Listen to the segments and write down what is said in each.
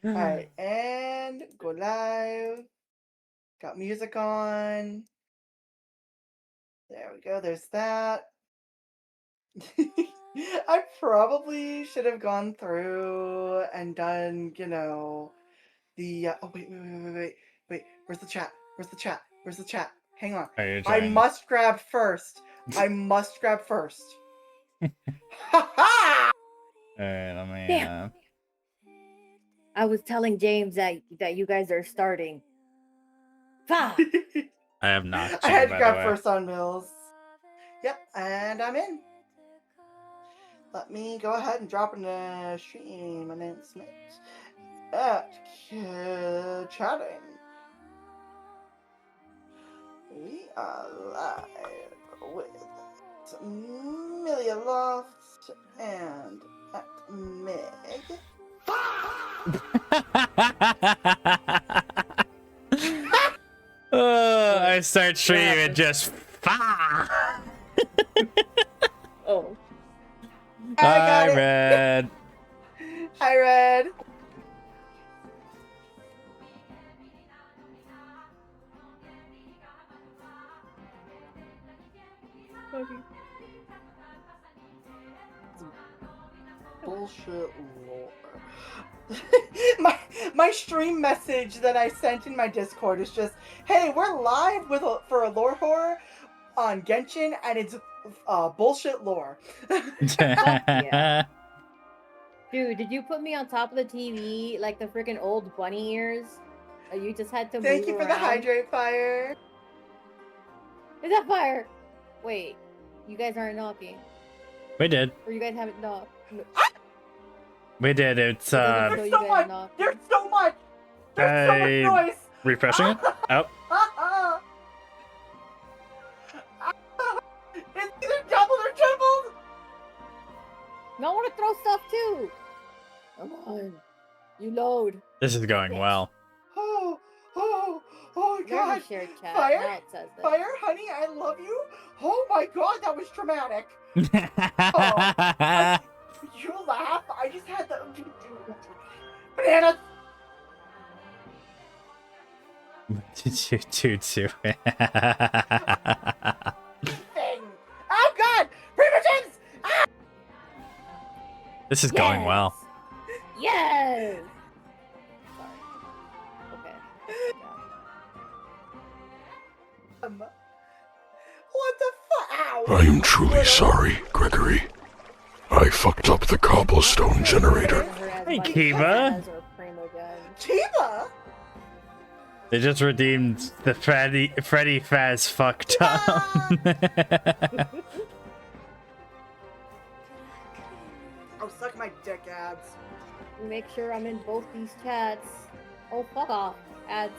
Alright, and go live. Got music on. There we go, there's that. I probably should have gone through and done, the oh wait, where's the chat? Where's the chat? Where's the chat? Hang on. Are you I trying? must grab first. I must grab first. Ha ha! Alright, let me Damn. I was telling James that you guys are starting. I have not. I had to grab first on Mills. Yep, and I'm in. Let me go ahead and drop in a stream announcement at chatting. We are live with Amelia Loft and at Meg. I start streaming just Oh. I got it. Red. Hi, Red. Bullshit lore. my stream message that I sent in my Discord is just, hey, we're live for a lore horror on Genshin, and it's bullshit lore. Yeah. Dude, did you put me on top of the TV like the freaking old bunny ears? You just had to move Thank you for the hydrate fire. Is that fire? Wait, you guys aren't knocking. We did. Or you guys haven't knocked. No. We did. It's There's so much. There's so much. There's so much noise. Refreshing it. Oh. It's either doubled or tripled. No, I want to throw stuff too. Come on, you load. This is going well. Oh God! Shared chat. Fire, now it says that. fire, honey, I love you. Oh my God, that was traumatic. You laugh. I just had the bananas. Too. Thing. Oh God, premonitions. Ah! This is going well. Yes. Sorry. Okay. What the fuck? Ow. I am truly sorry, Gregory. I fucked up the cobblestone generator. Hey, Kiva. Kiva? They just redeemed the Freddy Faz fucked up. Oh, suck my dick, ads. Make sure I'm in both these chats. Oh, fuck off, ads.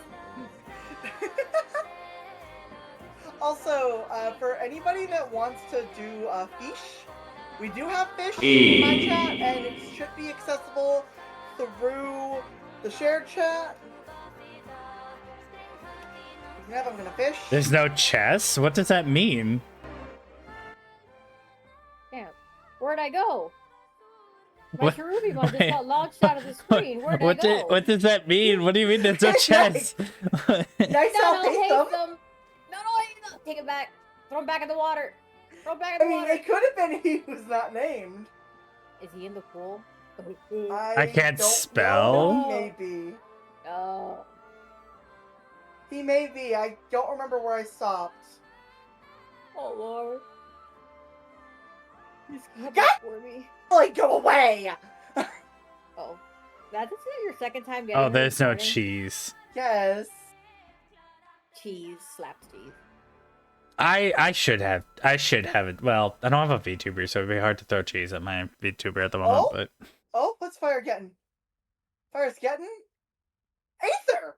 Also, for anybody that wants to do fish, we do have fish in my chat, and it should be accessible through the shared chat. Yeah, I'm gonna fish. There's no chess? What does that mean? Damn. Where'd I go? My What? Cherubi one just got launched out of the screen. Where'd I go? What does that mean? What do you mean there's no chess? Nice, No, I'll hate them. No, I hate them. Take it back. Throw him back in the water. Throw him back in the water. It could have been he who's not named. Is he in the pool? I can't spell? Know. He may be. Oh. He may be. I don't remember where I stopped. Oh, Lord. He's coming God! for me. Like, go away! Oh. This is your second time getting Oh, there's no morning? cheese. Yes. Cheese. Slapped cheese. I should have it. Well, I don't have a VTuber, so it'd be hard to throw cheese at my VTuber at the moment, but... Oh, what's Fire getting? Fire's getting? Aether!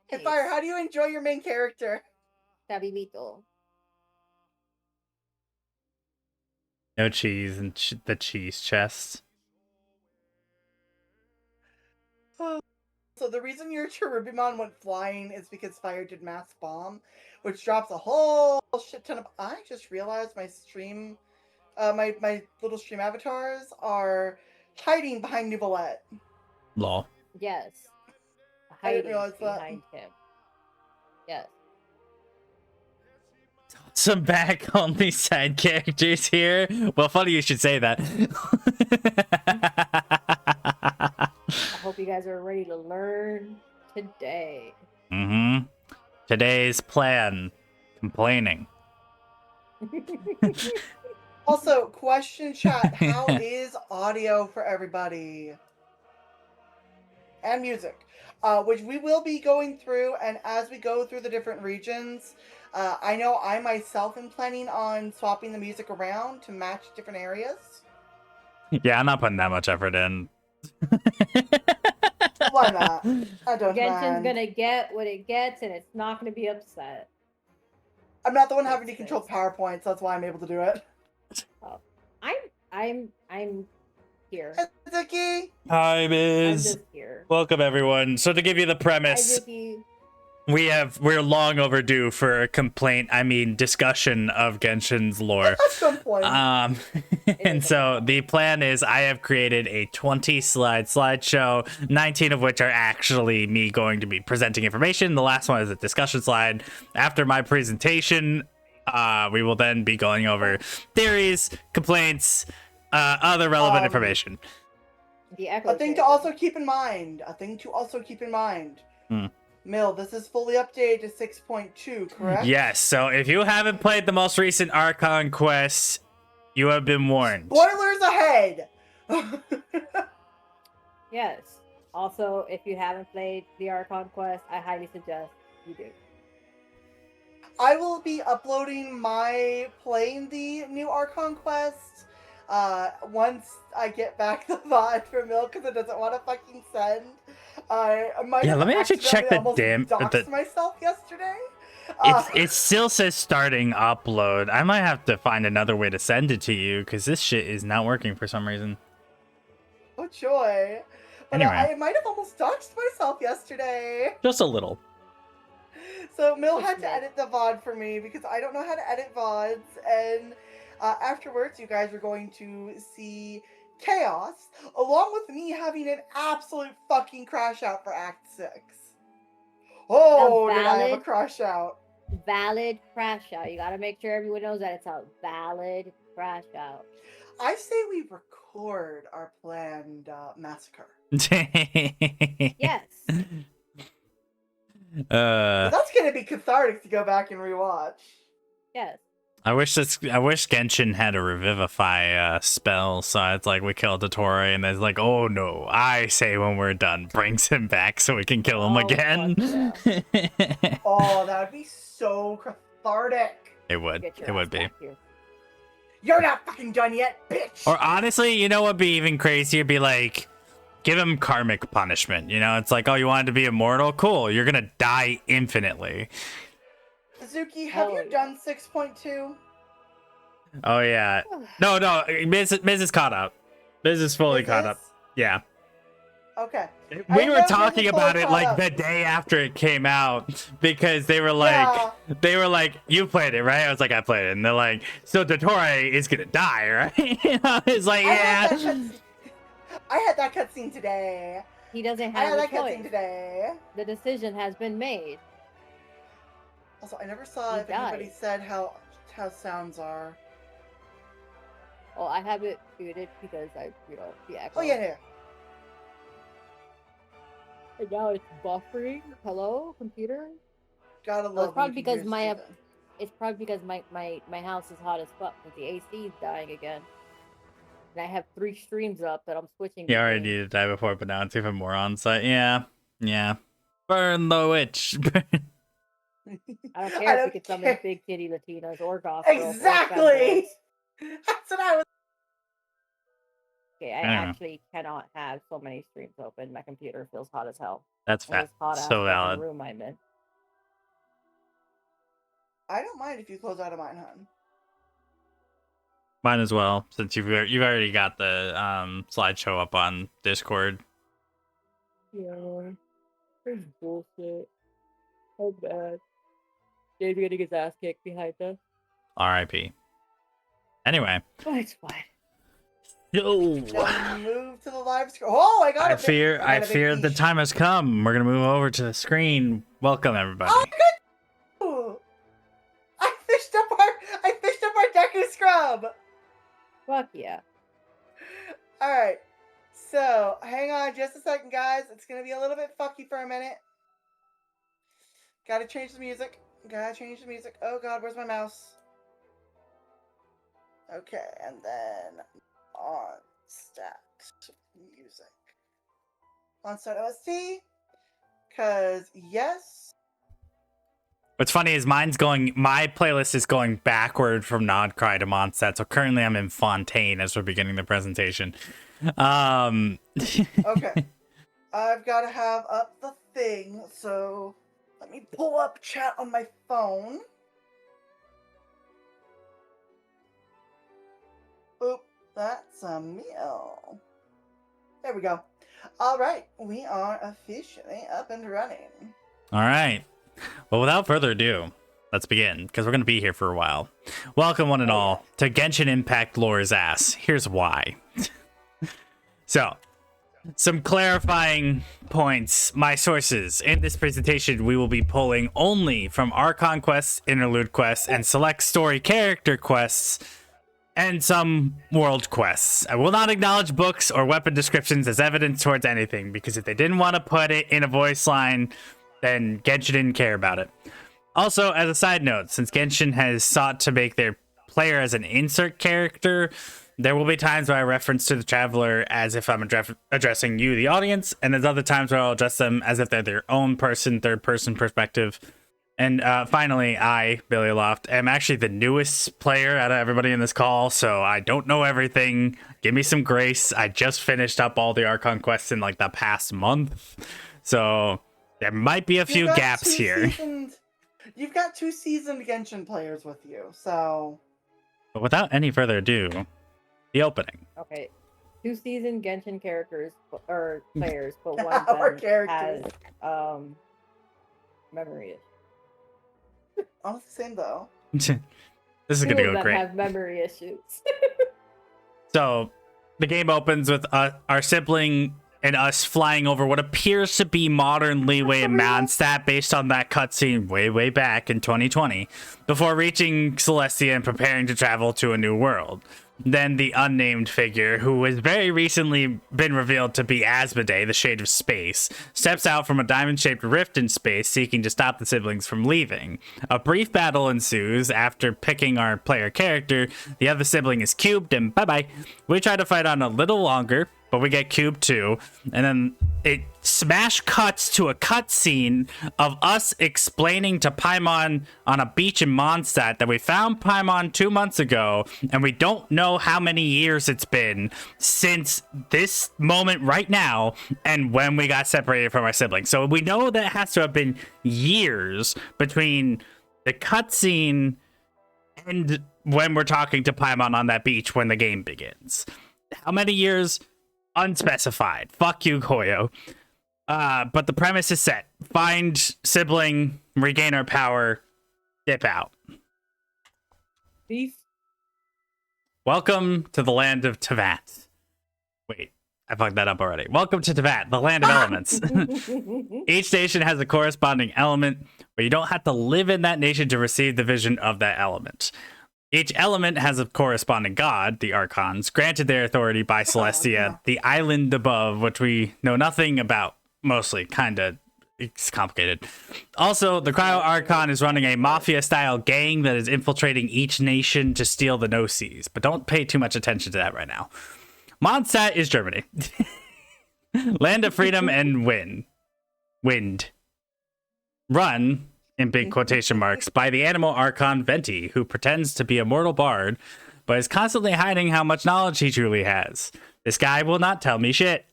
Hey, Fire, how do you enjoy your main character? Tabibito. No cheese in the cheese chest. So the reason your Cherubimon went flying is because Fire did Mass Bomb, which drops a whole shit ton of... I just realized my stream... my little stream avatars are hiding behind Nouvellette. Lol. Yes. I didn't Hiding realize that. behind him. Yes. Some back only side characters here. Well, funny you should say that. I hope you guys are ready to learn today. Mm-hmm. Today's plan. Complaining. Also, question chat, how is audio for everybody? And music. Which we will be going through, and as we go through the different regions, I know I myself am planning on swapping the music around to match different areas. Yeah, I'm not putting that much effort in. Why not? I don't Genshin's mind. gonna get what it gets, and it's not gonna be upset. I'm not the one having to That's control nice. PowerPoint, so that's why I'm able to do it. Oh, I'm here. Zuki! Hi, I'm Biz. just here. Welcome, everyone. So to give you the Hi, premise, Zuki. we're long overdue for a discussion of Genshin's lore. That's a good point. And so the plan is I have created a 20 slideshow, 19 of which are actually me going to be presenting information. The last one is a discussion slide. After my presentation, we will then be going over theories, complaints, other relevant information. The echo A thing to chamber. also keep in mind. Hmm. Mill, this is fully updated to 6.2, correct? Yes, so if you haven't played the most recent Archon quest, you have been warned. Spoilers ahead! Yes. Also, if you haven't played the Archon quest, I highly suggest you do. I will be uploading my playing the new Archon quest once I get back the VOD from Mill because it doesn't want to fucking send. I might Yeah, have let me actually check accidentally the almost doxed myself yesterday. It still says starting upload. I might have to find another way to send it to you because this shit is not working for some reason. Oh joy! But Anyway. I might have almost doxed myself yesterday. Just a little. So Mill had Just to me. edit the VOD for me because I don't know how to edit VODs, and afterwards you guys are going to see chaos, along with me having an absolute fucking crash out for Act 6. Oh, did I have a valid- crash out? Valid crash out. You gotta make sure everyone knows that it's a valid crash out. I say we record our planned massacre. Yes. That's gonna be cathartic to go back and rewatch. Yes. I wish Genshin had a revivify spell, so it's like we kill Dottore and it's like, oh no, I say when we're done, brings him back so we can kill him Oh, again. fuck Oh, that would be so cathartic. It would. Get your It ass would be. back here. You're not fucking done yet, bitch! Or honestly, you know what'd be even crazier? Be like, give him karmic punishment. You know, it's like, oh, you wanted to be immortal? Cool, you're gonna die infinitely. Zuki, have Hell you yeah. done 6.2? Oh yeah. No, Miz is caught up. Miz is fully Is caught this? up. Yeah. Okay. We I were know talking Miz is about fully it caught like up. the day after it came out because they were like, you played it, right? I was like, I played it, and they're like, so Dottore is gonna die, right? I was like, yeah. I had that cutscene today. He doesn't I have had a that cutscene choice. today. The decision has been made. Also, I never saw He if anybody died. said how sounds are. Oh, I have it muted because the echo. Oh yeah, yeah. And now it's buffering. Hello, computer? Gotta Well, love. it's probably when because computers my do that. it's probably because my house is hot as fuck because the AC is dying again. And I have 3 streams up that I'm switching. You already between. needed to die before, but now it's even more on site. Yeah. Burn the witch. I don't care I if don't we get some care. big titty Latinas or goth girls or Exactly. femboys. That's what I was. Okay, I Anyway. actually cannot have so many streams open. My computer feels hot as hell. That's In this hot ass so fucking valid. room I'm in. I don't mind if you close out of mine, hun. Mine as well, since you've already got the slideshow up on Discord. Yeah, it's bullshit. So bad. Dave's getting his ass kicked behind us. R.I.P. Anyway, But it's fine. No. Now move to the live screen. Oh, I got I a big- fear got a big the fish. time has come. We're gonna move over to the screen. Welcome everybody. Oh, good. Ooh. I fished up our Deku scrub. Fuck yeah. All right. So, hang on just a second, guys. It's going to be a little bit fucky for a minute. Gotta change the music. Oh, God, where's my mouse? Okay, and then on stat music. On start OST. Because, yes. What's funny is my playlist is going backward from Nod Cry to Mondstadt. So currently I'm in Fontaine as we're beginning the presentation. Okay. I've got to have up the thing, so let me pull up chat on my phone. Oop, that's a meal. There we go. All right, we are officially up and running. All right. Well, without further ado, let's begin, because we're going to be here for a while. Welcome, one and all, to Genshin Impact Lore's ass. Here's why. So, some clarifying points. My sources. In this presentation, we will be pulling only from Archon quests, interlude quests, and select story character quests, and some world quests. I will not acknowledge books or weapon descriptions as evidence towards anything, because if they didn't want to put it in a voice line, then Genshin didn't care about it. Also, as a side note, since Genshin has sought to make their player as an insert character, there will be times where I reference to the Traveler as if I'm addressing you, the audience, and there's other times where I'll address them as if they're their own person, third-person perspective. And finally, I, Billy Loft, am actually the newest player out of everybody in this call, so I don't know everything. Give me some grace. I just finished up all the Archon quests in, like, the past month, so there might be a few gaps here. You've got 2 seasoned Genshin players with you, so... But without any further ado, the opening. Okay. 2 seasoned Genshin characters, or players, but one Our of them has, characters. memory issues. Almost the same, though. This is going to go great. Have memory issues. So, the game opens with our sibling and us flying over what appears to be modern Leeway and Mondstadt based on that cutscene way back in 2020, before reaching Celestia and preparing to travel to a new world. Then the unnamed figure, who has very recently been revealed to be Asmodee, the Shade of Space, steps out from a diamond-shaped rift in space, seeking to stop the siblings from leaving. A brief battle ensues. After picking our player character, the other sibling is cubed, and bye-bye. We try to fight on a little longer, but we get cubed too, and then it smash cuts to a cutscene of us explaining to Paimon on a beach in Mondstadt that we found Paimon 2 months ago, and we don't know how many years it's been since this moment right now and when we got separated from our siblings. So we know that it has to have been years between the cutscene and when we're talking to Paimon on that beach when the game begins. How many years? Unspecified. Fuck you, Koyo. But the premise is set. Find sibling, regain our power, dip out. Beef. Welcome to the land of Tevat. Wait, I fucked that up already. Welcome to Tevat, the land of elements. Each station has a corresponding element, but you don't have to live in that nation to receive the vision of that element. Each element has a corresponding god, the Archons, granted their authority by Celestia, the island above, which we know nothing about, mostly, kinda. It's complicated. Also, the Cryo Archon is running a mafia-style gang that is infiltrating each nation to steal the Gnosis, but don't pay too much attention to that right now. Mondstadt is Germany. Land of freedom and wind. Run, in big quotation marks, by the animal Archon Venti, who pretends to be a mortal bard, but is constantly hiding how much knowledge he truly has. This guy will not tell me shit.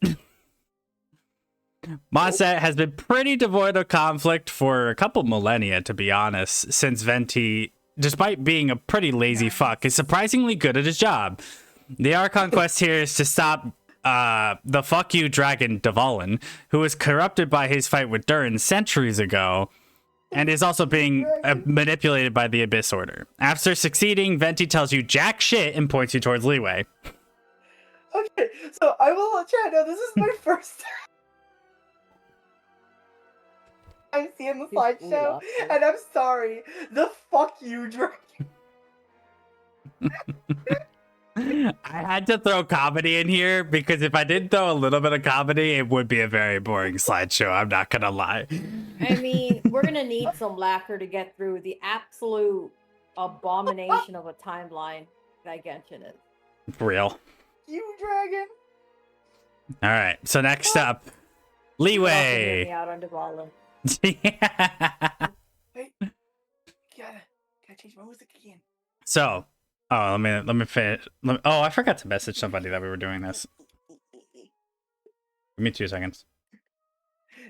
Mondstadt has been pretty devoid of conflict for a couple millennia, to be honest, since Venti, despite being a pretty lazy fuck, is surprisingly good at his job. The Archon quest here is to stop the fuck you dragon Dvalin, who was corrupted by his fight with Durin centuries ago, and is also being manipulated by the Abyss Order. After succeeding, Venti tells you jack shit and points you towards Leeway. Okay, so I will let Chad know this is my first time seeing the slideshow, and I'm sorry. The fuck you, Drake. I had to throw comedy in here because if I didn't throw a little bit of comedy, it would be a very boring slideshow. I'm not gonna lie. I mean, we're gonna need some laughter to get through the absolute abomination of a timeline that Genshin is. Real. You dragon. All right. So next up, Leeway. Me out on Dvala. Wait. Gotta change my music again. So, let me finish. Oh, I forgot to message somebody that we were doing this. Give me 2 seconds.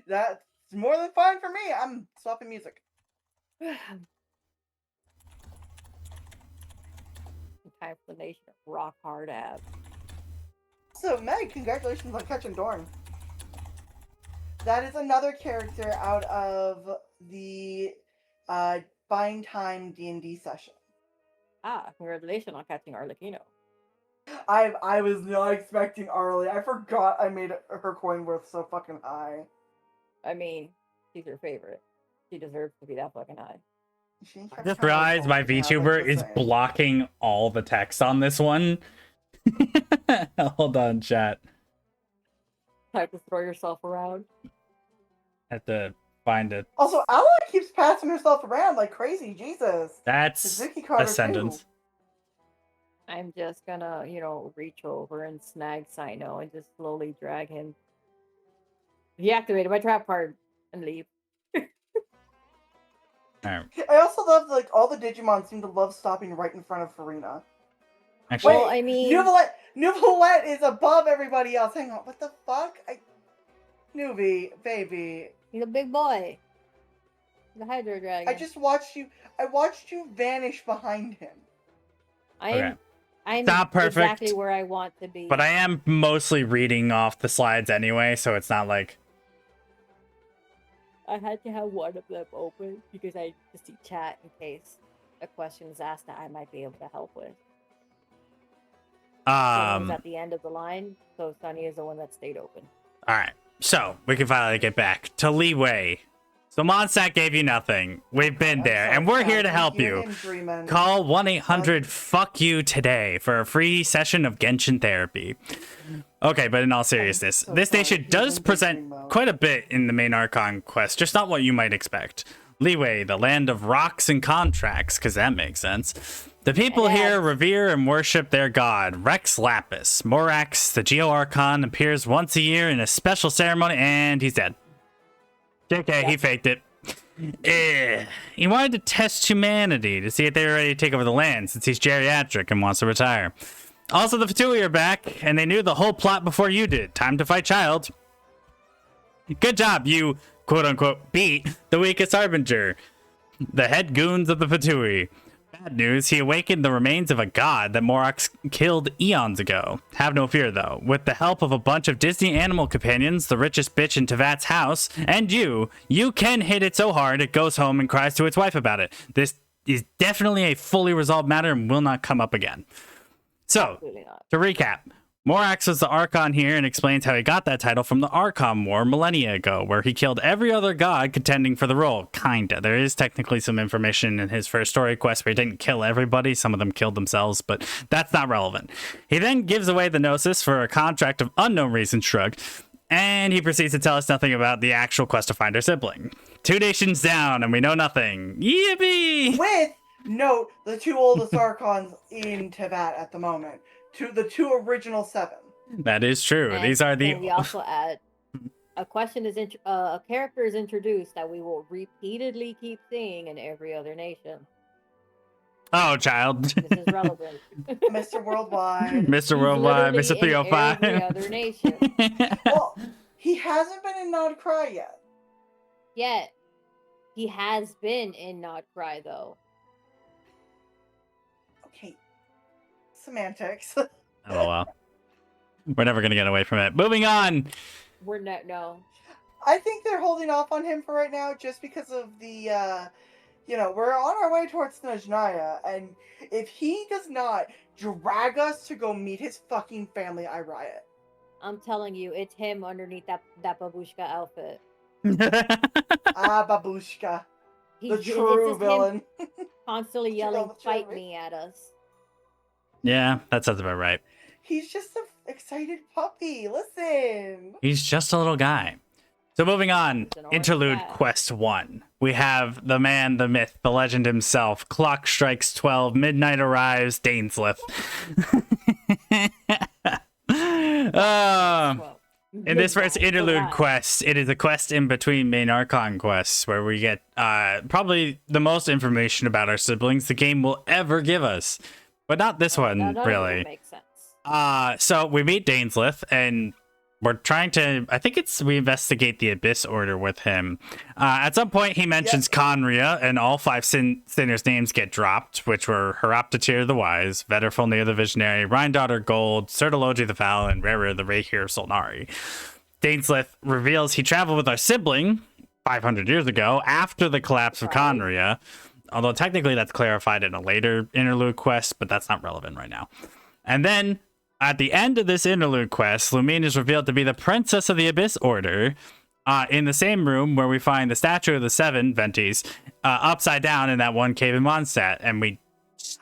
That's more than fine for me. I'm swapping music. Time for the nation of rock hard abs. So, Meg, congratulations on catching Dorn. That is another character out of the Bind Time D&D session. Ah, congratulations on catching Arlecchino. I was not expecting Arlie. I forgot I made her coin worth so fucking high. I mean, she's her favorite. She deserves to be that fucking high. I just realized my VTuber is blocking all the text on this one. Hold on, chat. Time to throw yourself around. Have to find it. Also, Ally keeps passing herself around like crazy. Jesus. That's Ascendance. I'm just gonna, reach over and snag Sino and just slowly drag him. Deactivated my trap card and leave. Right. I also love all the Digimon seem to love stopping right in front of Farina. Actually, well, I mean, Nuvolette is above everybody else. Hang on, what the fuck? Newbie, baby. he's a big boy. The Hydro Dragon. I just watched you. I watched you vanish behind him. I'm not perfect, exactly where I want to be. but I am mostly reading off the slides anyway, so it's not like. I had to have one of them open because I just see chat in case a question is asked that I might be able to help with. Was at the end of the line, so Sunny is the one that stayed open. All right, so we can finally get back to Leeway. So Mondstadt gave you nothing. We've been there, and we're here to help you. Call 1-800-FUCK-YOU today for a free session of Genshin therapy. Okay, but in all seriousness, this station does present quite a bit in the main Archon quest, just not what you might expect. Leeway, the land of rocks and contracts, because that makes sense. The people here revere and worship their god, Rex Lapis. Morax, the Geo Archon, appears once a year in a special ceremony, and he's dead. JK, he faked it. He wanted to test humanity to see if they were ready to take over the land, since he's geriatric and wants to retire. Also, the Fatui are back, and they knew the whole plot before you did. Time to fight Child. Good job, you quote-unquote beat the weakest Harbinger, the head goons of the Fatui. Bad news, he awakened the remains of a god that Morax killed eons ago. Have no fear, though. With the help of a bunch of Disney animal companions, the richest bitch in Tevat's house, and you can hit it so hard it goes home and cries to its wife about it. This is definitely a fully resolved matter and will not come up again. So, to recap, Morax was the Archon here and explains how he got that title from the Archon War millennia ago, where he killed every other god contending for the role. Kinda. There is technically some information in his first story quest where he didn't kill everybody. Some of them killed themselves, but that's not relevant. He then gives away the Gnosis for a contract of unknown reason shrug, and he proceeds to tell us nothing about the actual quest to find her sibling. 2 nations down, and we know nothing. Yippee! With note, the 2 oldest Archons in Tevat at the moment. The 2 original 7. That is true. And, these are the. And we also add a character is introduced that we will repeatedly keep seeing in every other nation. Oh, Child. This is relevant. Mr. Worldwide. Mr. Worldwide, Mr. 305. Every other nation. Well, he hasn't been in Not Cry yet. Yet, he has been in Not Cry though. Okay. Semantics. Oh, well. We're never going to get away from it. Moving on. We're not, no. I think they're holding off on him for right now just because of the we're on our way towards Snezhnaya, and if he does not drag us to go meet his fucking family, I riot. I'm telling you, it's him underneath that babushka outfit. Babushka. The It's true just villain. him constantly True yelling, villain. "Fight me" at us. Yeah, that sounds about right. He's just an excited puppy. Listen. He's just a little guy. So moving on, It's an orange Interlude cat. Quest 1. We have the man, the myth, the legend himself. Clock strikes 12, midnight arrives, Daneslith. Well, In this first midnight interlude arrives. quest, it is a quest in between main Archon quests where we get probably the most information about our siblings the game will ever give us. But not this one, None of it really. makes sense. So we meet Daneslith, and we're trying to, I think we investigate the Abyss Order with him. At some point, he mentions Conria, and all 5 sinners' names get dropped, which were Heroptatir the Wise, Vedderfulnir the Visionary, Rhindaughter Gold, Sertologi the Foul, and Rara the Rayhir Solnari. Daneslith reveals he traveled with our sibling 500 years ago after the collapse of Conria, although technically that's clarified in a later interlude quest, but that's not relevant right now. And then, at the end of this interlude quest, Lumine is revealed to be the princess of the Abyss Order in the same room where we find the statue of the 7 Ventis upside down in that one cave in Mondstadt, and we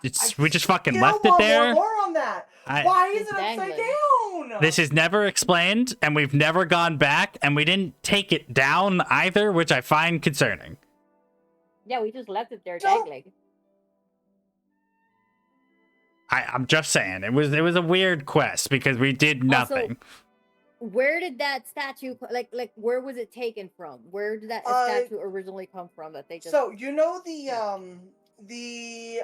just fucking left it there. More on that. Why is it upside Dangling. down? This is never explained, and we've never gone back, and we didn't take it down either, which I find concerning. Yeah, we just left it there Don't- dangling. I'm just saying, it was a weird quest because we did nothing. Where did that statue like where was it taken from? Where did that statue originally come from that they just So the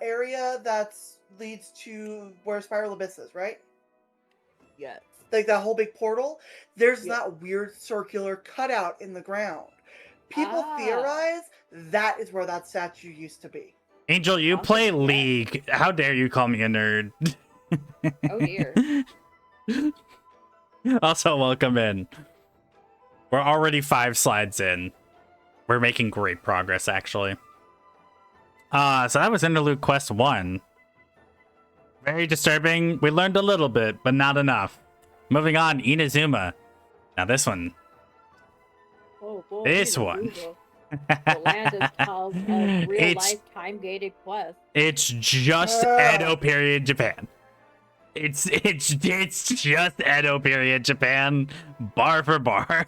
area that leads to where Spiral Abyss is, right? Yes. Like that whole big portal. There's Yeah. that weird circular cutout in the ground. People Ah. theorize that is where that statue used to be. Angel, you I'll play take that. League. How dare you call me a nerd? Oh dear. Also, welcome in. We're already 5 slides in. We're making great progress, actually. So that was Interlude Quest 1. Very disturbing. We learned a little bit, but not enough. Moving on, Inazuma. Now this one. Oh boy. This one. The land is called a real It's- life time gated quest. It's just Edo period Japan. It's just Edo period Japan, bar for bar.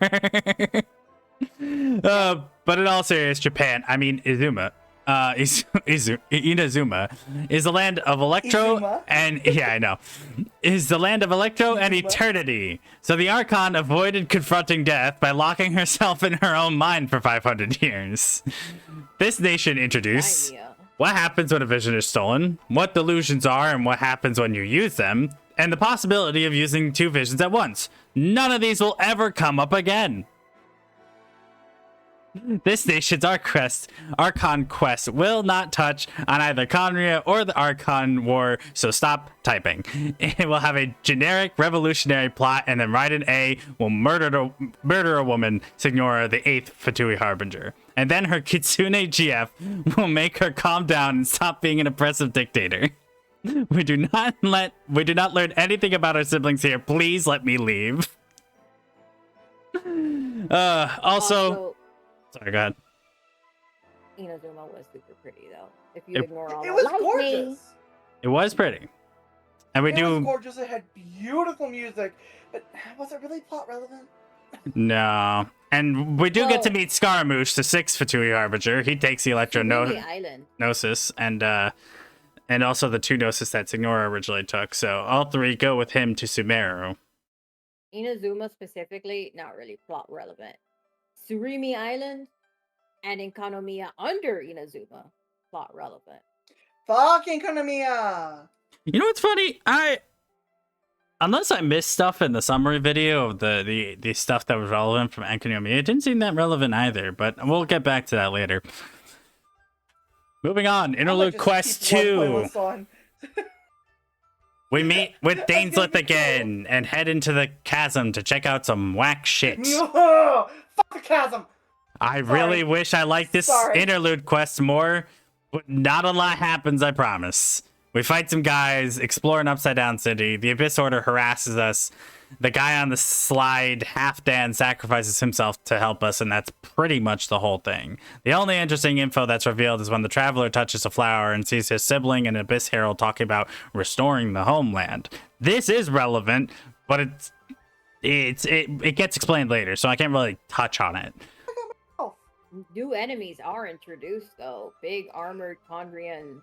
But in all serious, Japan, I mean Inazuma, Inazuma is the land of Electro Izuma? and yeah, I know, is the land of Electro and Izuma? eternity. So the Archon avoided confronting death by locking herself in her own mind for 500 years. This nation introduced Daimyo. what happens when a vision is stolen, what delusions are, and what happens when you use them, and the possibility of using 2 visions at once. None of these will ever come up again. This nation's Archon quest will not touch on either Conria or the Archon War, so stop typing. It will have a generic revolutionary plot, and then Raiden A will murder a woman, Signora, the 8th Fatui Harbinger. And then her Kitsune GF will make her calm down and stop being an oppressive dictator. We do not learn anything about our siblings here. Please let me leave. Also, sorry, go ahead. Inazuma was super pretty though. If you It- ignore all It the was lightning. gorgeous. It was pretty. And we It was do gorgeous. It had beautiful music, but was it really plot relevant? no. And we do get to Well- meet Scaramouche, the 6th Fatui Harbinger. He takes the Electro Surimi Island. Gnosis and also the 2 Gnosis that Signora originally took. So all 3 go with him to Sumeru. Inazuma specifically, not really plot relevant. Surimi Island and Enkanomiya under Inazuma, plot relevant. Fucking Konamiya! You know what's funny? Unless I missed stuff in the summary video of the stuff that was relevant from Enkanomiya, it didn't seem that relevant either, but we'll get back to that later. Moving on, Interlude Quest 2. We meet with Daneslith again and head into the chasm to check out some whack shit. Fuck the chasm! I really wish I liked this interlude quest more, but not a lot happens, I promise. We fight some guys, explore an upside-down city. The Abyss Order harasses us. The guy on the slide, Halfdan, sacrifices himself to help us, and that's pretty much the whole thing. The only interesting info that's revealed is when the Traveler touches a flower and sees his sibling and Abyss Herald talking about restoring the homeland. This is relevant, but it gets explained later, so I can't really touch on it. New enemies are introduced, though. Big armored Condrian.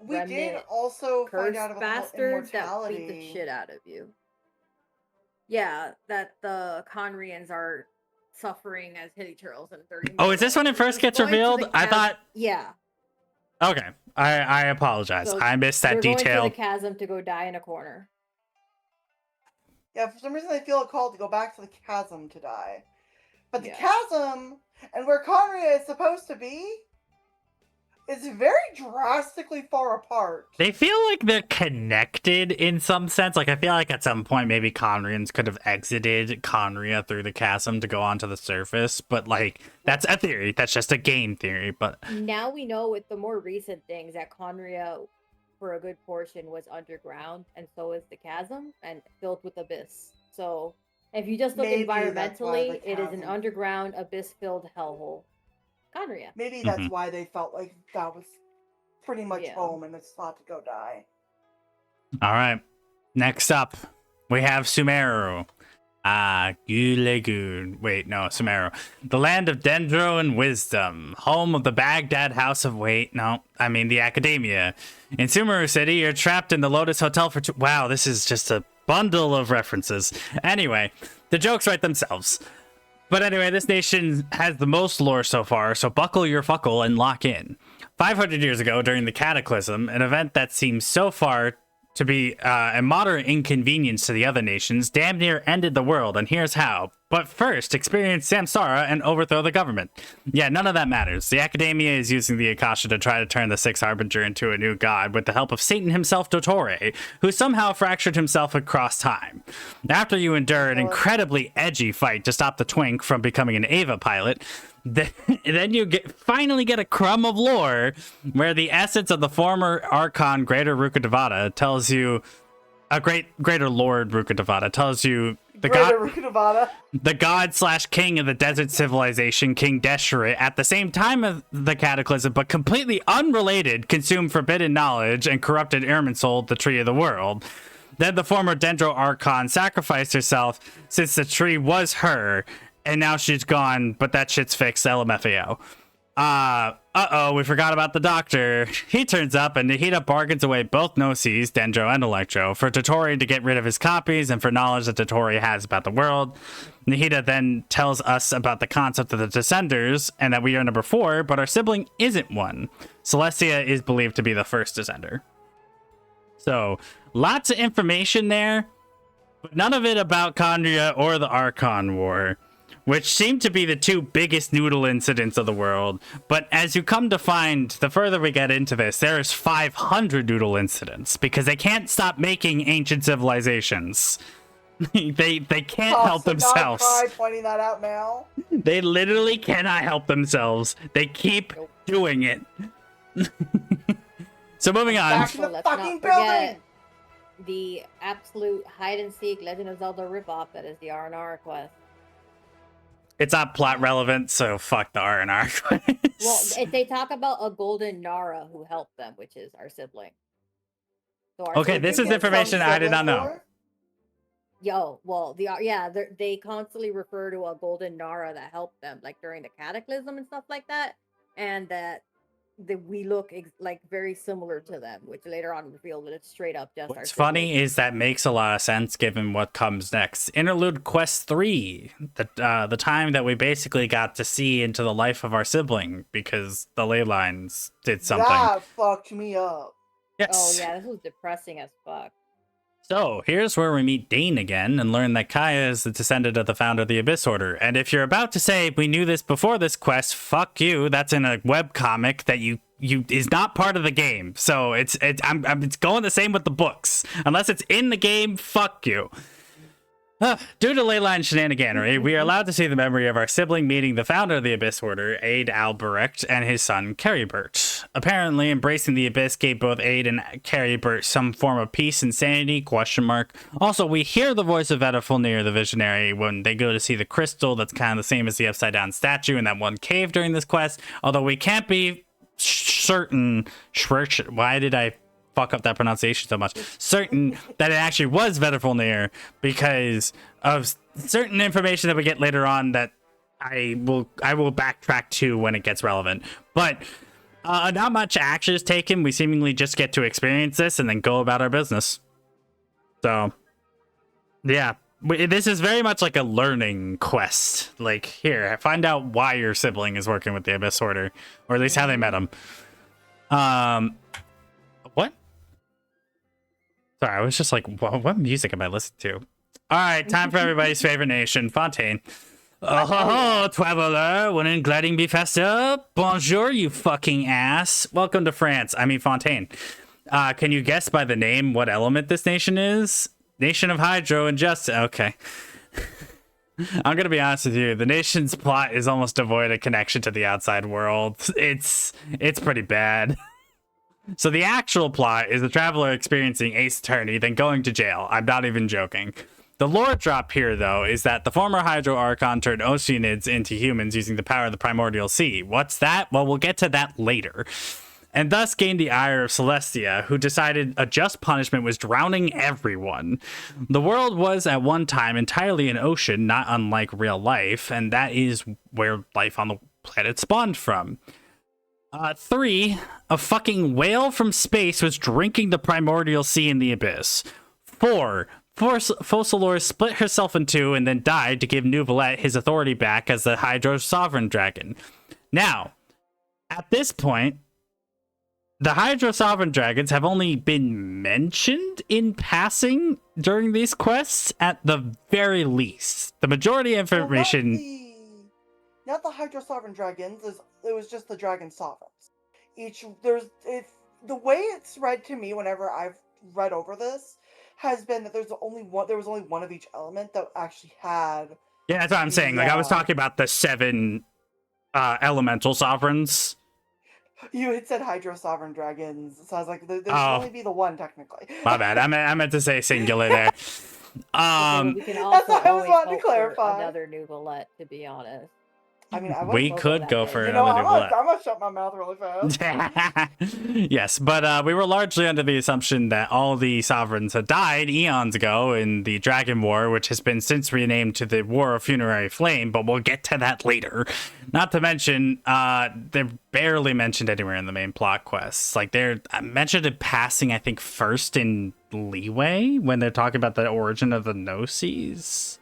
We did also find out about bastards that immortality. beat the shit out of you. Yeah, that the Conrians are suffering as hitty turtles in 30 Oh, is this when it first gets revealed? I thought... Yeah. Okay, I apologize. So I missed that they're detail. going to the chasm to go die in a corner. Yeah, for some reason I feel called to go back to the chasm to die. But the Yeah. chasm, and where Conria is supposed to be, is very drastically far apart. They feel like they're connected in some sense. Like, I feel like at some point maybe Conrians could have exited Conria through the chasm to go onto the surface. But, like, that's a theory. That's just a game theory. But Now we know with the more recent things that Conria, for a good portion, was underground, and so is the chasm, and filled with abyss. So, if you just look Maybe that's why environmentally, the it is an chasm- underground, abyss-filled hellhole. Conria. Maybe that's why they felt like that was pretty much Yeah. home and it's thought to go die. all right. Next up, we have Sumeru. Gulegun. Wait, no, Sumeru. The land of Dendro and wisdom. Home of the Baghdad House of the Academia. In Sumeru City, you're trapped in the Lotus Hotel for wow, this is just a bundle of references. Anyway, the jokes write themselves. But anyway, this nation has the most lore so far, so buckle your fuckle and lock in. 500 years ago, during the Cataclysm, an event that seems so far to be a moderate inconvenience to the other nations, damn near ended the world, and here's how. But first, experience Samsara and overthrow the government. Yeah, none of that matters. The Academia is using the Akasha to try to turn the Sixth Harbinger into a new god with the help of Satan himself, Dottore, who somehow fractured himself across time. After you endure an incredibly edgy fight to stop the twink from becoming an Ava pilot, then you finally get a crumb of lore where the essence of the former Archon Greater Rukkhadevata tells you greater Lord Rukkhadevata tells you the god/king of the desert civilization, King Deshret, at the same time of the Cataclysm, but completely unrelated, consumed forbidden knowledge and corrupted Irminsul, the tree of the world. Then the former Dendro Archon sacrificed herself since the tree was her, and now she's gone, but that shit's fixed, LMFAO. We forgot about the doctor. He turns up and Nahida bargains away both Gnosis, Dendro and Electro, for Dottore to get rid of his copies and for knowledge that Dottore has about the world. Nahida then tells us about the concept of the Descenders and that we are number 4, but our sibling isn't one. Celestia is believed to be the first Descender. So, lots of information there, but none of it about Condria or the Archon War, which seem to be the two biggest noodle incidents of the world. But as you come to find, the further we get into this, there's 500 noodle incidents because they can't stop making ancient civilizations. they can't help themselves. Not try pointing that out now. They literally cannot help themselves. They keep doing it. So moving on. Back to the Let's fucking not forget building. the absolute hide and seek Legend of Zelda ripoff that is the R&R quest. It's not plot relevant, so fuck the R&R quest. Well, they talk about a golden Nara who helped them, which is our sibling. So our Okay, sibling this is gets information some I did not sibling know. lore. They constantly refer to a golden Nara that helped them, like during the Cataclysm and stuff like that, and that we look like very similar to them, which later on revealed that it's straight up just our What's sibling. funny is that makes a lot of sense given what comes next. Interlude Quest 3, the time that we basically got to see into the life of our sibling because the ley lines did something. That fucked me up. Yes. Oh yeah, this was depressing as fuck. So here's where we meet Dane again and learn that Kaya is the descendant of the founder of the Abyss Order. And if you're about to say we knew this before this quest, fuck you. That's in a webcomic that you is not part of the game. So it's going the same with the books. Unless it's in the game, fuck you. Due to leyline shenaniganery, we are allowed to see the memory of our sibling meeting the founder of the Abyss Order, Aid Albrecht, and his son, Caribert. Apparently, embracing the Abyss gave both Aid and Caribert some form of peace and sanity, ? Also, we hear the voice of Edifulnir, the visionary, when they go to see the crystal that's kind of the same as the upside-down statue in that one cave during this quest, although we can't be certain... Why did I fuck up that pronunciation so much? Certain that it actually was Vedifulnir because of certain information that we get later on that I will backtrack to when it gets relevant. But not much action is taken. We seemingly just get to experience this and then go about our business. So yeah, this is very much like a learning quest. Like, here, find out why your sibling is working with the Abyss Order, or at least how they met him. What? Sorry, I was just like, what music am I listening to? All right, time for everybody's favorite nation, Fontaine. Oh, traveler, wouldn't gliding be faster? Bonjour, you fucking ass. Welcome to France. I mean, Fontaine. Can you guess by the name what element this nation is? Nation of Hydro and Justice. Okay. I'm gonna be honest with you. The nation's plot is almost devoid of connection to the outside world. It's pretty bad. So the actual plot is the traveler experiencing Ace Attorney, then going to jail. I'm not even joking. The lore drop here, though, is that the former Hydro Archon turned Oceanids into humans using the power of the Primordial Sea. What's that? Well, we'll get to that later. And thus gained the ire of Celestia, who decided a just punishment was drowning everyone. The world was at one time entirely an ocean, not unlike real life, and that is where life on the planet spawned from. 3, a fucking whale from space was drinking the Primordial Sea in the Abyss. 4, Focalors split herself in two and then died to give Neuvillette his authority back as the Hydro Sovereign Dragon. Now, at this point, the Hydro Sovereign Dragons have only been mentioned in passing during these quests at the very least. The majority of information... Not the Hydro Sovereign Dragons, it was just the Dragon Sovereigns. The way it's read to me whenever I've read over this has been that there was only one of each element that actually had... Yeah, that's what I'm saying. Like, I was talking about the 7 elemental sovereigns. You had said Hydro Sovereign Dragons, so I was like, there should only be the one, technically. My bad. I meant to say singular there. We can also that's what I was always wanting to hope clarify. for another Neuvillette, to be honest. I mean, we could go for another another I'm gonna shut my mouth really fast. Yes, but we were largely under the assumption that all the sovereigns had died eons ago in the Dragon War, which has been since renamed to the War of Funerary Flame, but we'll get to that later. Not to mention, they're barely mentioned anywhere in the main plot quests. Like, they're mentioned in passing, I think, first in Leeway, when they're talking about the origin of the Gnosis.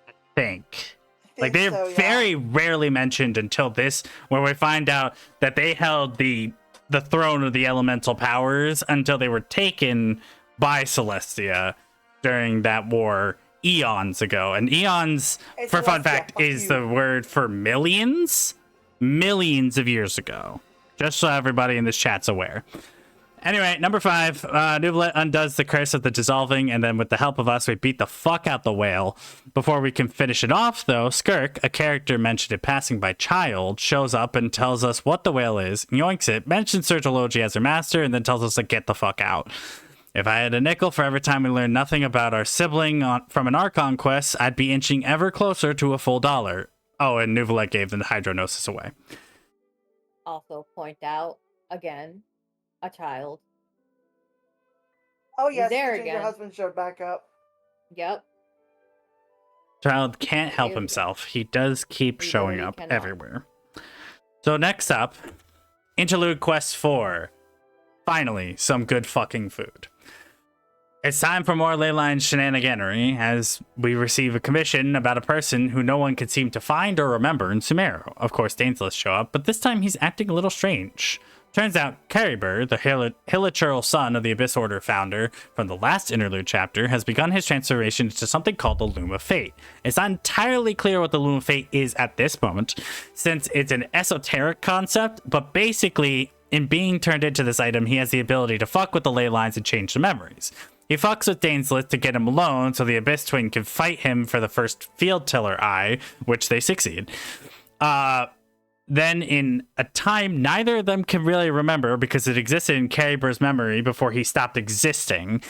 I think. Like, they're very rarely mentioned until this, where we find out that they held the throne of the elemental powers until they were taken by Celestia during that war eons ago. And eons, for fun fact, is the word for millions of years ago. Just so everybody in this chat's aware. Anyway, number 5, Neuvillette undoes the curse of the dissolving, and then with the help of us, we beat the fuck out the whale. Before we can finish it off, though, Skirk, a character mentioned in passing by Child, shows up and tells us what the whale is, yoinks it, mentions Sertology as her master, and then tells us to get the fuck out. If I had a nickel for every time we learned nothing about our sibling from an Archon quest, I'd be inching ever closer to a full $1. Oh, and Neuvillette gave the Hydronosis away. Also point out, again, a child. Oh yes, there your again. husband showed back up. Yep. Child can't help himself. He does keep showing up everywhere. So next up, Interlude Quest 4. Finally, some good fucking food. It's time for more leyline shenaniganery, as we receive a commission about a person who no one can seem to find or remember in Sumeru. Of course, Daintless show up, but this time he's acting a little strange. Turns out, Caribur, the hilichurl son of the Abyss Order founder from the last interlude chapter, has begun his transformation into something called the Loom of Fate. It's not entirely clear what the Loom of Fate is at this moment, since it's an esoteric concept, but basically, in being turned into this item, he has the ability to fuck with the ley lines and change the memories. He fucks with Dainslet to get him alone so the Abyss Twin can fight him for the first Field Tiller Eye, which they succeed. Then in a time neither of them can really remember because it existed in Calibur's memory before he stopped existing,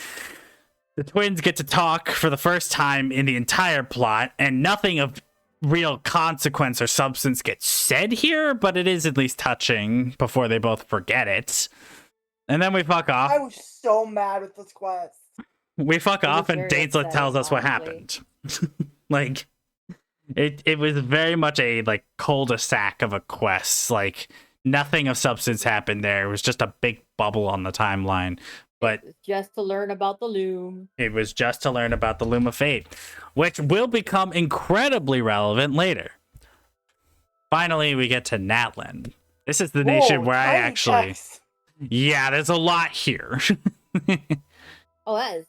the twins get to talk for the first time in the entire plot, and nothing of real consequence or substance gets said here, but it is at least touching before they both forget it. And then we fuck off. I was so mad with this quest. We fuck It was off and very Dainslet tells us what honestly. happened. Like, it was very much a, like, cul-de-sac of a quest. Like, nothing of substance happened there. It was just a big bubble on the timeline. But It's just to learn about the loom. it was just to learn about the Loom of Fate, which will become incredibly relevant later. Finally, we get to Natlan. This is the nation Whoa, where I tiny actually... text. Yeah, there's a lot here. Oh, that is.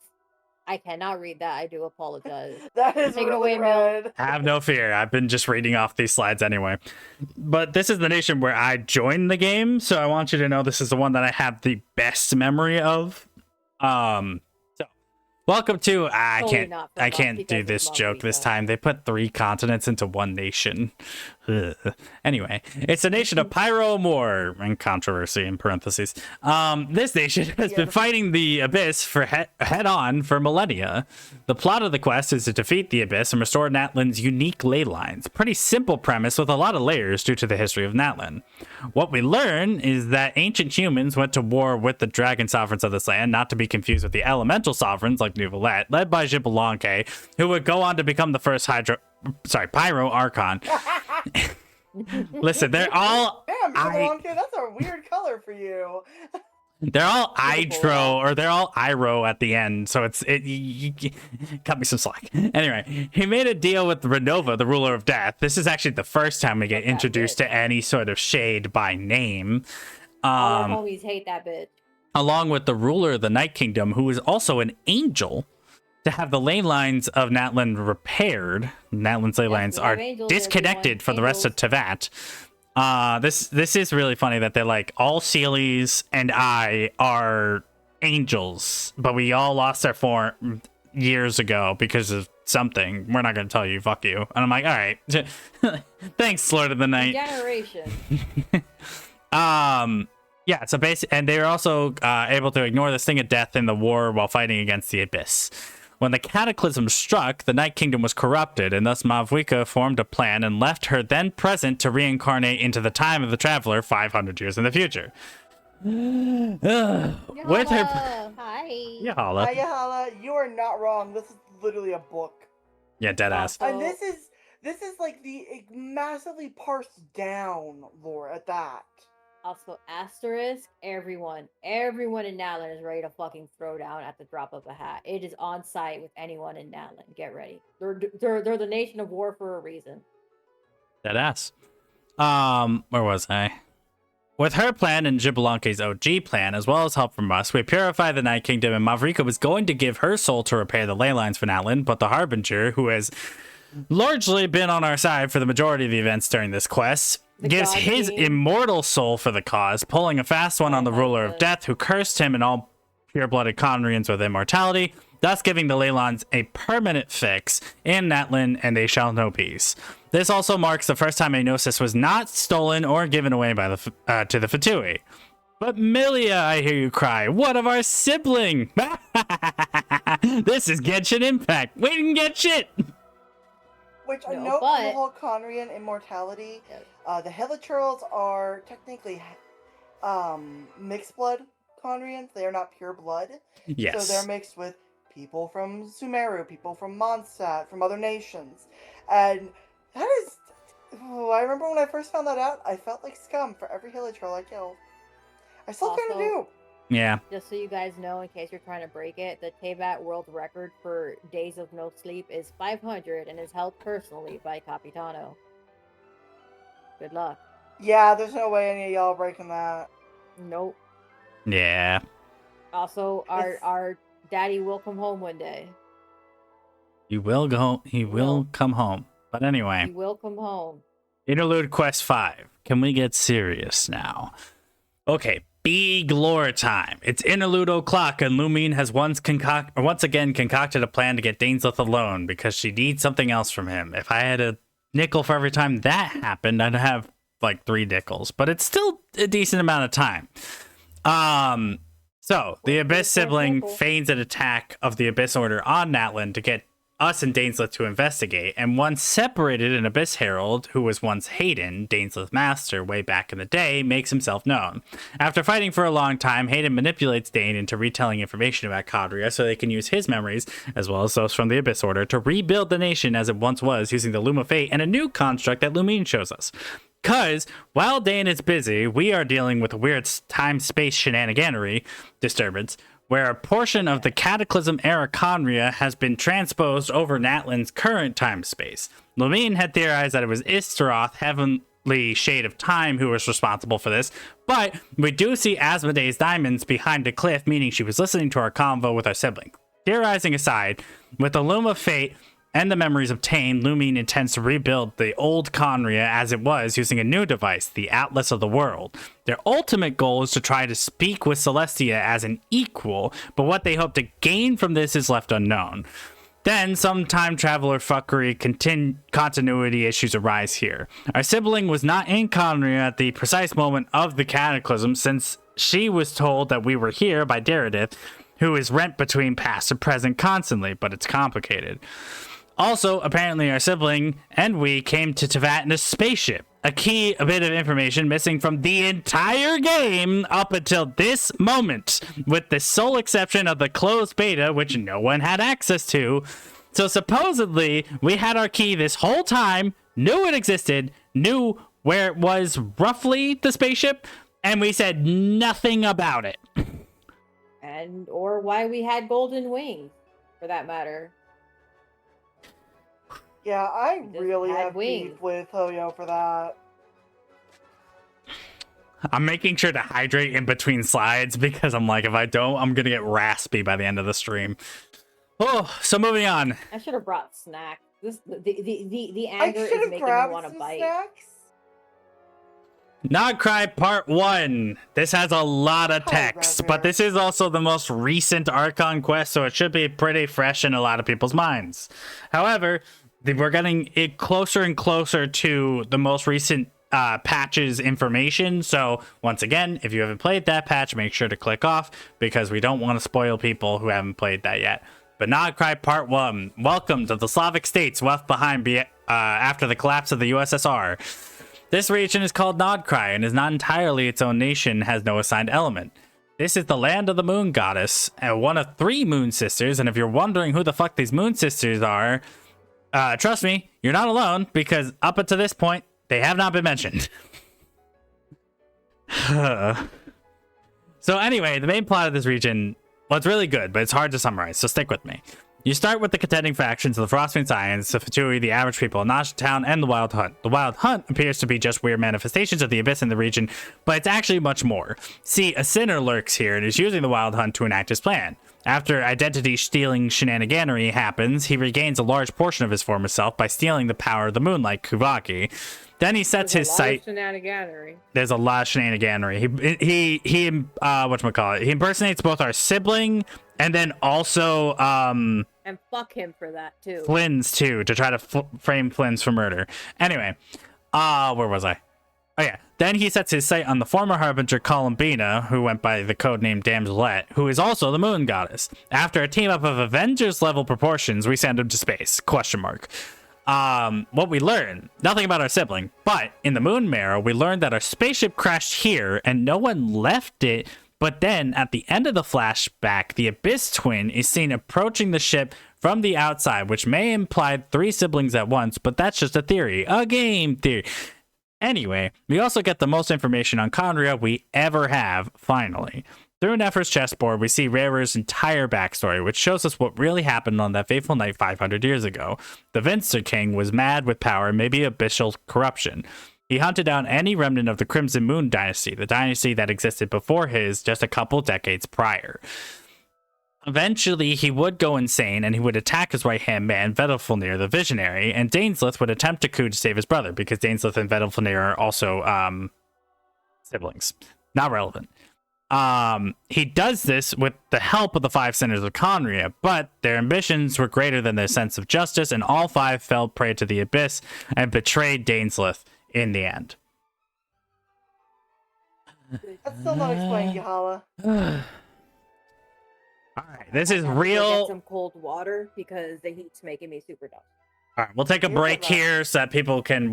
I cannot read that. I do apologize. That is Take it really away, Mel. red. Have no fear. I've been just reading off these slides anyway. But this is the nation where I joined the game, so I want you to know this is the one that I have the best memory of. So welcome to I Totally not from us can't do because this of joke this Malvika. time. They put 3 continents into one nation. Ugh. Anyway, it's the nation of Pyro War and controversy in parentheses. This nation has been fighting the Abyss for head on for millennia. The plot of the quest is to defeat the Abyss and restore Natlan's unique ley lines. Pretty simple premise with a lot of layers due to the history of Natlan. What we learn is that ancient humans went to war with the dragon sovereigns of this land, not to be confused with the elemental sovereigns like Nuvalet, led by Xbalanque, who would go on to become the first Pyro Archon. Listen, they're all Damn, Xbalanque, that's a weird color for you. they're all Idro or they're all Iro at the end, so you cut me some slack. Anyway, he made a deal with Renova, the ruler of death. This is actually the first time we get Fuck that introduced bitch. to any sort of shade by name. All our homies hate that bitch. Along with the ruler of the Night Kingdom, who is also an angel, to have the ley lines of Natlan repaired. Natlan's ley lines we are have angels, disconnected everyone. from the rest of Tevat. This is really funny that they're like, all Sealies and I are angels, but we all lost our form years ago because of something. We're not going to tell you, fuck you. And I'm like, all right. Thanks, Lord of the Night. Generation. Yeah, so basically, and they were also able to ignore the sting of death in the war while fighting against the Abyss. When the cataclysm struck, the Night Kingdom was corrupted, and thus Malvika formed a plan and left her then present to reincarnate into the time of the Traveler 500 years in the future. With her... Yahala. Hi. Yahala. Ayahala, you are not wrong. This is literally a book. Yeah, deadass. And So- this is like the massively parsed down lore at that. Also, asterisk, everyone in Natlan is ready to fucking throw down at the drop of a hat. It is on site with anyone in Natlan. Get ready. They're the nation of war for a reason. Deadass. Where was I? With her plan and Xbalanque's OG plan, as well as help from us, we purify the Night Kingdom, and Mavrika was going to give her soul to repair the ley lines for Natlan, but the Harbinger, who has largely been on our side for the majority of the events during this quest, The gives God his King. immortal soul for the cause, pulling a fast one Oh on the my ruler of God. death, who cursed him and all pure-blooded Conrians with immortality, thus giving the Leylons a permanent fix in Natlan, and they shall know peace. This also marks the first time a Gnosis was not stolen or given away by to the Fatui. But Milia, I hear you cry, what of our sibling? This is Genshin Impact. We didn't get shit. Which a No, note on the but- whole Conrian immortality. Yes. The Helichurls are technically mixed blood Conrians. They are not pure blood. Yes. So they're mixed with people from Sumeru, people from Mondstadt, from other nations. And that is... Oh, I remember when I first found that out, I felt like scum for every Helichurl I killed. I still kind of Also- do. Yeah. Just so you guys know, in case you're trying to break it, the Tevat world record for days of no sleep is 500 and is held personally by Capitano. Good luck. Yeah, there's no way any of y'all are breaking that. Nope. Yeah. Also, It's- our daddy will come home one day. He will go. He will Will. come home. But anyway, He will come home. Interlude Quest 5. Can we get serious now? Okay. big lore time. It's interlude o'clock, and Lumine has once again concocted a plan to get Dainsleif alone because she needs something else from him. If I had a nickel for every time that happened, I'd have like 3 nickels, but it's still a decent amount of time. So the Abyss sibling feigns an attack of the Abyss Order on Natlan to get us and Dainsleif to investigate, and once separated, an Abyss Herald, who was once Hayden, Dainsleif's master way back in the day, makes himself known. After fighting for a long time, Hayden manipulates Dane into retelling information about Cadria so they can use his memories, as well as those from the Abyss Order, to rebuild the nation as it once was using the Loom of Fate and a new construct that Lumine shows us. Because while Dane is busy, we are dealing with a weird time-space shenaniganery disturbance, where a portion of the Cataclysm era Conria has been transposed over Natlan's current time-space. Lumine had theorized that it was Istaroth, heavenly shade of time, who was responsible for this, but we do see Asmodee's diamonds behind a cliff, meaning she was listening to our convo with our sibling. Theorizing aside, with the Loom of Fate and the memories obtained, Lumine intends to rebuild the old Conria as it was using a new device, the Atlas of the World. Their ultimate goal is to try to speak with Celestia as an equal, but what they hope to gain from this is left unknown. Then some time traveler fuckery continuity issues arise here. Our sibling was not in Conria at the precise moment of the Cataclysm, since she was told that we were here by Daredith, who is rent between past and present constantly, but it's complicated. Also, apparently our sibling and we came to Tevat in a spaceship. A bit of information missing from the entire game up until this moment, with the sole exception of the closed beta, which no one had access to. So supposedly, we had our key this whole time, knew it existed, knew where it was roughly, the spaceship, and we said nothing about it. Or why we had golden wings, for that matter. Yeah, I really have wings. beef with Hoyo for that. I'm making sure to hydrate in between slides because I'm like, if I don't, I'm gonna get raspy by the end of the stream. Oh, so moving on. I should have brought snacks. The anger is making me want to bite. Snacks. Not Cry Part 1. This has a lot of text, but this is also the most recent Archon quest, so it should be pretty fresh in a lot of people's minds. However, we're getting it closer and closer to the most recent patches information. So once again, if you haven't played that patch, make sure to click off because we don't want to spoil people who haven't played that yet. But Not Cry Part 1. Welcome to the Slavic states left behind after the collapse of the USSR. This region is called Nodcry and is not entirely its own nation, has no assigned element. This is the land of the moon goddess, and one of 3 moon sisters, and if you're wondering who the fuck these moon sisters are, trust me, you're not alone, because up until this point, they have not been mentioned. So anyway, the main plot of this region, well, it's really good, but it's hard to summarize, so stick with me. You start with the contending factions of the Frostwind Scions, the Fatui, the average people of Nash Town, and the Wild Hunt. The Wild Hunt appears to be just weird manifestations of the Abyss in the region, but it's actually much more. See, a sinner lurks here and is using the Wild Hunt to enact his plan. After identity-stealing shenaniganery happens, he regains a large portion of his former self by stealing the power of the moon like Kuvaki. Then he sets his sight. There's a lot of shenaniganery. He whatchamacallit? He impersonates both our sibling and then also and fuck him for that too. Flynn's too, to try to frame Flynn's for murder. Anyway, where was I? Oh yeah. Then he sets his sight on the former Harbinger Columbina, who went by the codename Damselette, who is also the moon goddess. After a team up of Avengers level proportions, we send him to space? ? What we learn, nothing about our sibling, but in the Moon Marrow, we learned that our spaceship crashed here and no one left it. But then at the end of the flashback, the Abyss twin is seen approaching the ship from the outside, which may imply 3 siblings at once, but that's just a theory, a game theory. Anyway, we also get the most information on Conria we ever have, finally. Through Nefer's chessboard, we see Rarer's entire backstory, which shows us what really happened on that fateful night 500 years ago. The Vinster King was mad with power and maybe abyssal corruption. He hunted down any remnant of the Crimson Moon dynasty, the dynasty that existed before his just a couple decades prior. Eventually, he would go insane and he would attack his right-hand man, Vedalfnir, the Visionary, and Dainsleif would attempt a coup to save his brother, because Dainsleif and Vedalfnir are also siblings. Not relevant. He does this with the help of the 5 Sinners of Conria, but their ambitions were greater than their sense of justice, and all 5 fell prey to the abyss and betrayed Daneslith in the end. That's still not explained, Yahala. All right, this is I have to go real. Get some cold water because the heat's making me super dumb. All right, we'll take a break here so that people can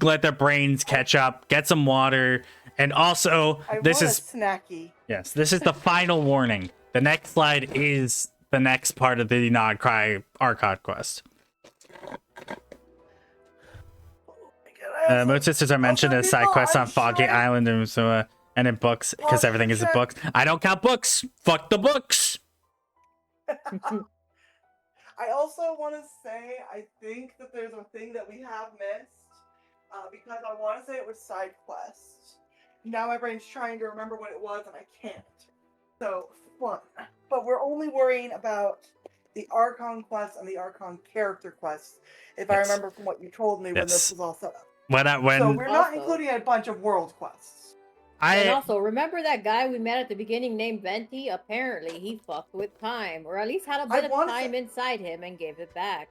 let their brains catch up, get some water, and also this is snacky. Yes, this is the final warning. The next slide is the next part of the Nodcry Archon quest. Moon Sisters are mentioned as side quests on Foggy Island and in books because everything is in books. I don't count books. Fuck the books. I also want to say I think that there's a thing that we have missed because I want to say it was side quests. Now my brain's trying to remember what it was and I can't. So fun. But we're only worrying about the Archon quests and the Archon character quests, if I remember from what you told me when this was all set up. So we're not including a bunch of world quests. And also, remember that guy we met at the beginning named Venti? Apparently, he fucked with time, or at least had a bit of time inside him and gave it back.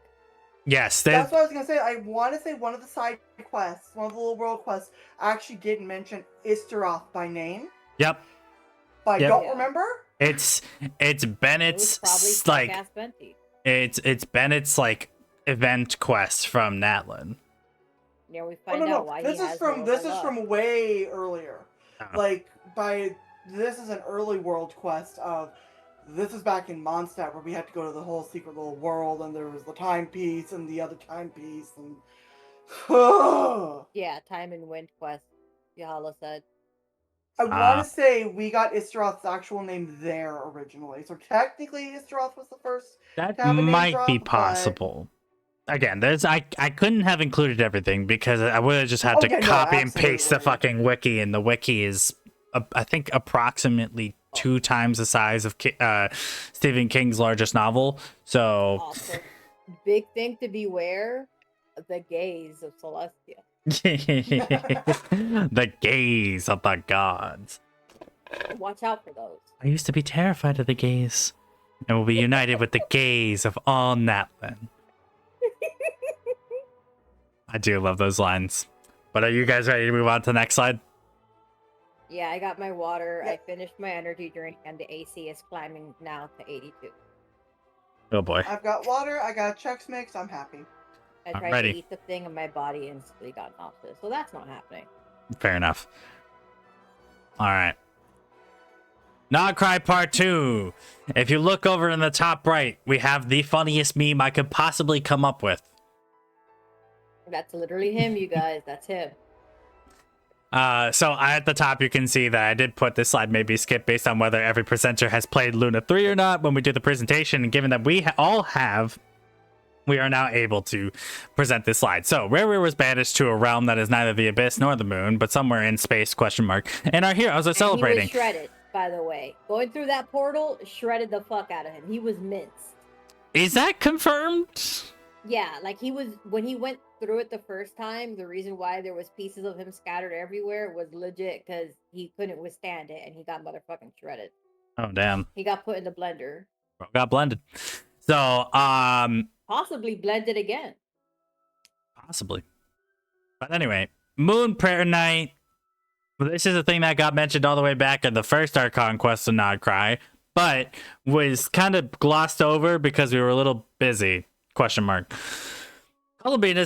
Yes, that's what I was gonna say. I want to say one of the side quests, one of the little world quests, actually did mention Isteroth by name. Yep. But I don't remember. It's Bennett's like it's Bennett's like event quest from Natlin. Yeah, we find out why this is from way earlier. Like this is an early world quest of this is back in Mondstadt where we had to go to the whole secret little world and there was the timepiece and the other timepiece and yeah, time and wind quest. Yahala said. I want to say we got Isteroth's actual name there originally, so technically Isteroth was the first. That might be possible. Again, I couldn't have included everything because I would have just had to copy and paste the fucking wiki, and the wiki is, I think, approximately 2 times the size of Stephen King's largest novel. So, also, big thing to beware: the gaze of Celestia. The gaze of the gods. Watch out for those. I used to be terrified of the gaze, and will be united with the gaze of all Natlin. I do love those lines. But are you guys ready to move on to the next slide? Yeah, I got my water. I finished my energy drink, and the AC is climbing now to 82. Oh boy. I've got water. I got Chex Mix. I'm happy. I tried to eat the thing, and my body instantly got nauseous. So that's not happening. Fair enough. All right. Nodcry Part 2. If you look over in the top right, we have the funniest meme I could possibly come up with. That's literally him, you guys. That's him. So at the top, you can see that I did put this slide maybe skip based on whether every presenter has played Luna 3 or not when we do the presentation. And given that we all have, we are now able to present this slide. So Rare was banished to a realm that is neither the abyss nor the moon, but somewhere in space, ? And our heroes are celebrating. He was shredded, by the way. Going through that portal shredded the fuck out of him. He was minced. Is that confirmed? Yeah, like when he went through it the first time, the reason why there was pieces of him scattered everywhere was legit because he couldn't withstand it and he got motherfucking shredded. Oh, damn. He got put in the blender. Got blended. So, possibly blended again. Possibly. But anyway, Moon Prayer Night. This is a thing that got mentioned all the way back in the first Archon quest of Nodcry, but was kind of glossed over because we were a little busy. ? Colabina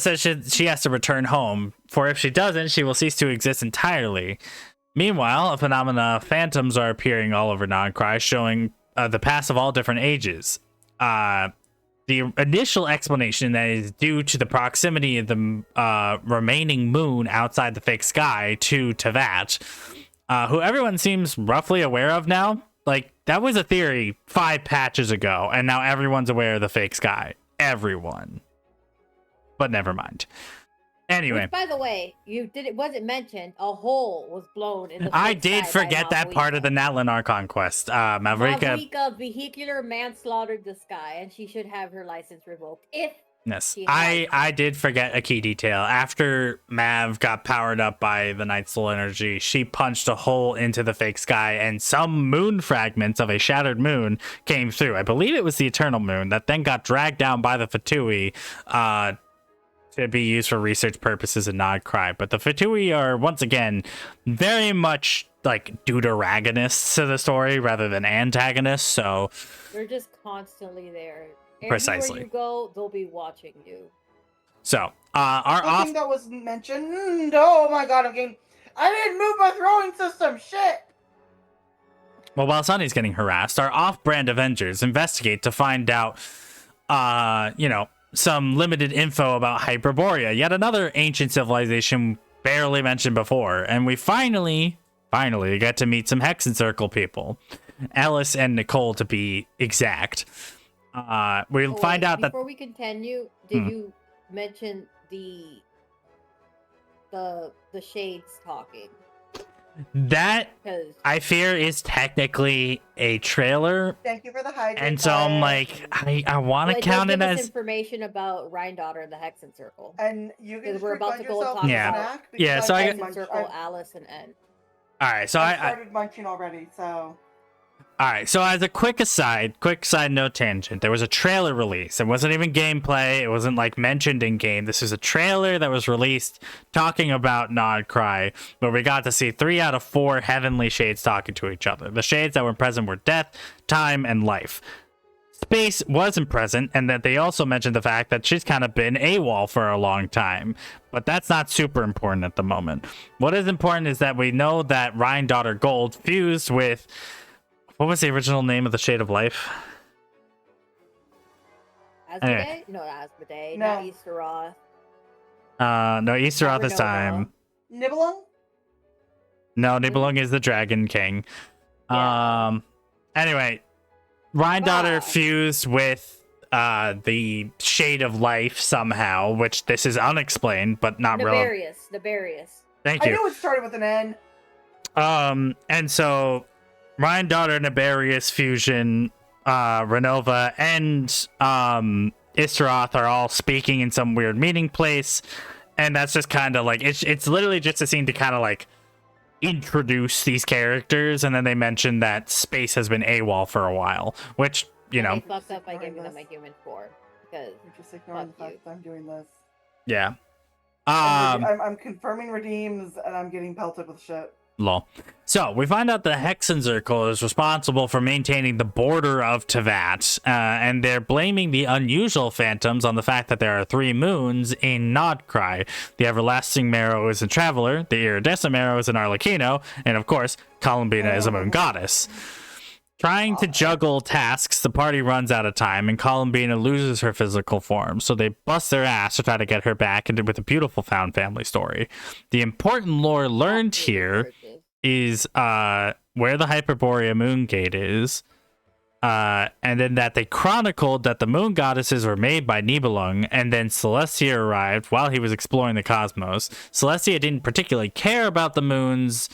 says she has to return home, for if she doesn't, she will cease to exist entirely. Meanwhile, a phenomena phantoms are appearing all over Nodcry, showing the past of all different ages. The initial explanation that is due to the proximity of the remaining moon outside the fake sky to Tevat, who everyone seems roughly aware of now. Like, that was a theory 5 patches ago, and now everyone's aware of the fake sky. Everyone. But never mind. Anyway. Which, by the way, it wasn't mentioned. A hole was blown in the I did forget that part of the Natlin Archon quest. Mavrika vehicular manslaughtered the sky, and she should have her license revoked if Yes, She I did forget a key detail. After Mav got powered up by the Night Soul energy, she punched a hole into the fake sky, and some moon fragments of a shattered moon came through. I believe it was the Eternal Moon that then got dragged down by the Fatui to be used for research purposes in Nodcry. But the Fatui are, once again, very much like deuteragonists to the story rather than antagonists, so... They're just constantly there. Precisely. Everywhere you go, they'll be watching you. So, our The off... thing that was mentioned. Oh my god, I didn't move my throwing system. Shit. Well, while Sunny's getting harassed, our off-brand Avengers investigate to find out, some limited info about Hyperborea, yet another ancient civilization barely mentioned before, and we finally get to meet some Hexen Circle people, Alice and Nicole to be exact. We'll find out that before we continue, did you mention the shades talking? that 'Cause I fear is technically a trailer, Thank you for the hydrate. and so I'm like, I want to it count does it give us as information about Rhine-Daughter and the Hexen Circle. And you can Because we're about to go and yourself talk a Yeah. about snack because Yeah, so I- Hexen Circle, Alice, and N. all right. So I I started munching already, so All right, so as a quick side note tangent, there was a trailer release. It wasn't even gameplay. It wasn't like mentioned in game. This is a trailer that was released talking about Nodcry, where we got to see 3 out of 4 heavenly shades talking to each other. The shades that were present were death, time, and life. Space wasn't present, and that they also mentioned the fact that she's kind of been AWOL for a long time. But that's not super important at the moment. What is important is that we know that Rhine-Daughter Gold fused with... What was the original name of the Shade of Life? Asmodee? Anyway. No, Asmodee. No. Not Easteroth. No, Easteroth this Renova. time. Nibelung? No, Nibelung is the Dragon King. Yeah. Anyway, Rhine-Daughter Ah. fused with the Shade of Life somehow, which this is unexplained, but not relevant. Nefarious. Thank I you. knew it started with an N. And so Rhine-Daughter, Nefarious fusion, Renova, and Isteroth are all speaking in some weird meeting place, and that's just kind of like it's literally just a scene to kind of like introduce these characters, and then they mention that Space has been AWOL for a while, which They fucked up by giving them a human form. Because You're just ignoring the Fuck fact you. that I'm doing this. yeah. I'm confirming redeems, and I'm getting pelted with shit. Lol. So we find out the Hexen Circle is responsible for maintaining the border of Tevat, and they're blaming the unusual phantoms on the fact that there are 3 moons in Nodcry. The Everlasting Marrow is a Traveler, the Iridescent Marrow is an Arlecchino, and of course, Columbina is a moon goddess. Trying to juggle tasks, the party runs out of time, and Columbina loses her physical form, so they bust their ass to try to get her back into with a beautiful found family story. The important lore learned here is where the Hyperborea moon gate is, and then that they chronicled that the moon goddesses were made by Nibelung, and then Celestia arrived while he was exploring the cosmos. Celestia didn't particularly care about the moons,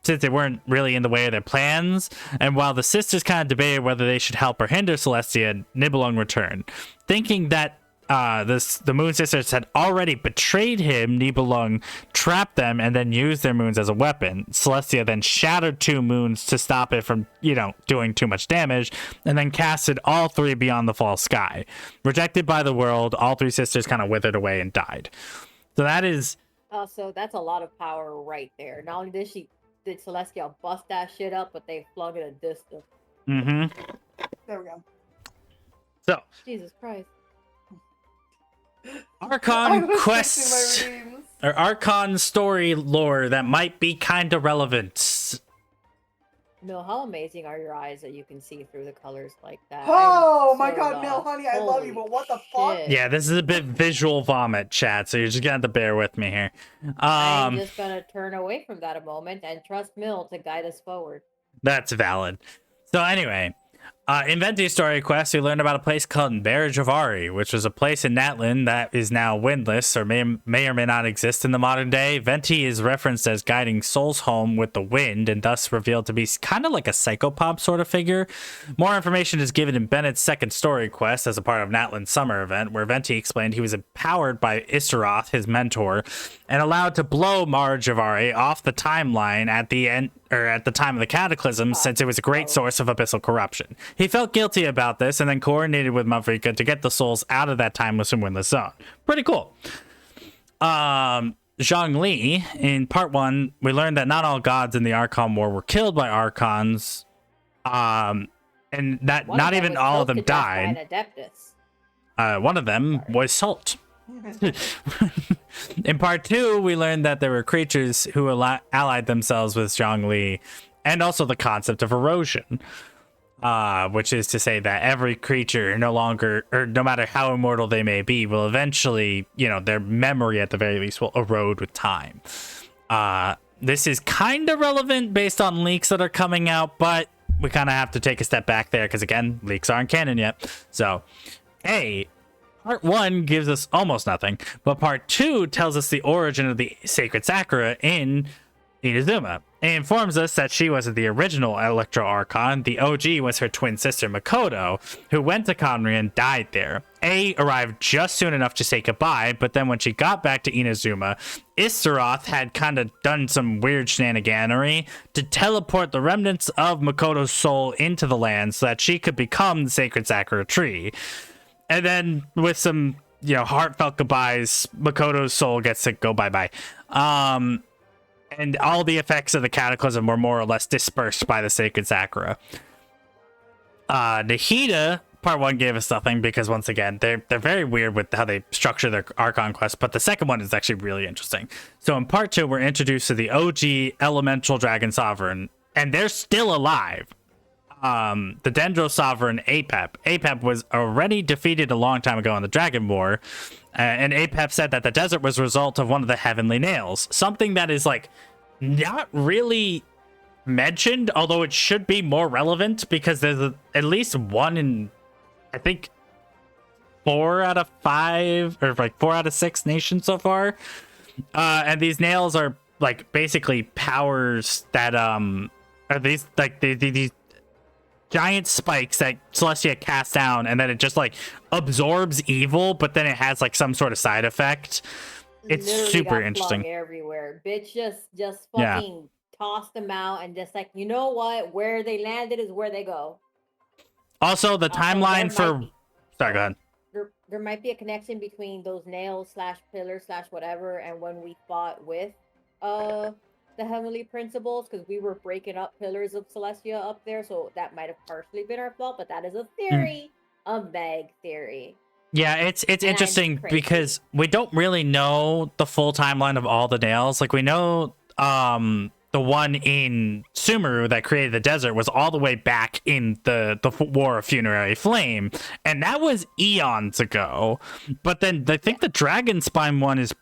since they weren't really in the way of their plans, and while the sisters kind of debated whether they should help or hinder Celestia, Nibelung returned. Thinking that the Moon Sisters had already betrayed him, Nibelung trapped them and then used their moons as a weapon. Celestia then shattered 2 moons to stop it from, doing too much damage, and then casted all 3 beyond the false sky. Rejected by the world, all 3 sisters kind of withered away and died. So that is... So that's a lot of power right there. Not only did Celestia bust that shit up, but they flung it a distance. Mm-hmm. There we go. So, Jesus Christ. Archon was quests... fixing my redeems. or Archon story lore that might be kind of relevant. Mill, how amazing are your eyes that you can see through the colors like that? Oh I'm my so god, Mill, lost. honey, I love you, Holy but what the fuck? shit. Yeah, this is a bit visual vomit, chat, so you're just gonna have to bear with me here. I'm just gonna turn away from that a moment and trust Mill to guide us forward. That's valid. So anyway, In Venti's story quest, we learned about a place called Javari, which was a place in Natlan that is now windless or may or may not exist in the modern day. Venti is referenced as guiding souls home with the wind and thus revealed to be kind of like a psychopomp sort of figure. More information is given in Bennett's second story quest as a part of Natlan's summer event, where Venti explained he was empowered by Istaroth, his mentor, and allowed to blow Javari off the timeline at the end, or at the time of the cataclysm, since it was a great source of abyssal corruption. He felt guilty about this and then coordinated with Mavrika to get the souls out of that timeless and windless zone. Pretty cool. Zhongli, in part 1, we learned that not all gods in the Archon War were killed by Archons, and that not even all of them died. One of them was Salt. In part 2, we learned that there were creatures who allied themselves with Zhongli, and also the concept of erosion, which is to say that every creature, no matter how immortal they may be, will eventually, their memory at the very least will erode with time. This is kind of relevant based on leaks that are coming out, but we kind of have to take a step back there because, again, leaks aren't canon yet. So, hey. Part 1 gives us almost nothing, but part 2 tells us the origin of the sacred Sakura in Inazuma. It informs us that she wasn't the original Electro Archon. The OG was her twin sister Makoto, who went to Conry and died there. A arrived just soon enough to say goodbye, but then when she got back to Inazuma, Istaroth had kind of done some weird shenaniganery to teleport the remnants of Makoto's soul into the land so that she could become the sacred Sakura tree. And then with some, heartfelt goodbyes, Makoto's soul gets to go bye-bye. And all the effects of the cataclysm were more or less dispersed by the sacred Sakura. Nahida, part 1 gave us nothing because, once again, they're very weird with how they structure their Archon quest, but the second one is actually really interesting. So in part 2, we're introduced to the OG Elemental Dragon Sovereign, and they're still alive. The Dendro Sovereign Apep. Apep was already defeated a long time ago in the Dragon War, and Apep said that the desert was a result of one of the Heavenly Nails. Something that is, not really mentioned, although it should be more relevant, because there's at least one in, I think, 4 out of 5, or 4 out of 6 nations so far. And these nails are, basically powers that, are these, these giant spikes that Celestia casts down, and then it just absorbs evil, but then it has some sort of side effect. It's Literally super got interesting. flung everywhere. Bitch just fucking tossed them out and just you know what? Where they landed is where they go. Also, the timeline for... Sorry, go ahead. There might be a connection between those nails / pillars / whatever and when we fought with the Heavenly Principles, because we were breaking up pillars of Celestia up there, so that might have partially been our fault, but that is a theory, a vague theory. Yeah, it's interesting because we don't really know the full timeline of all the nails. We know the one in Sumeru that created the desert was all the way back in the War of Funerary Flame, and that was eons ago. But then I think the Dragon Spine one is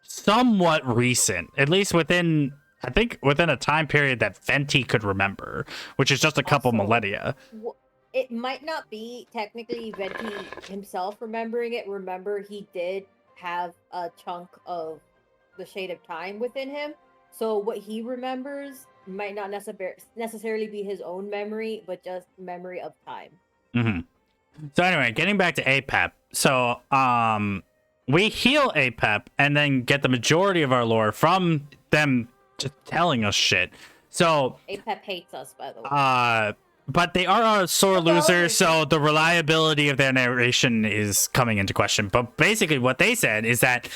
somewhat recent, at least within a time period that Venti could remember, which is just a couple millennia. It might not be technically Venti himself remembering it. Remember, he did have a chunk of the Shade of Time within him. So what he remembers might not necessarily be his own memory, but just memory of time. Mm-hmm. So anyway, getting back to Apep. So we heal Apep and then get the majority of our lore from them just telling us shit. So Apep hates us, by the way. But they are a sore loser, so the reliability of their narration is coming into question. But basically what they said is that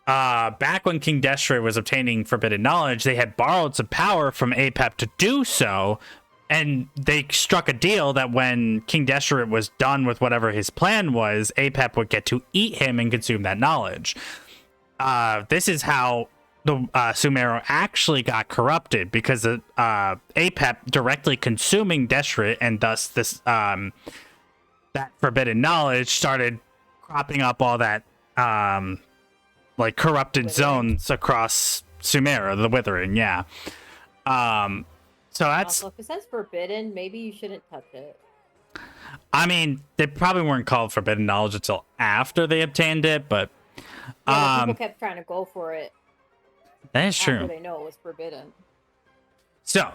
back when King Deshret was obtaining forbidden knowledge, they had borrowed some power from Apep to do so, and they struck a deal that when King Deshret was done with whatever his plan was, Apep would get to eat him and consume that knowledge. This is how the Sumeru actually got corrupted, because Apep directly consuming Deshret, and thus this that forbidden knowledge started cropping up all that corrupted zones across Sumeru, the Withering, yeah. So that's... Also, if it says forbidden, maybe you shouldn't touch it. I mean, they probably weren't called forbidden knowledge until after they obtained it, but Yeah, people kept trying to go for it that is after true. they know it was forbidden. So,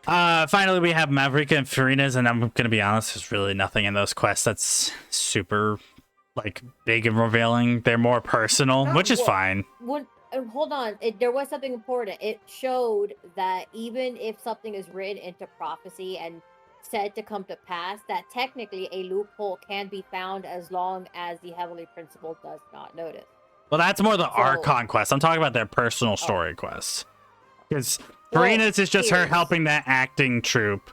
finally we have Mavrika and Farina's, and I'm gonna be honest, there's really nothing in those quests that's super like big and revealing. They're more personal, which is fine. Hold on, there was something important. It showed that even if something is written into prophecy and said to come to pass, that technically a loophole can be found as long as the Heavenly Principle does not notice. Well, that's more the Archon quest. I'm talking about their personal story quests. Because Farina's is just her helping that acting troupe,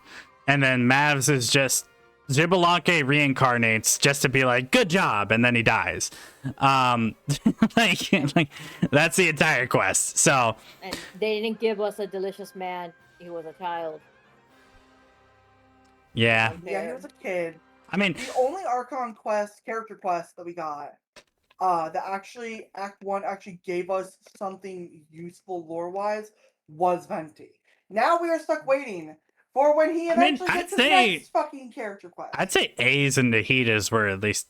and then Mav's is just Xbalanque reincarnates just to be like, good job, and then he dies. Like that's the entire quest. So, and they didn't give us a delicious man. He was a child. Yeah, he was a kid. I mean, the only Archon quest, character quest that we got, that actually Act 1 actually gave us something useful lore-wise was Venti. Now we are stuck waiting for when he eventually gets his next fucking character quest. I'd say A's and Nahida's were at least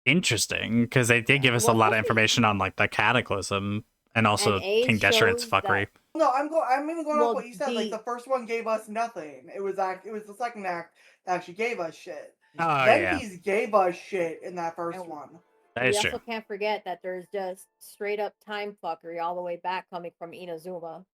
interesting because they did give us a lot of information on like the Cataclysm and also King Gesherit's fuckery. No, I'm even going off what you said. Like the first one gave us nothing. It was the second act that actually gave us shit. Oh, Venti's gave us shit in that first one. That is true. We also can't forget that there's just straight up time fuckery all the way back coming from Inazuma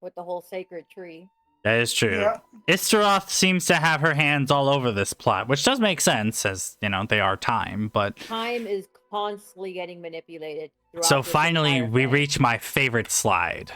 with the whole sacred tree. That is true. Yeah. Istaroth seems to have her hands all over this plot, which does make sense as, you know, they are time, but time is constantly getting manipulated. So finally, we reach my favorite slide.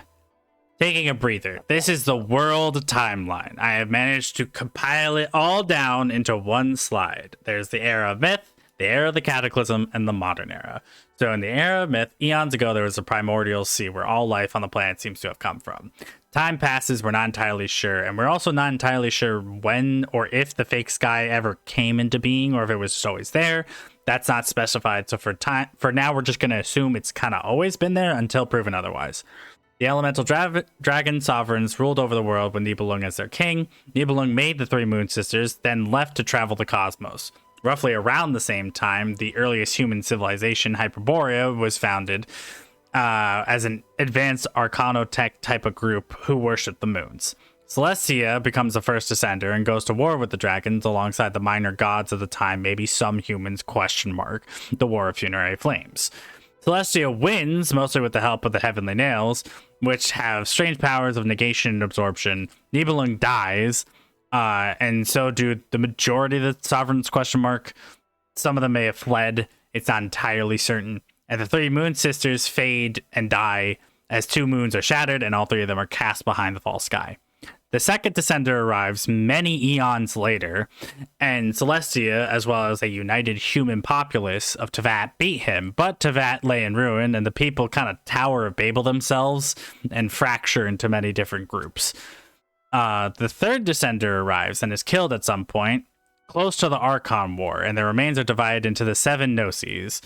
Taking a breather. This is the world timeline. I have managed to compile it all down into one slide. There's the era of myth, the era of the cataclysm, and the modern era. So in the era of myth, eons ago, there was a primordial sea where all life on the planet seems to have come from. Time passes, we're not entirely sure, and we're also not entirely sure when or if the fake sky ever came into being or if it was just always there. That's not specified, so for now, we're just going to assume it's kind of always been there until proven otherwise. The elemental dragon sovereigns ruled over the world with Nibelung as their king. Nibelung made the three moon sisters, then left to travel the cosmos. Roughly around the same time, the earliest human civilization, Hyperborea, was founded as an advanced arcanotech type of group who worship the moons. Celestia becomes the first descender and goes to war with the dragons alongside the minor gods of the time, maybe some humans, ? The War of Funerary Flames. Celestia wins, mostly with the help of the Heavenly Nails, which have strange powers of negation and absorption. Nibelung dies, and so do the majority of the sovereigns, ? Some of them may have fled. It's not entirely certain. And the three moon sisters fade and die as two moons are shattered and all three of them are cast behind the false sky. The second descender arrives many eons later, and Celestia, as well as a united human populace of Teyvat, beat him, but Teyvat lay in ruin, and the people kind of Tower of Babel themselves and fracture into many different groups. The third descender arrives and is killed at some point, close to the Archon War, and their remains are divided into the 7 Gnosis.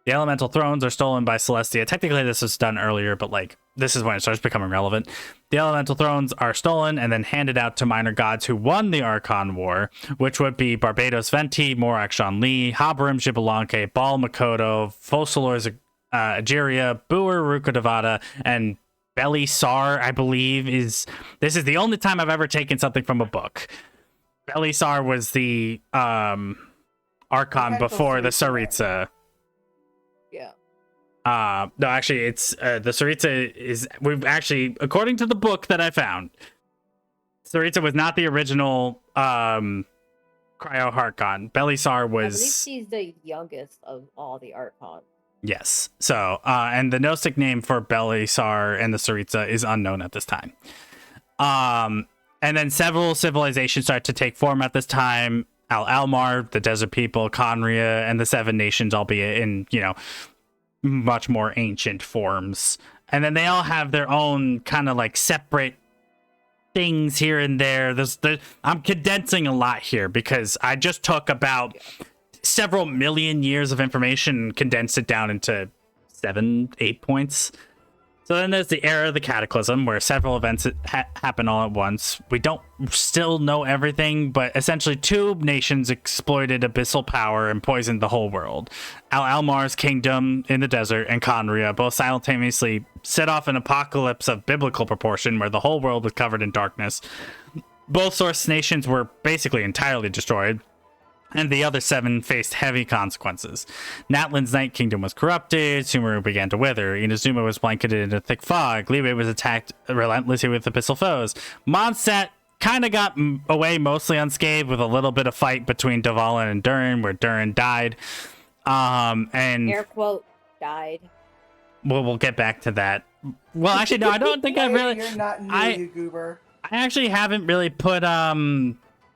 The elemental thrones are stolen by Celestia. Technically, this was done earlier, but like this is when it starts becoming relevant. The elemental thrones are stolen and then handed out to minor gods who won the Archon War, which would be Barbados Venti, Morak Shanli, Habarim Xbalanque, Baal Makoto, Focalors Ageria, Buer Rukadavada, and Belisar, I believe this is the only time I've ever taken something from a book. Belisar was the Archon before the Tsaritsa. Yeah. No, actually, it's the Tsaritsa is we've actually, according to the book that I found, Tsaritsa was not the original Cryo Archon. Belisar was. I believe she's the youngest of all the Archons. Yes. So, and the Gnostic name for Belisar and the Tsaritsa is unknown at this time. And then several civilizations start to take form at this time. Almar, the Desert People, Conria, and the 7 Nations, albeit in, you know, much more ancient forms. And then they all have their own kind of like separate things here and there. I'm condensing a lot here because I just took about several million years of information and condensed it down into 7-8 points. So then there's the era of the Cataclysm, where several events happen all at once. We don't still know everything, but essentially 2 nations exploited abyssal power and poisoned the whole world. Al-Almar's kingdom in the desert and Conria both simultaneously set off an apocalypse of biblical proportion, where the whole world was covered in darkness. Both source nations were basically entirely destroyed, and the other 7 faced heavy consequences. Natlan's Night Kingdom was corrupted, Sumeru began to wither, Inazuma was blanketed in a thick fog, Liyue was attacked relentlessly with abyssal foes. Mondstadt kind of got away mostly unscathed, with a little bit of fight between Dvalin and Durin, where Durin died. And air quote, died. We'll get back to that. Well, actually, no, I don't think I really... You're not new, you goober. I actually haven't really put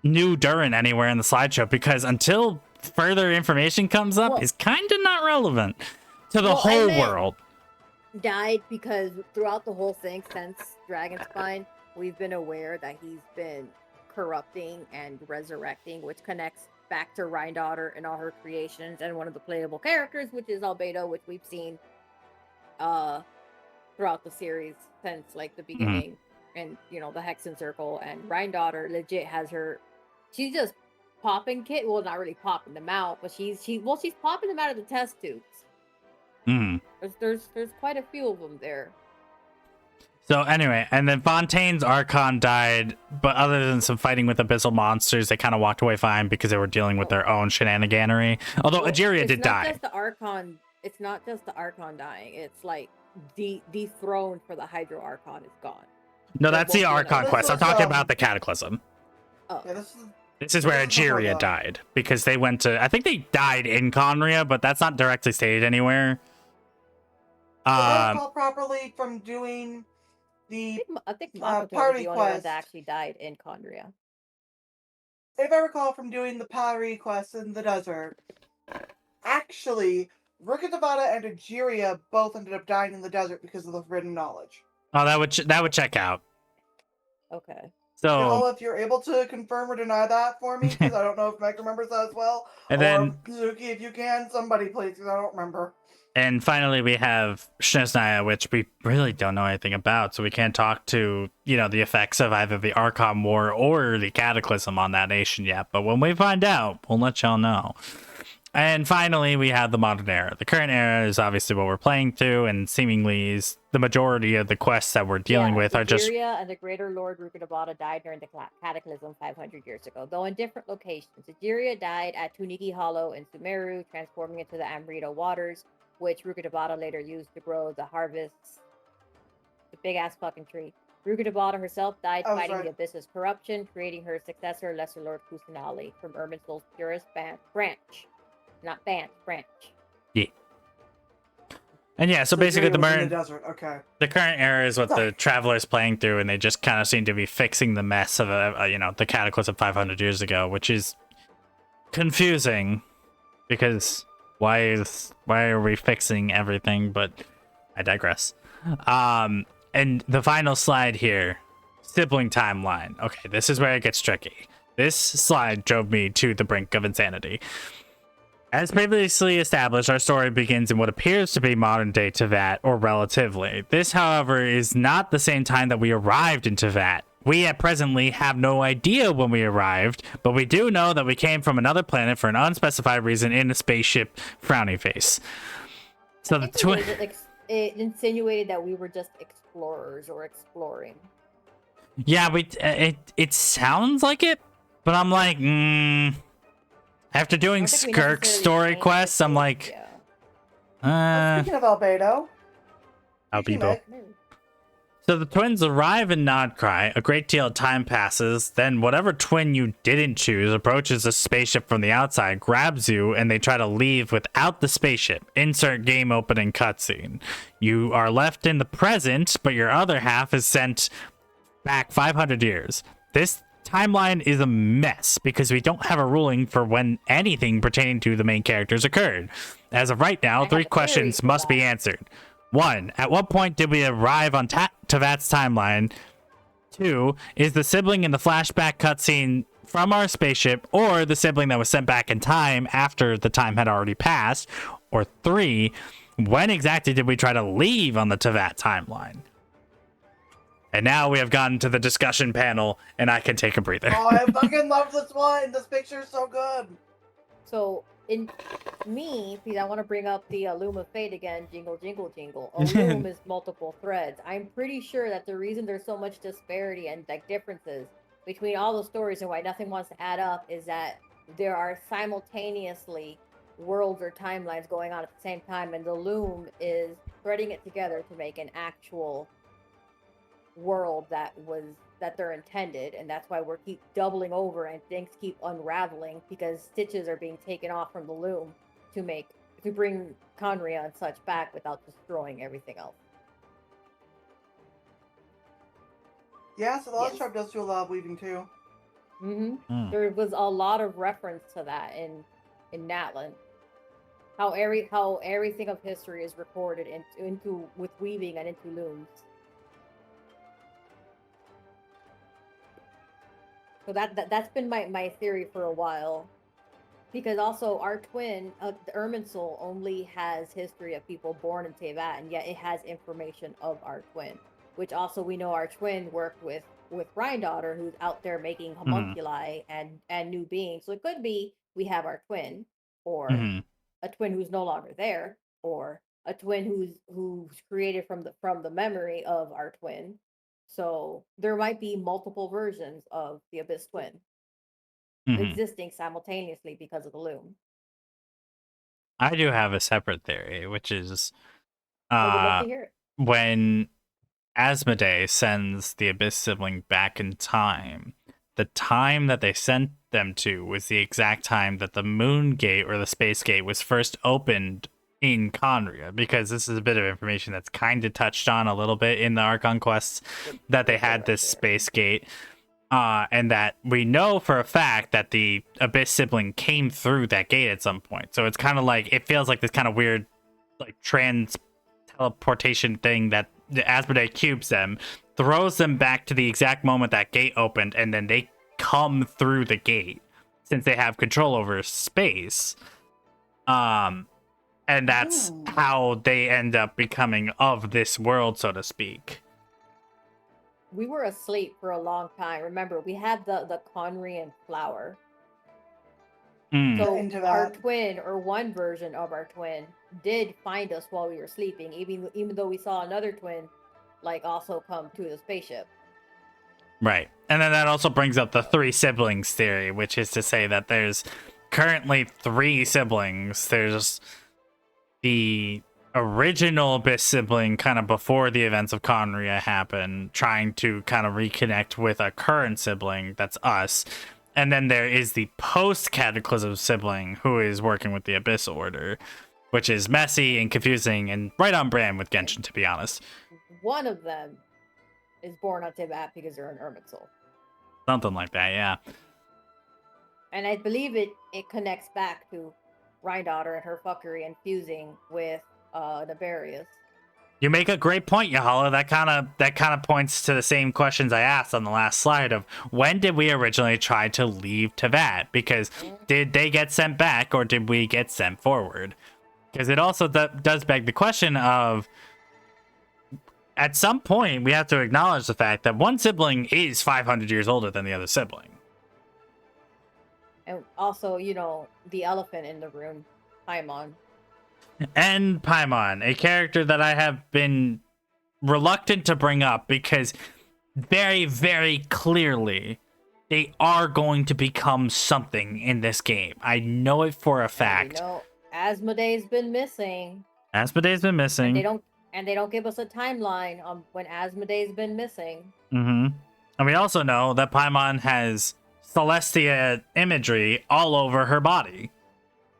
new Durin anywhere in the slideshow, because until further information comes up, it's kind of not relevant to the whole world. Died because throughout the whole thing since Dragonspine, we've been aware that he's been corrupting and resurrecting, which connects back to Rhindaughter and all her creations, and one of the playable characters, which is Albedo, which we've seen throughout the series since like the beginning. And you know, the Hexen Circle, and Rhindaughter legit has her. She's just popping well, not really popping them out, but she's popping them out of the test tubes. There's quite a few of them there. So anyway, and then Fontaine's Archon died, but other than some fighting with abyssal monsters, they kind of walked away fine because they were dealing with their own shenaniganery. Although Egeria did die. It's not just the Archon dying. It's like dethroned for the Hydro Archon is gone. No, that's the Archon quest. I'm talking about the Cataclysm. Oh. Yeah, This is where Egeria died, because they went to... I think they died in Conria, but that's not directly stated anywhere. If I recall properly from doing the I think Makoto was party the only one quest. that actually died in Conria. If I recall from doing the party quest in the desert, actually, Rukkhadevata and Egeria both ended up dying in the desert because of the forbidden knowledge. Oh, that would check out. Okay. So, if you're able to confirm or deny that for me, because I don't know if Meg remembers that as well. And then Suzuki, if you can, somebody please, because I don't remember. And finally, we have Snezhnaya, which we really don't know anything about, so we can't talk to, the effects of either the Archon War or the Cataclysm on that nation yet. But when we find out, we'll let y'all know. And finally, we have the modern era. The current era is obviously what we're playing through, and seemingly is the majority of the quests that we're dealing with are just... Egeria and the Greater Lord Rukkhadevata died during the Cataclysm 500 years ago, though in different locations. Egeria died at Tuniki Hollow in Sumeru, transforming into the Amrita waters, which Rukkhadevata later used to grow the harvests. The big-ass fucking tree. Rukkhadevata herself died fighting the Abyss's corruption, creating her successor, Lesser Lord Kusanali, from Irminsul's purest branch. Not band, branch. Yeah. And yeah, so basically the current era is what the Traveler's playing through, and they just kind of seem to be fixing the mess of the Cataclysm 500 years ago, which is confusing because why are we fixing everything? But I digress. And the final slide here, sibling timeline. Okay, this is where it gets tricky. This slide drove me to the brink of insanity. As previously established, our story begins in what appears to be modern-day Teyvat, or relatively. This, however, is not the same time that we arrived in Teyvat. We at presently have no idea when we arrived, but we do know that we came from another planet for an unspecified reason in a spaceship frowny face. So it insinuated that we were just explorers or exploring. Yeah, it sounds like it, but I'm like, After doing Skirk's story quests, I'm like, Speaking of Albedo. So the twins arrive in Nodcry, a great deal of time passes, then whatever twin you didn't choose approaches the spaceship from the outside, grabs you, and they try to leave without the spaceship. Insert game opening cutscene. You are left in the present, but your other half is sent back 500 years. This timeline is a mess because we don't have a ruling for when anything pertaining to the main characters occurred. As of right now, 3 questions must be answered. 1. At what point did we arrive on Teyvat's timeline? 2. Is the sibling in the flashback cutscene from our spaceship or the sibling that was sent back in time after the time had already passed? Or 3. when exactly did we try to leave on the Tevat timeline? And now we have gotten to the discussion panel, and I can take a breather. Oh, I fucking love this one. This picture is so good. So, in me, because I want to bring up the Loom of Fate again, jingle, jingle, jingle. A loom is multiple threads. I'm pretty sure that the reason there's so much disparity and like differences between all the stories and why nothing wants to add up is that there are simultaneously worlds or timelines going on at the same time, and the loom is threading it together to make an actual world that they're intended, and that's why we're keep doubling over and things keep unraveling because stitches are being taken off from the loom to bring Conria and such back without destroying everything else. Yeah, so the Lost Tribe does do a lot of weaving too. There was a lot of reference to that in Natlan. How everything of history is recorded into with weaving and into looms. So that's been my theory for a while, because also our twin, the Irminsul, only has history of people born in Tevat, and yet it has information of our twin, which also we know our twin worked with Rhindaughter, who's out there making homunculi and new beings. So it could be we have our twin, or a twin who's no longer there, or a twin who's created from the memory of our twin. So there might be multiple versions of the Abyss Twin existing simultaneously because of the loom. I do have a separate theory, which is I would love to hear it. when Asmodee sends the Abyss sibling back in time, the time that they sent them to was the exact time that the Moon Gate or the Space Gate was first opened in Conria, because this is a bit of information that's kind of touched on a little bit in the Archon quests, that they had this Space Gate, and that we know for a fact that the Abyss sibling came through that gate at some point. So it's kind of like, it feels like this kind of weird like teleportation thing that the Asmodee cubes them, throws them back to the exact moment that gate opened, and then they come through the gate since they have control over space. And that's how they end up becoming of this world, so to speak. We were asleep for a long time. Remember, we had the Conrian flower. So our twin, or one version of our twin, did find us while we were sleeping, even though we saw another twin like also come to the spaceship. Right. And then that also brings up the three siblings theory, which is to say that there's currently three siblings. There's the original Abyss sibling kind of before the events of Conria happen, trying to kind of reconnect with a current sibling, that's us. And then there is the post-Cataclysm sibling who is working with the Abyss Order, which is messy and confusing and right on brand with Genshin, to be honest. One of them is born on Tevat because they're an Irminsul. Something like that, yeah. And I believe it connects back to Rhindaughter and her fuckery and fusing with Nabarius. You make a great point, Yahala. That kind of points to the same questions I asked on the last slide of when did we originally try to leave Tevat? Because did they get sent back or did we get sent forward? Because it also does beg the question of, at some point we have to acknowledge the fact that one sibling is 500 years older than the other sibling. And also, you know, the elephant in the room, Paimon. And Paimon, a character that I have been reluctant to bring up because very, very clearly they are going to become something in this game. I know it for a fact. You know, Asmodee's been missing. Asmodee's been missing. And they don't give us a timeline on when Asmodee's been missing. And we also know that Paimon has Celestia imagery all over her body.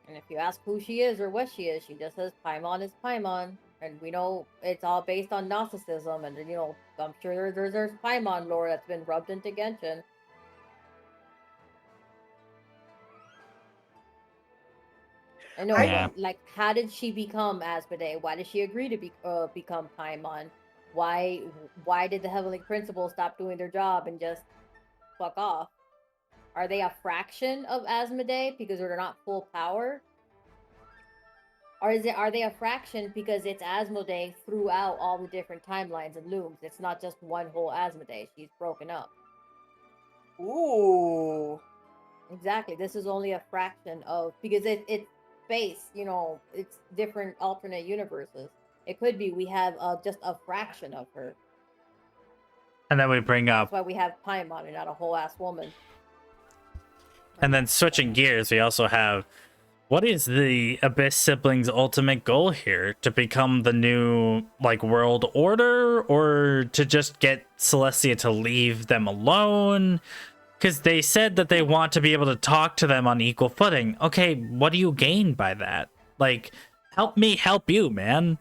And if you ask who she is or what she is, she just says Paimon is Paimon. And we know it's all based on Gnosticism. And, you know, I'm sure there's Paimon lore that's been rubbed into Genshin. I know, like, how did she become Asmodee? Why did she agree to become Paimon? Why did the Heavenly Principles stop doing their job and just fuck off? Are they a fraction of Asmodee because they're not full power? Or are they a fraction because it's Asmodee throughout all the different timelines and looms? It's not just one whole Asmodee. She's broken up. Ooh. Exactly. This is only a fraction of because it's space. It's different alternate universes. It could be we have just a fraction of her. And then we bring That's up, why we have Paimon and not a whole ass woman. and then switching gears, we also have, what is the Abyss siblings' ultimate goal here? To become the new, like, world order? Or to just get Celestia to leave them alone? Because they said that they want to be able to talk to them on equal footing. Okay, what do you gain by that? Like, help me help you, man.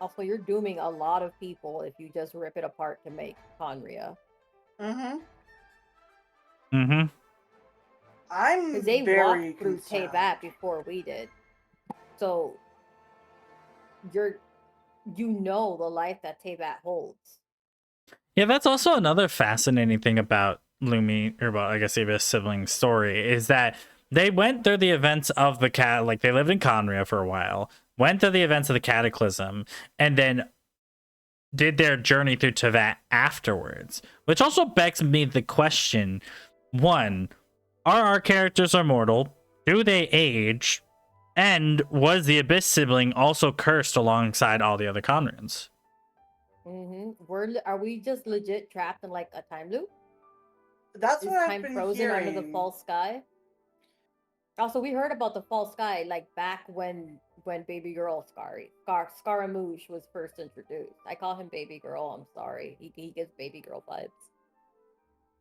Also, you're dooming a lot of people if you just rip it apart to make Conria. Mm-hmm. Mm-hmm. I'm Because they very walked through concerned. Teyvat before we did. So, you know the life that Teyvat holds. Yeah, that's also another fascinating thing about Lumi, or about, I guess, the Abyss siblings' story, is that they went through the events of the like, they lived in Conria for a while, went through the events of the Cataclysm, and then did their journey through Teyvat afterwards. Which also begs me the question, one, are our characters immortal? Do they age? And was the Abyss sibling also cursed alongside all the other Conrians? Are we just legit trapped in like a time loop? That's Is what I've time been frozen hearing. under the false sky? Also, we heard about the false sky like back when Baby Girl Scaramouche was first introduced. I call him Baby Girl. I'm sorry, he gives Baby Girl vibes.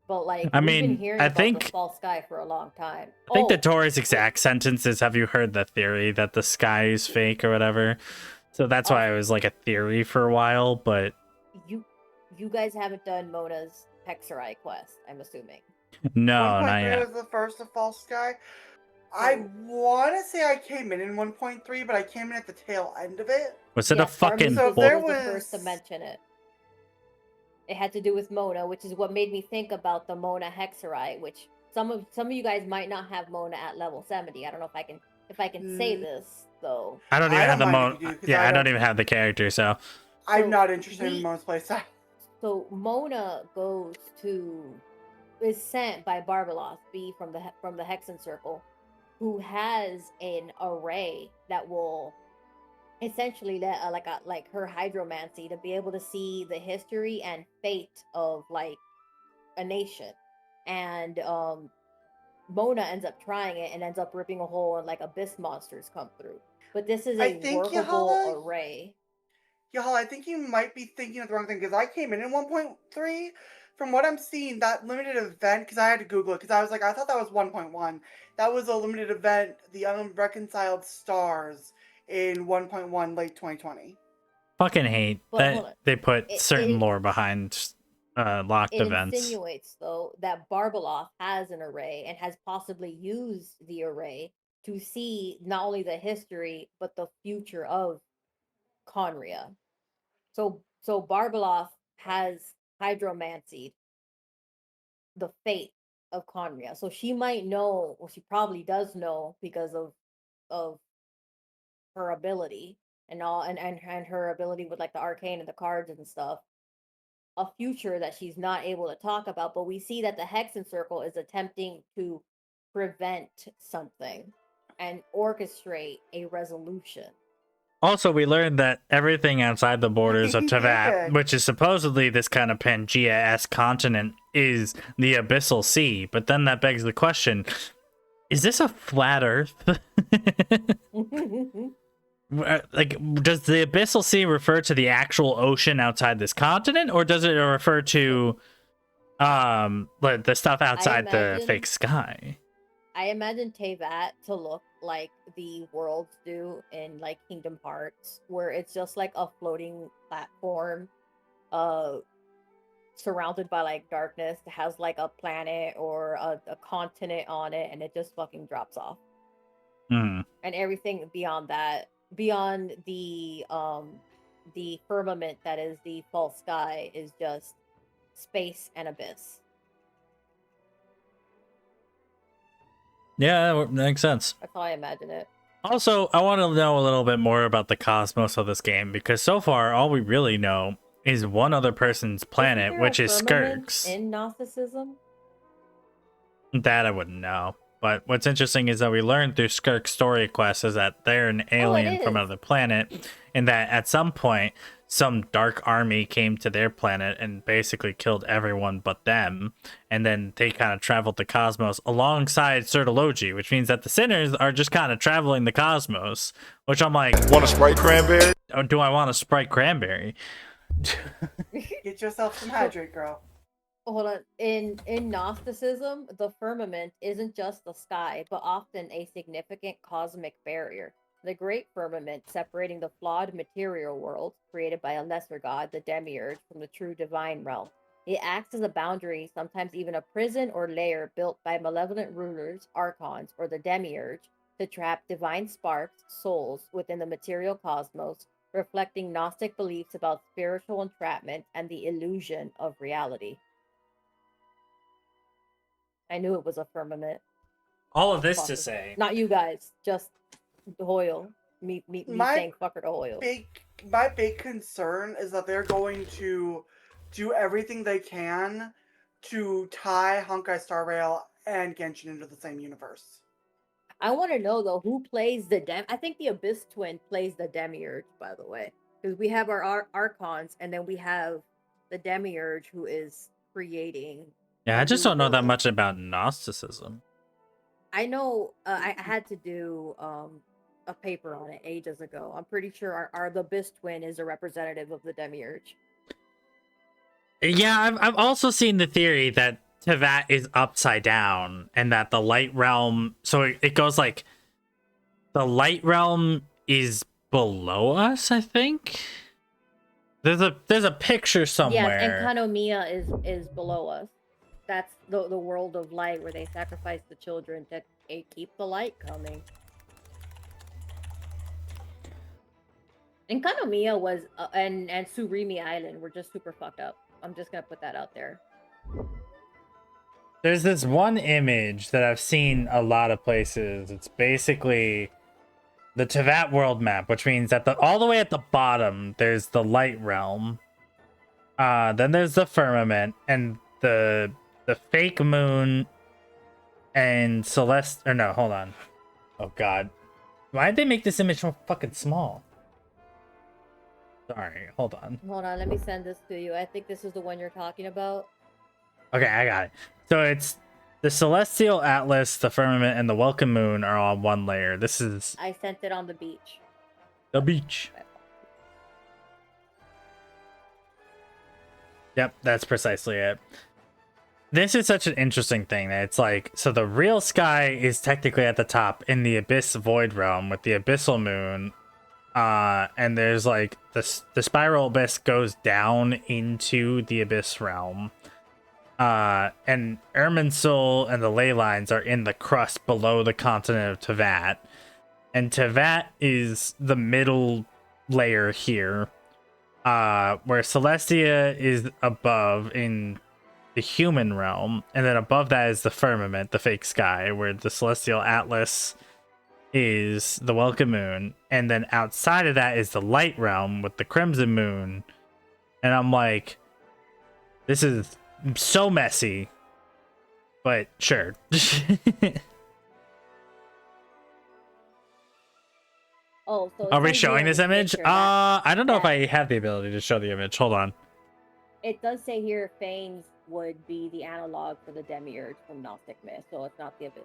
But like, I we've mean, been hearing I about think- the false sky for a long time. I think the Tori's exact sentence is, have you heard the theory that the sky is fake or whatever? So that's why it was like a theory for a while, but you guys haven't done Mona's Hexerai quest, I'm assuming. no, not 1.3 yet. was the first of False Sky. I want to say I came in 1.3, but I came in at the tail end of it. Was it a fucking So Barmy there was the was- first to mention it. It had to do with Mona, which is what made me think about the Mona Hexerai, which some of you guys might not have Mona at level 70. I don't know if I can say this though. I don't even I have the don't mind mo. if you do, 'cause Yeah, I I don't don't- even have the character, so I'm So not interested in we- Mona's playstyle. So Mona is sent by Barbalos, B from the Hexen Circle, who has an array that will essentially let like her hydromancy to be able to see the history and fate of like a nation. And Mona ends up trying it and ends up ripping a hole and like abyss monsters come through. But this is I a think, workable Yahala, array. Y'all, I think you might be thinking of the wrong thing, because I came in 1.3. From what I'm seeing, that limited event, because I had to Google it, because I was like, I thought that was 1.1. That was a limited event, the Unreconciled Stars, in 1.1 late 2020. fucking hate But hold on. that they put certain it- lore behind locked It events. insinuates, though, that Barbaloth has an array and has possibly used the array to see not only the history but the future of Conria. So Barbaloth has hydromancied the fate of Conria. So she might know, or she probably does know, because of her ability and all, and her ability with like the arcane and the cards and stuff, a future that she's not able to talk about. But we see that the Hexen Circle is attempting to prevent something and orchestrate a resolution. Also, we learned that everything outside the borders of Teyvat, Good. which is supposedly this kind of Pangea-esque continent, is the Abyssal Sea. But then that begs the question, is this a flat Earth? Like, does the Abyssal Sea refer to the actual ocean outside this continent, or does it refer to like the stuff outside the imagine- fake sky? I imagine Teyvat to look like the worlds do in like Kingdom Hearts, where it's just like a floating platform, surrounded by like darkness. It has like a planet or a continent on it, and it just fucking drops off. Hmm. And everything beyond that, beyond the firmament that is the false sky, is just space and abyss. Yeah, that makes sense. That's how I imagine it. Also, I want to know a little bit more about the cosmos of this game, because so far all we really know is one other person's planet, Isn't there which a is firmament Skirks. in Gnosticism? That I wouldn't know. But what's interesting is that we learned through Skirk's story quest is that they're an alien from is. another planet, and that at some point some dark army came to their planet and basically killed everyone but them, and then they kind of traveled the cosmos alongside Sertology, which means that the sinners are just kind of traveling the cosmos, which I'm like, Want a Sprite cranberry? oh, do I want a Sprite cranberry? Get yourself some hydrate, girl. Hold on. In Gnosticism, the firmament isn't just the sky, but often a significant cosmic barrier. The great firmament separating the flawed material world, created by a lesser god, the demiurge, from the true divine realm. It acts as a boundary, sometimes even a prison or lair built by malevolent rulers, archons, or the demiurge, to trap divine sparks, souls, within the material cosmos, reflecting Gnostic beliefs about spiritual entrapment and the illusion of reality. I knew it was a firmament. All of this to Fucker. say, Not you guys, just Hoyle. Me My saying fucker to Hoyle. My big concern is that they're going to do everything they can to tie Honkai Star Rail and Genshin into the same universe. I want to know though who plays the I think the Abyss Twin plays the Demiurge, by the way, because we have our archons, and then we have the Demiurge who is creating. yeah, I a just new don't know that world. much about Gnosticism. I know I had to do a paper on it ages ago. I'm pretty sure our the Abyss Twin is a representative of the Demiurge. Yeah, I've also seen the theory that Tevat is upside down and that the light realm, so it goes like the light realm is below us, I think. There's a picture somewhere. Yes, and Kanomiya is below us. That's the world of light where they sacrifice the children to keep the light coming. And Kanomiya was and Surimi Island were just super fucked up. I'm just gonna put that out there. There's this one image that I've seen a lot of places. It's basically the Tevat world map, which means that all the way at the bottom there's the light realm. Then there's the firmament and the fake moon and Celeste. Or no, hold on. Oh god, why did they make this image so fucking small? Sorry, hold on. Hold on, let me send this to you. I think this is the one you're talking about. Okay, I got it. So it's the Celestial Atlas, the Firmament, and the Welcome Moon are on one layer. This is I sent it on the beach. the beach. Yep, that's precisely it. This is such an interesting thing that it's like, so the real sky is technically at the top in the Abyss Void Realm with the Abyssal Moon. And there's like the Spiral Abyss goes down into the Abyss Realm. And Irminsul and the ley lines are in the crust below the continent of Tevat. And Tevat is the middle layer here. Where Celestia is above in the human realm. And then above that is the firmament, the fake sky, where the Celestial Atlas is the Welcome Moon. And then outside of that is the light realm with the Crimson Moon. And I'm like, this is so messy, but sure. Oh, so Are we showing this image? I don't know if I have the ability to show the image. Hold on. It does say here Fanes would be the analog for the Demiurge from Gnostic myth, so it's not the Abyss.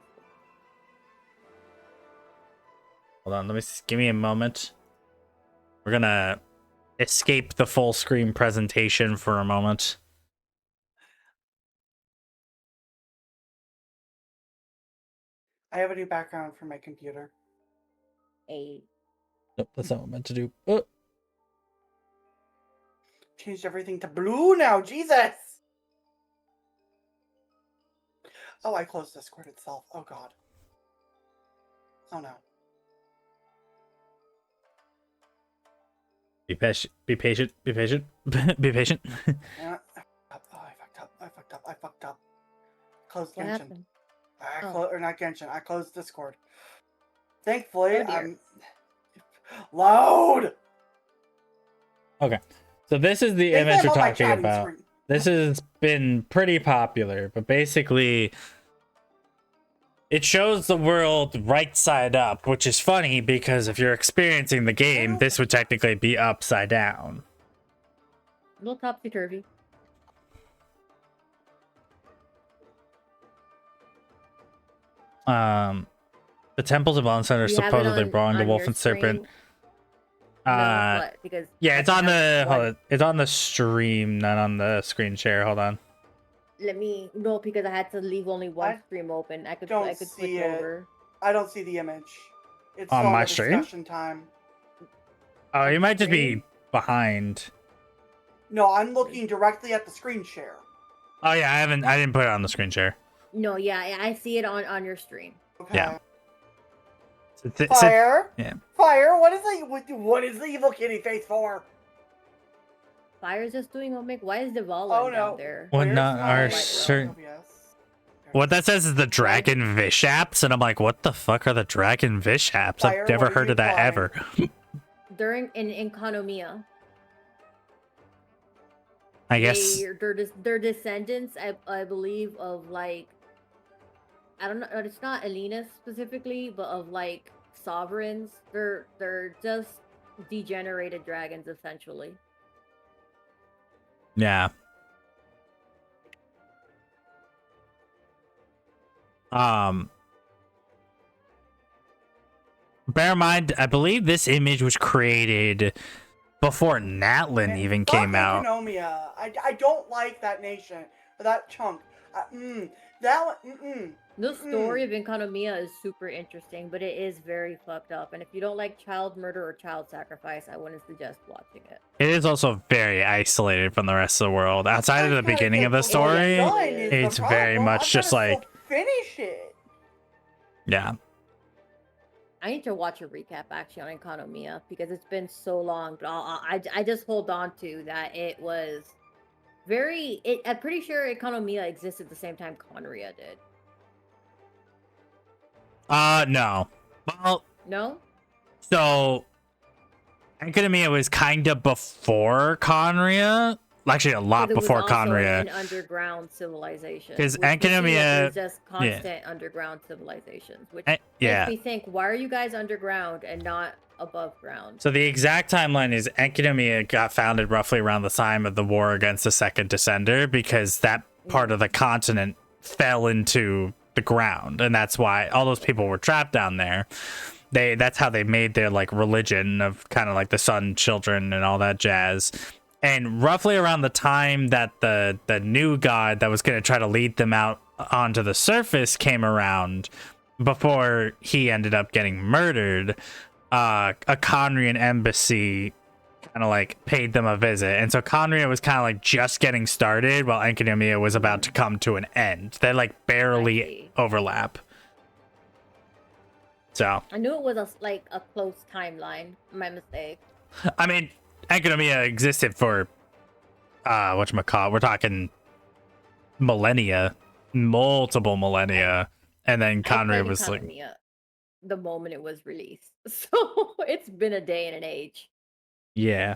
Hold on, give me a moment. We're gonna escape the full screen presentation for a moment. I have a new background for my computer. Nope, that's not what I meant to do. Oh. Changed everything to blue now, Jesus! Oh, I closed Discord itself. Oh god. Oh no. Be patient. Be patient. Be patient. Be patient. Yeah. Oh, I fucked up. Closed What Genshin. happened? Or not Genshin. I closed Discord. Thankfully, Oh, dear. I'm loud. Okay. So this is the Thankfully, image I'm we're on my talking chatting about. screen. This has been pretty popular, but basically it shows the world right side up, which is funny because if you're experiencing the game, this would technically be upside down. A little topsy turvy. The temples of Onsen are You have it supposedly on- belong to on Wolf your and Serpent. screen? No, but because Yeah, I it's on have the one- hold on, it's on the stream, not on the screen share. Hold on. Let me no, because I had to leave only one I stream open. I could don't switch see it. over. I don't see the image. It's On on my the stream? discussion time. Oh, On you might just screen? be behind. No, I'm looking directly at the screen share. Oh yeah, I didn't put it on the screen share. No, yeah, I see it on your stream. Okay. Yeah. Fire. Yeah. Fire. What is the evil kitty face for? Fire's just doing what why is the volume Oh, no. down there? Well, Where's not my our light certain. room? Yes. What that says is the Dragon Vish apps, and I'm like, what the fuck are the Dragon Vish apps? Fire, I've never what are heard you of that implying? ever. During in Economia. I guess. They're descendants, I believe, of like I don't know, it's not Alina specifically, but of like sovereigns. They're just degenerated dragons essentially. Yeah. Bear in mind, I believe this image was created before Natlin even Fuck came out. Economia. I don't like that nation or that chunk. That one. The story of Economia is super interesting, but it is very fucked up. And if you don't like child murder or child sacrifice, I wouldn't suggest watching it. It is also very isolated from the rest of the world. Outside of the beginning of the story, it's very much just like finish it. Yeah. I need to watch a recap actually on Economia because it's been so long. But I just hold on to that it was very. I'm pretty sure Economia existed at the same time Conria did. No. Well, No. so Academia was kind of before Conria. Actually, a lot But it was before also Conria. an underground civilization. 'Cause which Academia- is just constant underground civilizations, which Yeah. makes me think: why are you guys underground and not above ground? So the exact timeline is Academia got founded roughly around the time of the war against the Second Descender because that part of the continent fell into the ground, and that's why all those people were trapped down there. That's how they made their like religion of kind of like the Sun Children and all that jazz. And roughly around the time that the new god that was going to try to lead them out onto the surface came around, before he ended up getting murdered, a Conrian embassy kind of like paid them a visit. And so Conria was kind of like just getting started while Academia was about to come to an end. They like barely overlap. So I knew it was a close timeline. My mistake. I mean, Academia existed for whatchamacallit, we're talking millennia, multiple millennia, and then Conria was like Economia the moment it was released, so it's been a day and an age. yeah.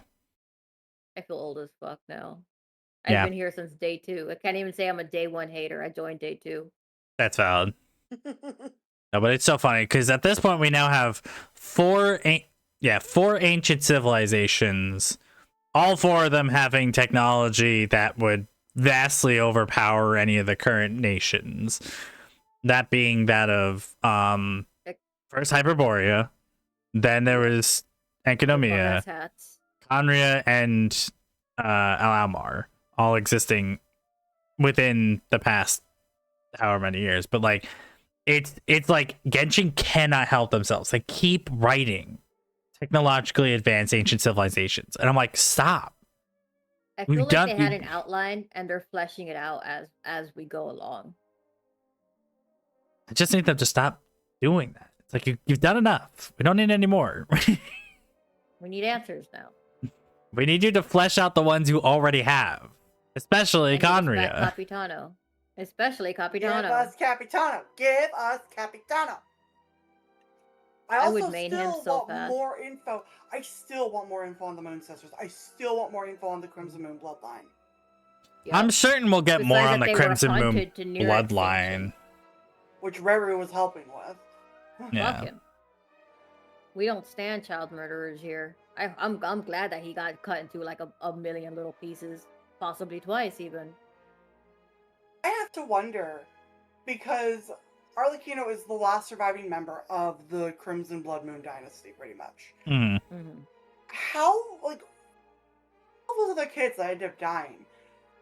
I feel old as fuck now. Yeah. I've been here since day 2. I can't even say I'm a day 1 hater. I joined day 2. That's valid. No, but it's so funny because at this point we now have four ancient civilizations, all 4 of them having technology that would vastly overpower any of the current nations. That being that of first Hyperborea, then there was Enkanomia, Hats. Conria, and Al-Almar, all existing within the past however many years. But like it's like Genshin cannot help themselves. They keep writing technologically advanced ancient civilizations, and I'm like, stop. I feel We've like done- they had an outline and they're fleshing it out as we go along. I just need them to stop doing that. It's like you've done enough. We don't need any more. We need answers now. We need you to flesh out the ones you already have, especially And give us back Conria. Capitano. Especially Give Capitano. us Capitano. Give us Capitano. I I also would main him still so want fast. more info. I still want more info on the Moon Sisters. I still want more info on the Crimson Moon bloodline. Yup. I'm certain we'll get more Besides on that the they were Crimson Moon hunted to near bloodline. extinction. Which Reru was helping with. Yeah. Fuck him. We don't stand child murderers here. I'm glad that he got cut into like a million little pieces, possibly twice even. I have to wonder, because Arlecchino is the last surviving member of the Crimson Blood Moon dynasty, pretty much. Mm. Mm-hmm. How, like, all those other kids that ended up dying,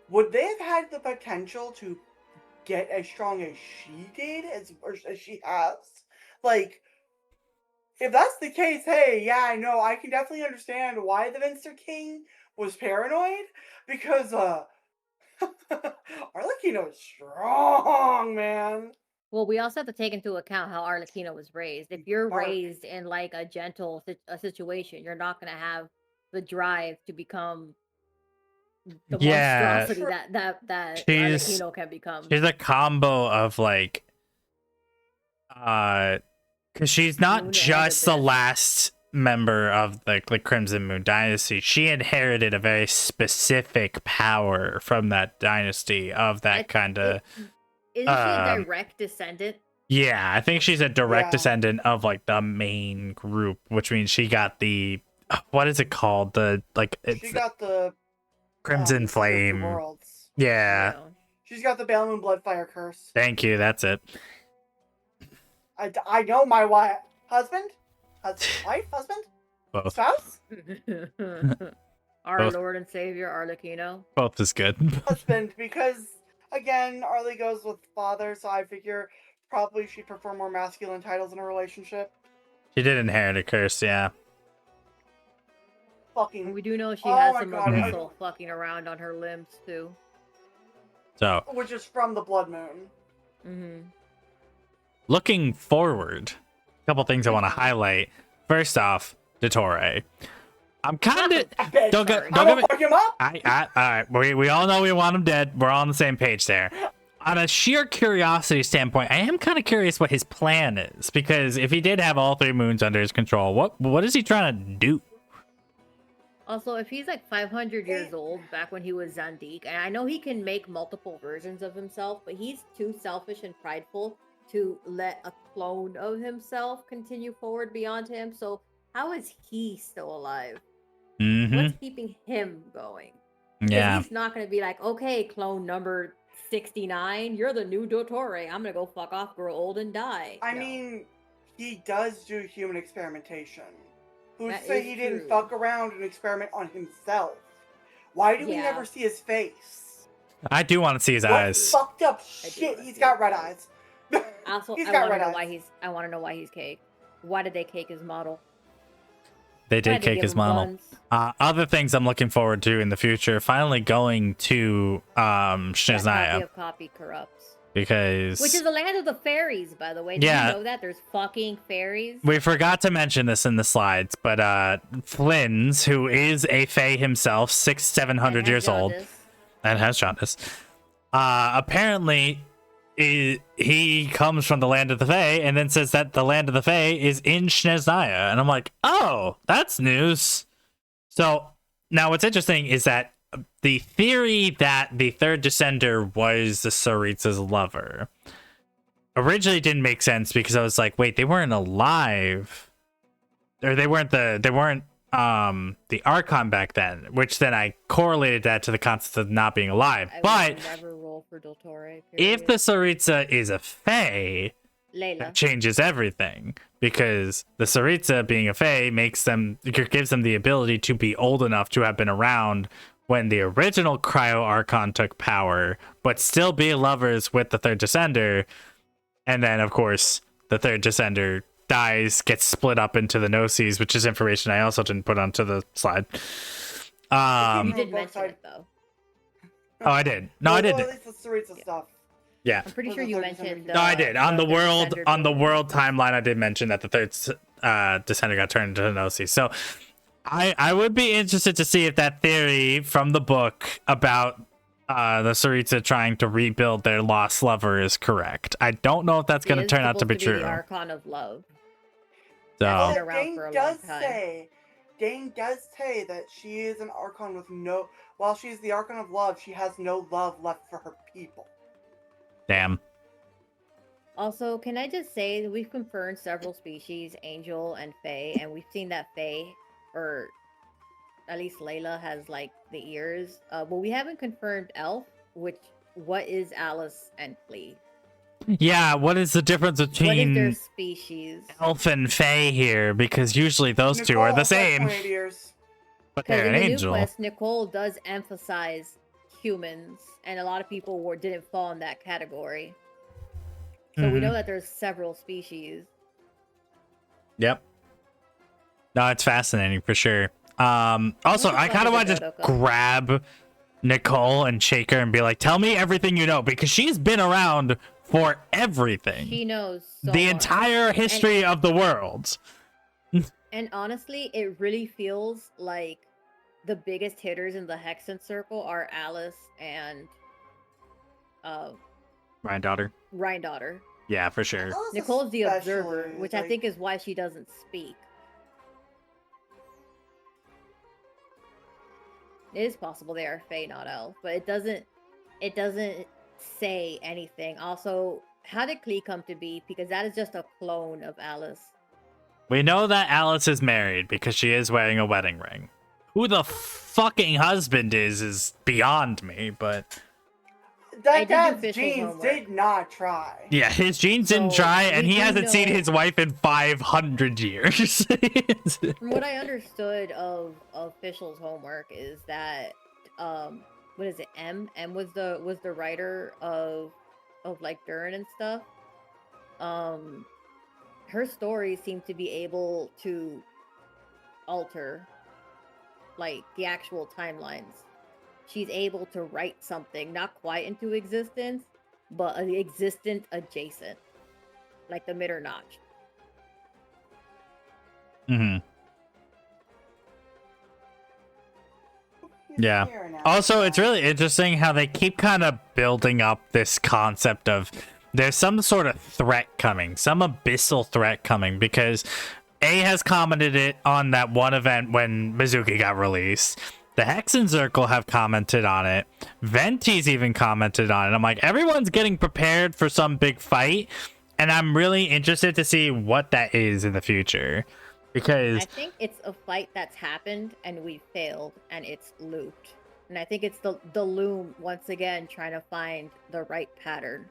would they have had the potential to get as strong as she did, as she has? Like, if that's the case, hey, yeah, I know, I can definitely understand why the Minster King was paranoid, because, Arlecchino is strong, man. Well, we also have to take into account how Arlecchino was raised. If you're Bark. raised in like a gentle a situation, you're not gonna have the drive to become the Yeah. monstrosity that She's- Arlecchino can become. She's a combo of like, because she's not Moon just the Abyss. last member of the Crimson Moon dynasty. She inherited a very specific power from that dynasty of that kind of. Isn't she a um, direct descendant? Yeah, I think she's a direct Yeah. descendant of like the main group, which means she got the what is it called? The like it's She got the Crimson Secret of the Flame. Worlds. Yeah, No. She's got the Bale Moon Bloodfire curse. thank you. That's it. I know my wife, wife, husband, Both. spouse, Our Both. Lord and Savior Arlecchino. Both is good. husband, because again, Arlie goes with father, so I figure probably she'd prefer more masculine titles in a relationship. She did inherit a curse. Yeah. Fucking, We do know she Oh has my some God, abyssal fucking around on her limbs too. So which is from the Blood Moon. Mm-hmm. looking forward, a couple things I want to highlight. First off, Dottore. I'm kind of Bitch, don't get sorry. don't I'm get gonna me. fuck him up. All right. We all know we want him dead. We're all on the same page there. On a sheer curiosity standpoint, I am kind of curious what his plan is, because if he did have all three moons under his control, what is he trying to do? Also, if he's like 500 years old, back when he was Zandik, and I know he can make multiple versions of himself, but he's too selfish and prideful to let a clone of himself continue forward beyond him. So how is he still alive? Mm-hmm. What's keeping him going? 'Cause Yeah. he's not going to be like, okay, clone number 69, you're the new Dottore. I'm going to go fuck off, grow old, and die. I No. mean, he does do human experimentation. Who's That to say is he didn't true. fuck around and experiment on himself? Why do we Yeah. never see his face? I do want to see his What eyes. fucked up I do shit? wanna He's see got his red eyes. eyes. Also, He's I got want to red know eyes. why he's. I want to know why he's cake. Why did they cake his model? They Why did did they cake give his him model. guns? Other things I'm looking forward to in the future, finally going to That Snezhnaya, copy corrupts. because Which is the land of the fairies, by the way. Yeah. Did you know that? There's fucking fairies. we forgot to mention this in the slides, but Flynn's, who is a fae himself, 700 and years old, jaundice. and has jaundice, apparently he comes from the land of the fae, and then says that the land of the fae is in Snezhnaya, and I'm like, oh, that's news. So now what's interesting is that the theory that the third descender was the Tsaritsa's lover originally didn't make sense, because I was like, wait, they weren't alive, or they weren't the Archon back then, which then I correlated that to the concept of not being alive. I But would never roll for Dottore. if the Tsaritsa is a fae, Layla. that changes everything, because the Tsaritsa being a fae gives them the ability to be old enough to have been around when the original Cryo Archon took power, but still be lovers with the third descender. And then, of course, the third descender dies, gets split up into the Gnosis, which is information I also didn't put onto the slide. You Um, did mention it though. Oh, I did. No, I Well, did. at least the Tsaritsa stuff. Yeah. I'm pretty Was sure the you third mentioned. descender- No, I did. On the third world, descender on the being- world timeline, I did mention that the third descender got turned into Gnosis. So I would be interested to see if that theory from the book about the Tsaritsa trying to rebuild their lost lover is correct. I don't know if that's He going to is turn out to be supposed true. The Archon of love. That's So been around for a long time. Dane does say that she is an Archon with no. While she's the Archon of love, she has no love left for her people. damn. Also, can I just say that we've confirmed several species, Angel and Fae, and we've seen that Fae, or at least Layla, has like the ears. But we haven't confirmed Elf, what is Alice and Flea? Yeah, what is the difference What is their between species? Elf and Fae here? Because usually those two are the Nicole has same. pointed ears. But Because they're in an the new angel. quest, Nicole does emphasize humans, and a lot of people didn't fall in that category. So we know that there's several species. Yep. No, it's fascinating for sure. Also, What the I fuck kind of is a want to just Dodoka? grab Nicole and shake her and be like, tell me everything you know, because she's been around for everything. She knows so The much. entire history of the world. And honestly, it really feels like the biggest hitters in the Hexen circle are Alice and My daughter. Rhindaughter. Yeah, for sure. Alice Nicole's the observer, especially, which I like- think is why she doesn't speak. It is possible they are Fae, not Elf, but it doesn't say anything. Also, how did Klee come to be? Because that is just a clone of Alice. We know that Alice is married because she is wearing a wedding ring. Who the fucking husband is beyond me, but I That did do dad's Fischl's genes homework. did not try. yeah, his genes didn't So, try, and we he do hasn't seen know- his wife in 500 years. From what I understood of Fischl's homework is that what is it? M was the writer of like Durin and stuff. Her stories seem to be able to alter like the actual timelines. She's able to write something not quite into existence, but an existent adjacent, like the Mitternotch. hmm He's Yeah. here now. Also, it's really interesting how they keep kind of building up this concept of there's some sort of threat coming, some abyssal threat coming, because A has commented it on that one event when Mizuki got released. The Hexen Circle have commented on it. Venti's even commented on it. I'm like, everyone's getting prepared for some big fight, and I'm really interested to see what that is in the future. Because I think it's a fight that's happened and we failed and it's looped. And I think it's the loom once again trying to find the right pattern.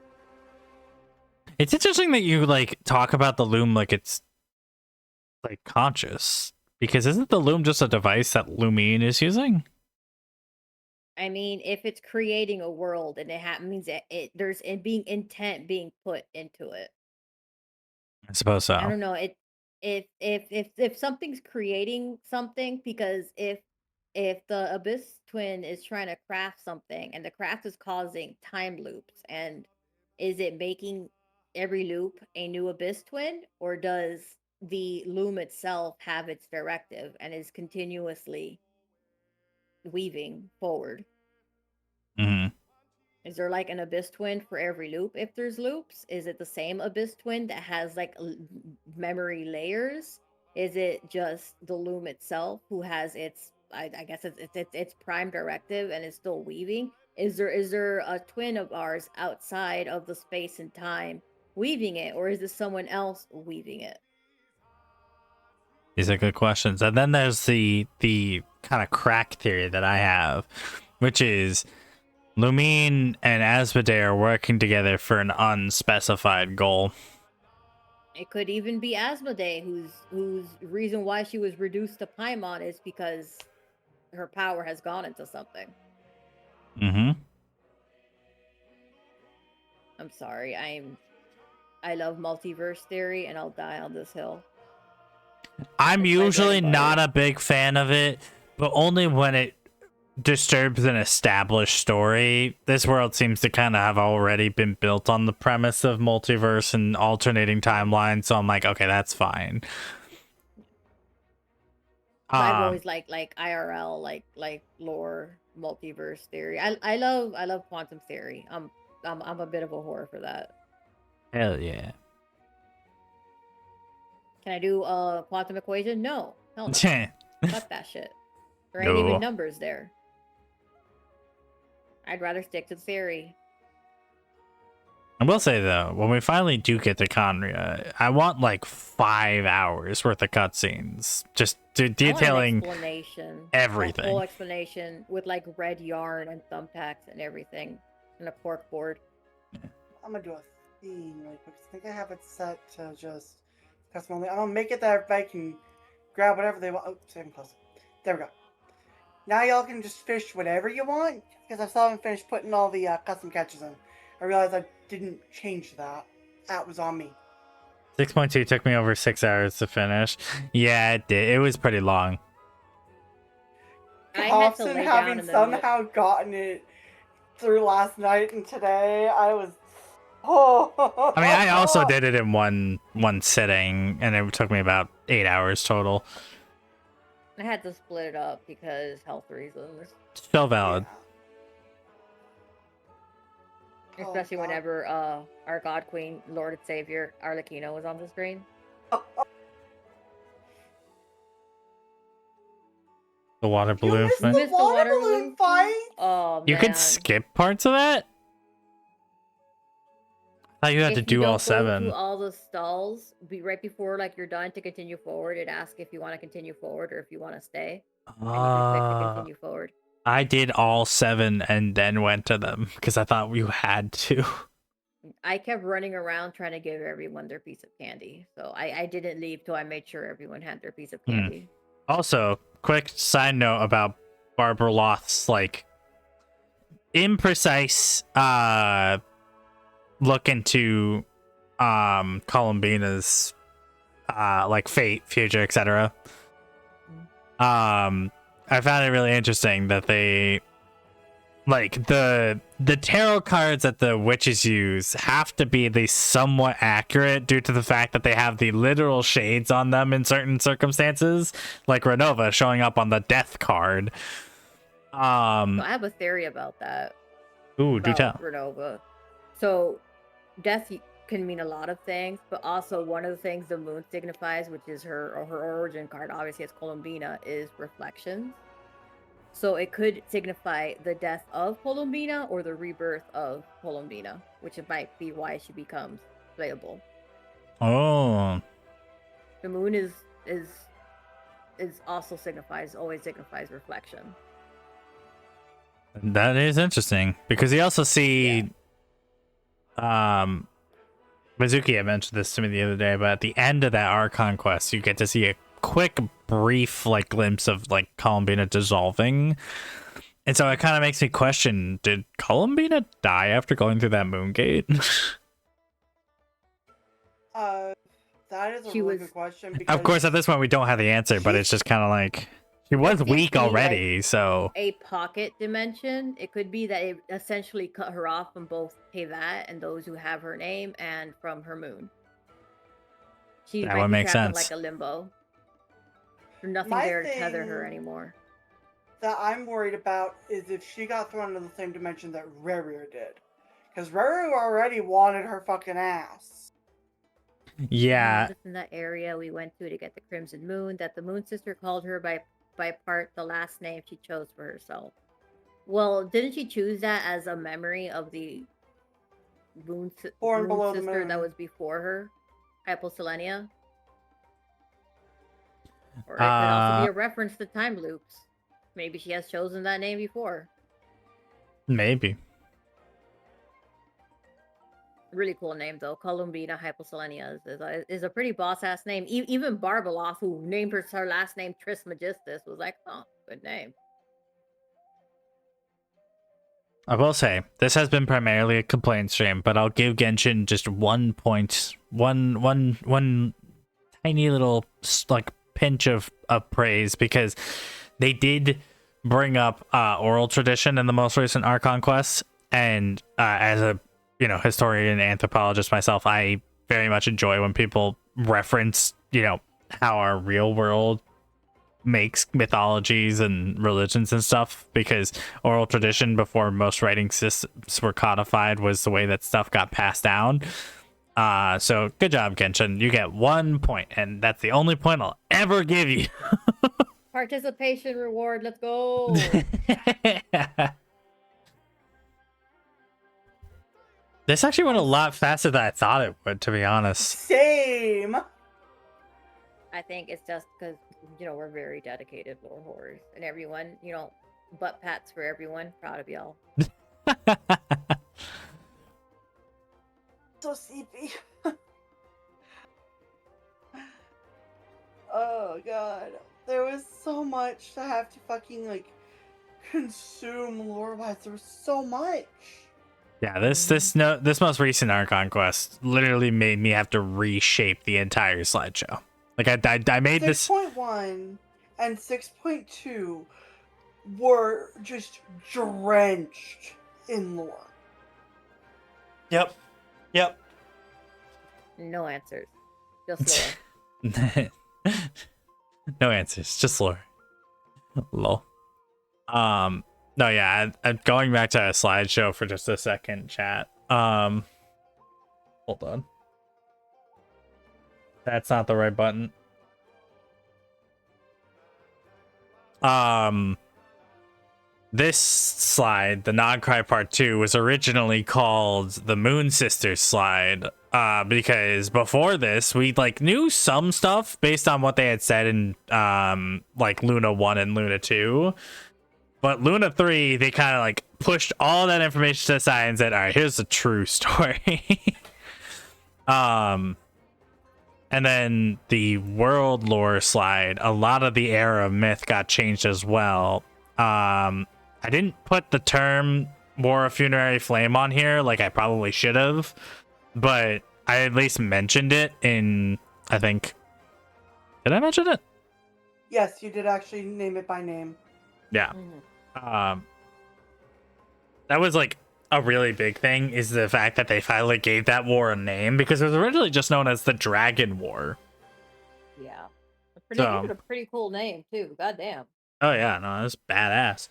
it's interesting that you like talk about the loom like it's like conscious. Because isn't the loom just a device that Lumine is using? I mean, if it's creating a world and it means that there's intent being put into it. I suppose so. I don't know. If something's creating something, because if the Abyss Twin is trying to craft something and the craft is causing time loops, and is it making every loop a new Abyss Twin, or does the loom itself have its directive and is continuously weaving forward? hmm Is there like an Abyss Twin for every loop if there's loops? Is it the same Abyss Twin that has like memory layers? Is it just the loom itself who has its I guess it's prime directive and is still weaving? Is there a twin of ours outside of the space and time weaving it, or is this someone else weaving it? These are good questions. And then there's the kind of crack theory that I have, which is Lumine and Asmodee are working together for an unspecified goal. It could even be Asmodee, whose reason why she was reduced to Paimon is because her power has gone into something. Mm-hmm. I'm sorry, I love multiverse theory, and I'll die on this hill. I'm It's my bread usually and butter. not a big fan of it, but only when it disturbs an established story. This world seems to kind of have already been built on the premise of multiverse and alternating timelines, so I'm like, okay, that's fine. I've always like IRL, like lore, multiverse theory. I love quantum theory. I'm a bit of a whore for that. Hell yeah. Can I do a quantum equation? No. Hell no. Fuck that shit. There ain't No. even numbers there. I'd rather stick to theory. I will say though, when we finally do get to Conria, I want like 5 hours worth of cutscenes, just detailing I want an explanation. everything. A whole explanation with like red yarn and thumbtacks and everything, and a cork board. I'm gonna do a theme really quick. I think I have it set to just custom only. I'm gonna make it that everybody can grab whatever they want. Oh, same close. There we go. Now y'all can just fish whatever you want, because I still haven't finished putting all the custom catches in. I realized I didn't change that. That was on me. 6.2 took me over 6 hours to finish. Yeah, it did. It was pretty long. I had to Hobson lay down having in the middle. somehow gotten it through last night and today, I was. Oh. I mean, I also did it in one sitting, and it took me about 8 hours total. I had to split it up because health reasons. Still valid. Oh, Especially God. whenever our God Queen, Lord and Savior, Arlecchino was on the screen. The water You balloon missed fight. the Missed the water water balloon balloon fight? Oh, You man. could skip parts of that? I thought you had to If do you all don't go 7. through all the stalls, be right before like you're done to continue forward. It asks if you want to continue forward or if you want to stay, and you can click to continue forward. I did all 7 and then went to them because I thought you had to. I kept running around trying to give everyone their piece of candy, so I didn't leave till I made sure everyone had their piece of candy. Also, quick side note about Barbara Loth's like imprecise look into Columbina's like fate, future, etc. I found it really interesting that they like the tarot cards that the witches use have to be at least somewhat accurate due to the fact that they have the literal shades on them in certain circumstances, like Renova showing up on the death card. So I have a theory about that. Ooh, do About tell. Renova. So death can mean a lot of things, but also one of the things the moon signifies, which is her origin card, obviously it's Columbina, is reflections. So it could signify the death of Columbina or the rebirth of Columbina, which it might be why she becomes playable. Oh, The moon is also always signifies reflection. that is interesting because you also see, Mizuki had mentioned this to me the other day, but at the end of that Archon quest, you get to see a quick, brief, like glimpse of like Columbina dissolving, and so it kind of makes me question: did Columbina die after going through that moon gate? That is a She really was- good question. Because Of course, at this point, we don't have the answer, but it's just kind of like she was Could weak be, like, already, so a pocket dimension. It could be that it essentially cut her off from both Tevat and those who have her name, and from her moon. She That might would be make trapped in, sense. like a limbo. There's nothing My there to tether her thing- anymore. that I'm worried about is if she got thrown into the same dimension that Rerir did. Because Rerir already wanted her fucking ass. yeah. Just in that area we went to get the Crimson Moon, that the Moon Sister called her by part the last name she chose for herself. Well, didn't she choose that as a memory of the Born Moon below the Sister moon. that was before her, Hyposelenia? Or it could also be a reference to time loops. Maybe she has chosen that name before. Maybe. Really cool name though. Columbina Hyposelenia is a pretty boss ass name. Even Barbaloth, who named her last name Trismegistus, was like, oh, good name. I will say this has been primarily a complaint stream, but I'll give Genshin just one tiny little like pinch of praise because they did bring up oral tradition in the most recent Archon quest, and as a historian and anthropologist myself, I very much enjoy when people reference how our real world makes mythologies and religions and stuff, because oral tradition before most writing systems were codified was the way that stuff got passed down. So good job, Genshin. You get 1 point, and that's the only point I'll ever give you. Participation reward. Let's go. This actually went a lot faster than I thought it would, to be honest. Same. I think it's just because, we're very dedicated lore horrors. And everyone, butt pats for everyone. Proud of y'all. So sleepy. Oh god. There was so much to have to fucking consume lore wise. There was so much. Yeah, this most recent Archon quest literally made me have to reshape the entire slideshow. Like I made 6.1 and 6.2 were just drenched in lore. Yep. No answers. Just lore. No answers, just lore. Lol. No, yeah, I'm going back to a slideshow for just a second, chat. Hold on. That's not the right button. This slide, the Nodcry Part 2, was originally called the Moon Sisters slide. Because before this, we knew some stuff based on what they had said in Luna 1 and Luna 2. But Luna 3, they kind of pushed all that information to the side and said, all right, here's the true story. And then the world lore slide, a lot of the era of myth got changed as well. I didn't put the term War of Funerary Flame on here like I probably should have, but I at least mentioned it in, I think, did I mention it? Yes, you did actually name it by name. Yeah. Mm-hmm. That was a really big thing, is the fact that they finally gave that war a name, because it was originally just known as the Dragon War. Yeah. A pretty cool name too. Goddamn. Oh yeah, no, that's badass.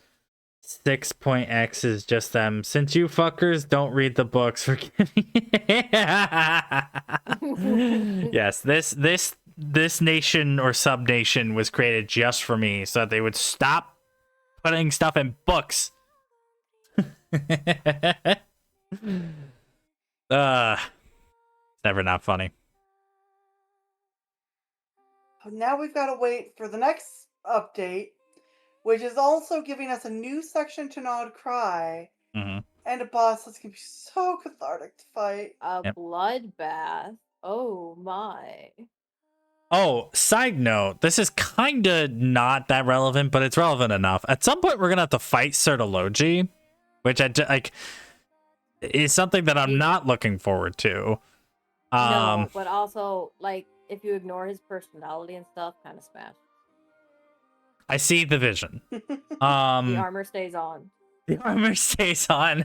6.x is just them. Since you fuckers don't read the books, forgive me. Yes, this nation or sub-nation was created just for me, so that they would stop putting stuff in books. It's never not funny. Now we've got to wait for the next update, which is also giving us a new section to Nod Cry, and a boss that's going to be so cathartic to fight. A bloodbath. Oh my. Oh, side note, this is kind of not that relevant, but it's relevant enough. At some point, we're going to have to fight Sertology, which is something that I'm not looking forward to. No, but also, if you ignore his personality and stuff, kind of smash. I see the vision. The armor stays on. The armor stays on.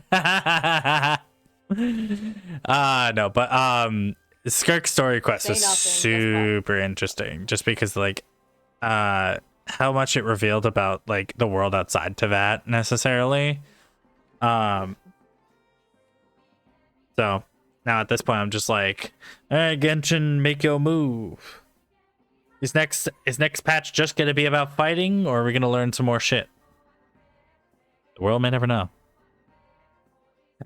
No, but Skirk's story quest is super interesting, just because how much it revealed about the world outside Tevat necessarily. So now at this point I'm just like, hey, Genshin, make your move. Is next patch just gonna be about fighting, or are we gonna learn some more shit? The world may never know.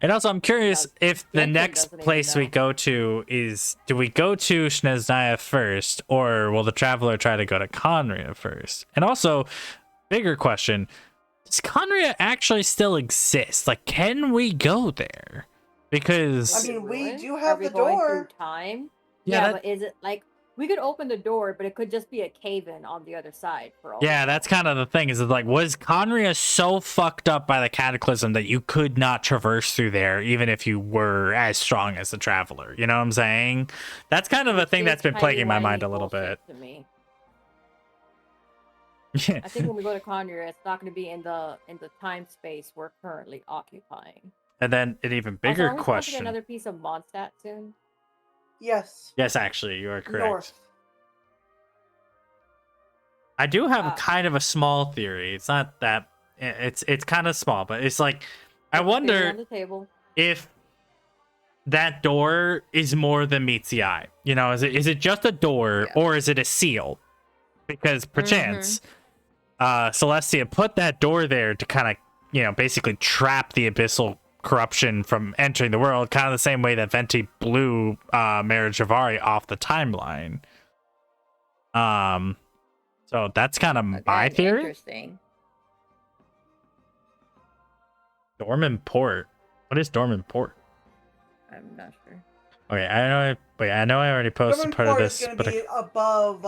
And also, I'm curious if the next place we go to is, do we go to Snezhnaya first, or will the traveler try to go to Conria first? And also, bigger question, does Conria actually still exist? Can we go there? Because we do have the going door. through time. Yeah, but is it we could open the door, but it could just be a cave-in on the other side for all. Yeah, that's kind of the thing. Is was Conria so fucked up by the cataclysm that you could not traverse through there, even if you were as strong as the traveler? You know what I'm saying? That's kind of a thing that's been plaguing my mind a little bit. To me. I think when we go to Conria, it's not going to be in the time space we're currently occupying. And then an even bigger also, question. Get another piece of Mondstadt soon. Yes. Yes, actually, you are correct. North. I do have kind of a small theory. It's not that. It's kind of small, but it's I wonder on the table. if that door is more than meets the eye. You know, is it just a door or is it a seal? Because perchance, Celestia put that door there to kind of, you know, basically trap the abyssal corruption from entering the world, kind of the same way that Venti blew Mara Javari off the timeline. So that's kind of my theory. Interesting. Dormant Port. What is Dormant Port? I'm not sure. Okay, I know I already posted Dormant part of Port this, is going but to be above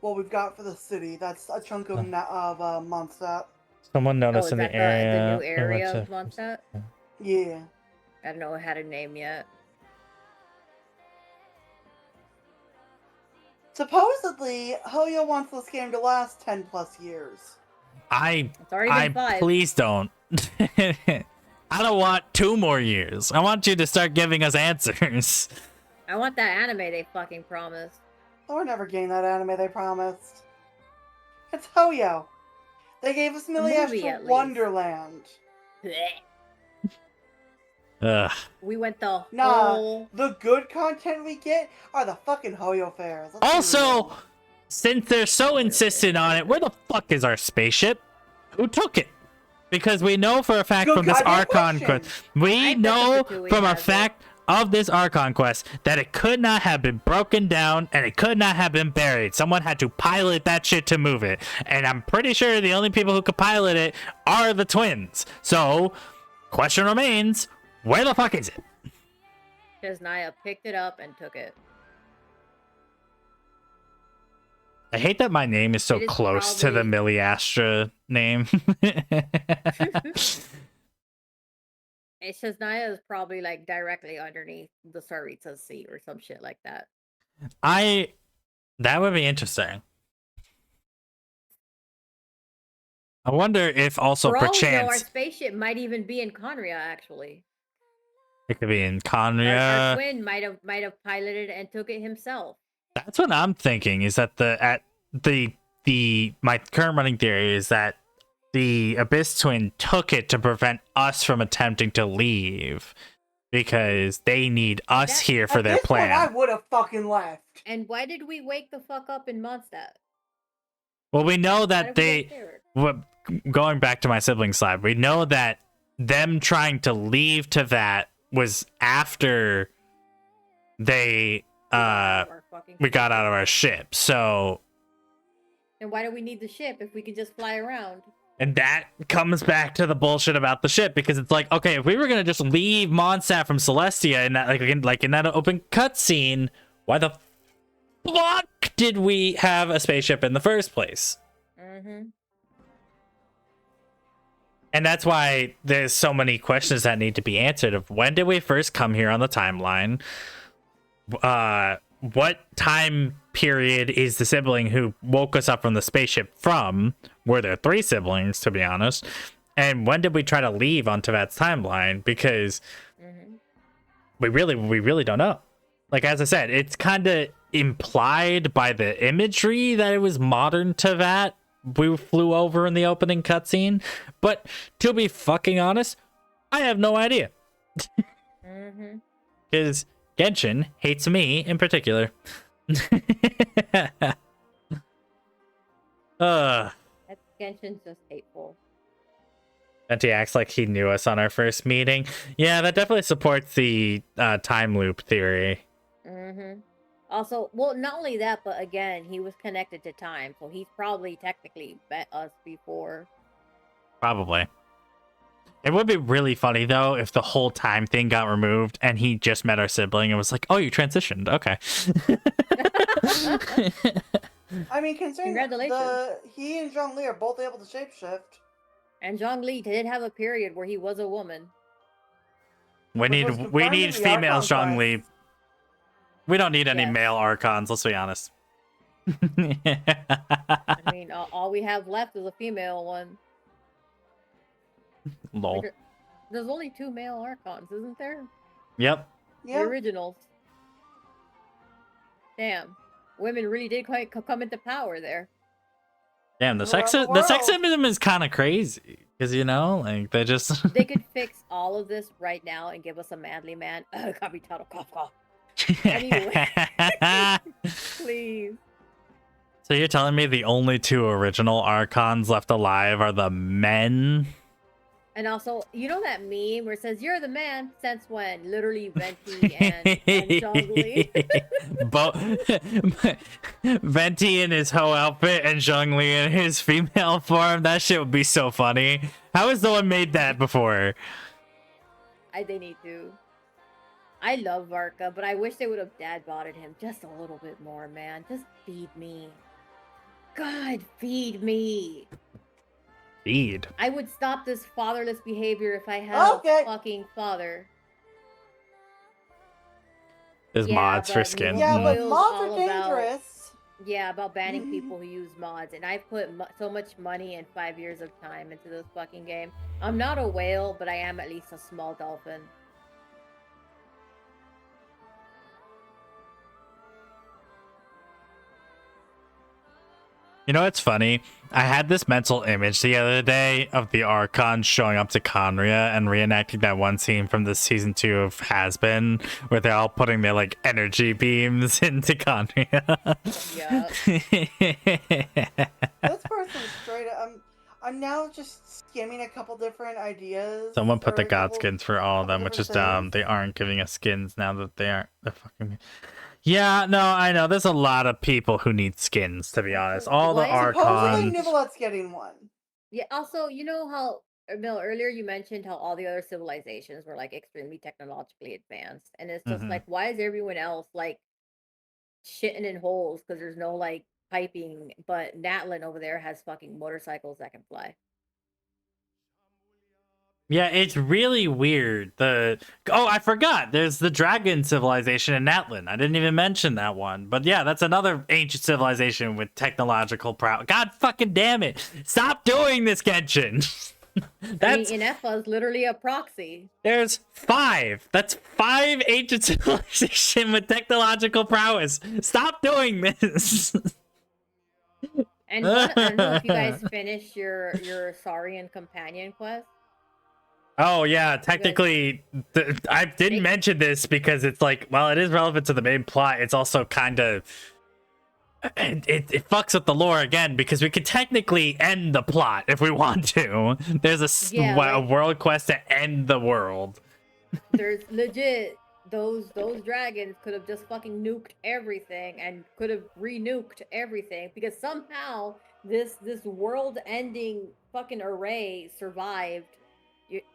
what we've got for the city. That's a chunk of Mondstadt. someone Oh, noticed is in that the area. the new area of Mondstadt? Yeah. I don't know it had a name yet. Supposedly, Hoyo wants this game to last 10 plus years. It's already been 5. Please don't. I don't want 2 more years. I want you to start giving us answers. I want that anime they fucking promised. Oh, we're never getting that anime they promised. It's Hoyo. They gave us movie, at Miliastra least. Wonderland. Ugh. We went the Nah, whole... the good content we get are the fucking Hoyo fairs. Let's be Also, real. since they're so insistent on it, where the fuck is our spaceship? Who took it? Because we know for a fact Good from this goddamn Archon question. quest, we I bet know the Fatui from a has it. fact of this Archon quest that it could not have been broken down and it could not have been buried. Someone had to pilot that shit to move it. And I'm pretty sure the only people who could pilot it are the twins. So, question remains, where the fuck is it? Because Naya picked it up and took it. I hate that my name is so It is close to the probably- Miliastra name. It's just Naya is probably like directly underneath the Sarita's seat or some shit like that. That would be interesting. I wonder if also For all we know, our perchance spaceship might even be in Conria, actually. it could be in Our Conria. twin might have piloted and took it himself. That's what I'm thinking. Is that my current running theory is that the Abyss Twin took it to prevent us from attempting to leave because they need us here for At their this point, I plan. would have fucking left. And why did we wake the fuck up in Mondstadt? Well, we know Why that did we get scared? going back to my sibling slide, we know that them trying to leave to that was after they Our fucking we got ship. out of our ship. So, And why do we need the ship if we could just fly around? and that comes back to the bullshit about the ship because it's like, okay, if we were gonna just leave Mondstadt from Celestia in that like in that open cutscene, why the fuck did we have a spaceship in the first place? Mm-hmm. And that's why there's so many questions that need to be answered of when did we first come here on the timeline? What time period is the sibling who woke us up from the spaceship from? Were there 3 siblings, to be honest? And when did we try to leave on Tevat's timeline? Because we really don't know. Like, as I said, it's kind of implied by the imagery that it was modern Tevat we flew over in the opening cutscene. But to be fucking honest, I have no idea. Mm-hmm. Because Genshin hates me in particular. Genshin's just hateful. Venti acts like he knew us on our first meeting. Yeah, that definitely supports the time loop theory. Mm-hmm. Also, well, not only that, but again, he was connected to time, so he's probably technically met us before. Probably. It would be really funny, though, if the whole time thing got removed and he just met our sibling and was like, oh, you transitioned. Okay. I mean, considering Congratulations. he and Zhongli are both able to shapeshift. And Zhongli did have a period where he was a woman. we need confirmed in the female Archon Zhongli. quest. We don't need any Yes. male Archons, let's be honest. I mean, all we have left is a female one. Lol. Like, there's only 2 male Archons, isn't there? Yep. The Yeah. originals. Damn. Women really did quite come into power there. Damn, the around the sexism is kind of crazy because like they just They could fix all of this right now and give us a manly man. Capitano Kafka. Anyway. Please. So you're telling me the only two original Archons left alive are the men? And also, you know that meme where it says, "You're the man," since when? Literally Venti and Zhongli. Venti in his hoe outfit and Zhongli in his female form. That shit would be so funny. How has no one made that before? They need to. I love Varka, but I wish they would have dad botted him just a little bit more, man. Just feed me. God, feed me. Feed. I would stop this fatherless behavior if I had a fucking father. There's mods for skins. Yeah, but Wheel's mods are all dangerous. about banning people who use mods, and I've put so much money and 5 years of time into this fucking game. I'm not a whale, but I am at least a small dolphin. You know what's funny? I had this mental image the other day of the Archon showing up to Conria and reenacting that one scene from the season 2 of Has Been, where they're all putting their like energy beams into Conria. Yeah. This person straight up. I'm now just skimming a couple different ideas. Someone put or the a god couple- skins for all of them, couple which is different dumb. things. They aren't giving us skins now that they aren't. They're fucking. Yeah, no, I know. There's a lot of people who need skins, to be honest. All the What? Supposedly Archons. Nivelette's getting one. Yeah, also, you know how, Bill, earlier you mentioned how all the other civilizations were like extremely technologically advanced. And it's just like, why is everyone else like shitting in holes because there's no like piping, but Natlin over there has fucking motorcycles that can fly. Yeah, it's really weird. I forgot. There's the dragon civilization in Natlin. I didn't even mention that one. But yeah, that's another ancient civilization with technological prowess. God fucking damn it. Stop doing this, Genshin. I mean, Inefa is literally a proxy. There's 5. That's 5 ancient civilization with technological prowess. Stop doing this. And I don't know if you guys finished your Saurian companion quest. Oh yeah, technically, I didn't mention this because it's like, well, it is relevant to the main plot. It's also kind of it fucks with the lore again because we could technically end the plot if we want to. There's a world quest to end the world. There's legit those dragons could have just fucking nuked everything and could have re-nuked everything because somehow this world-ending fucking array survived.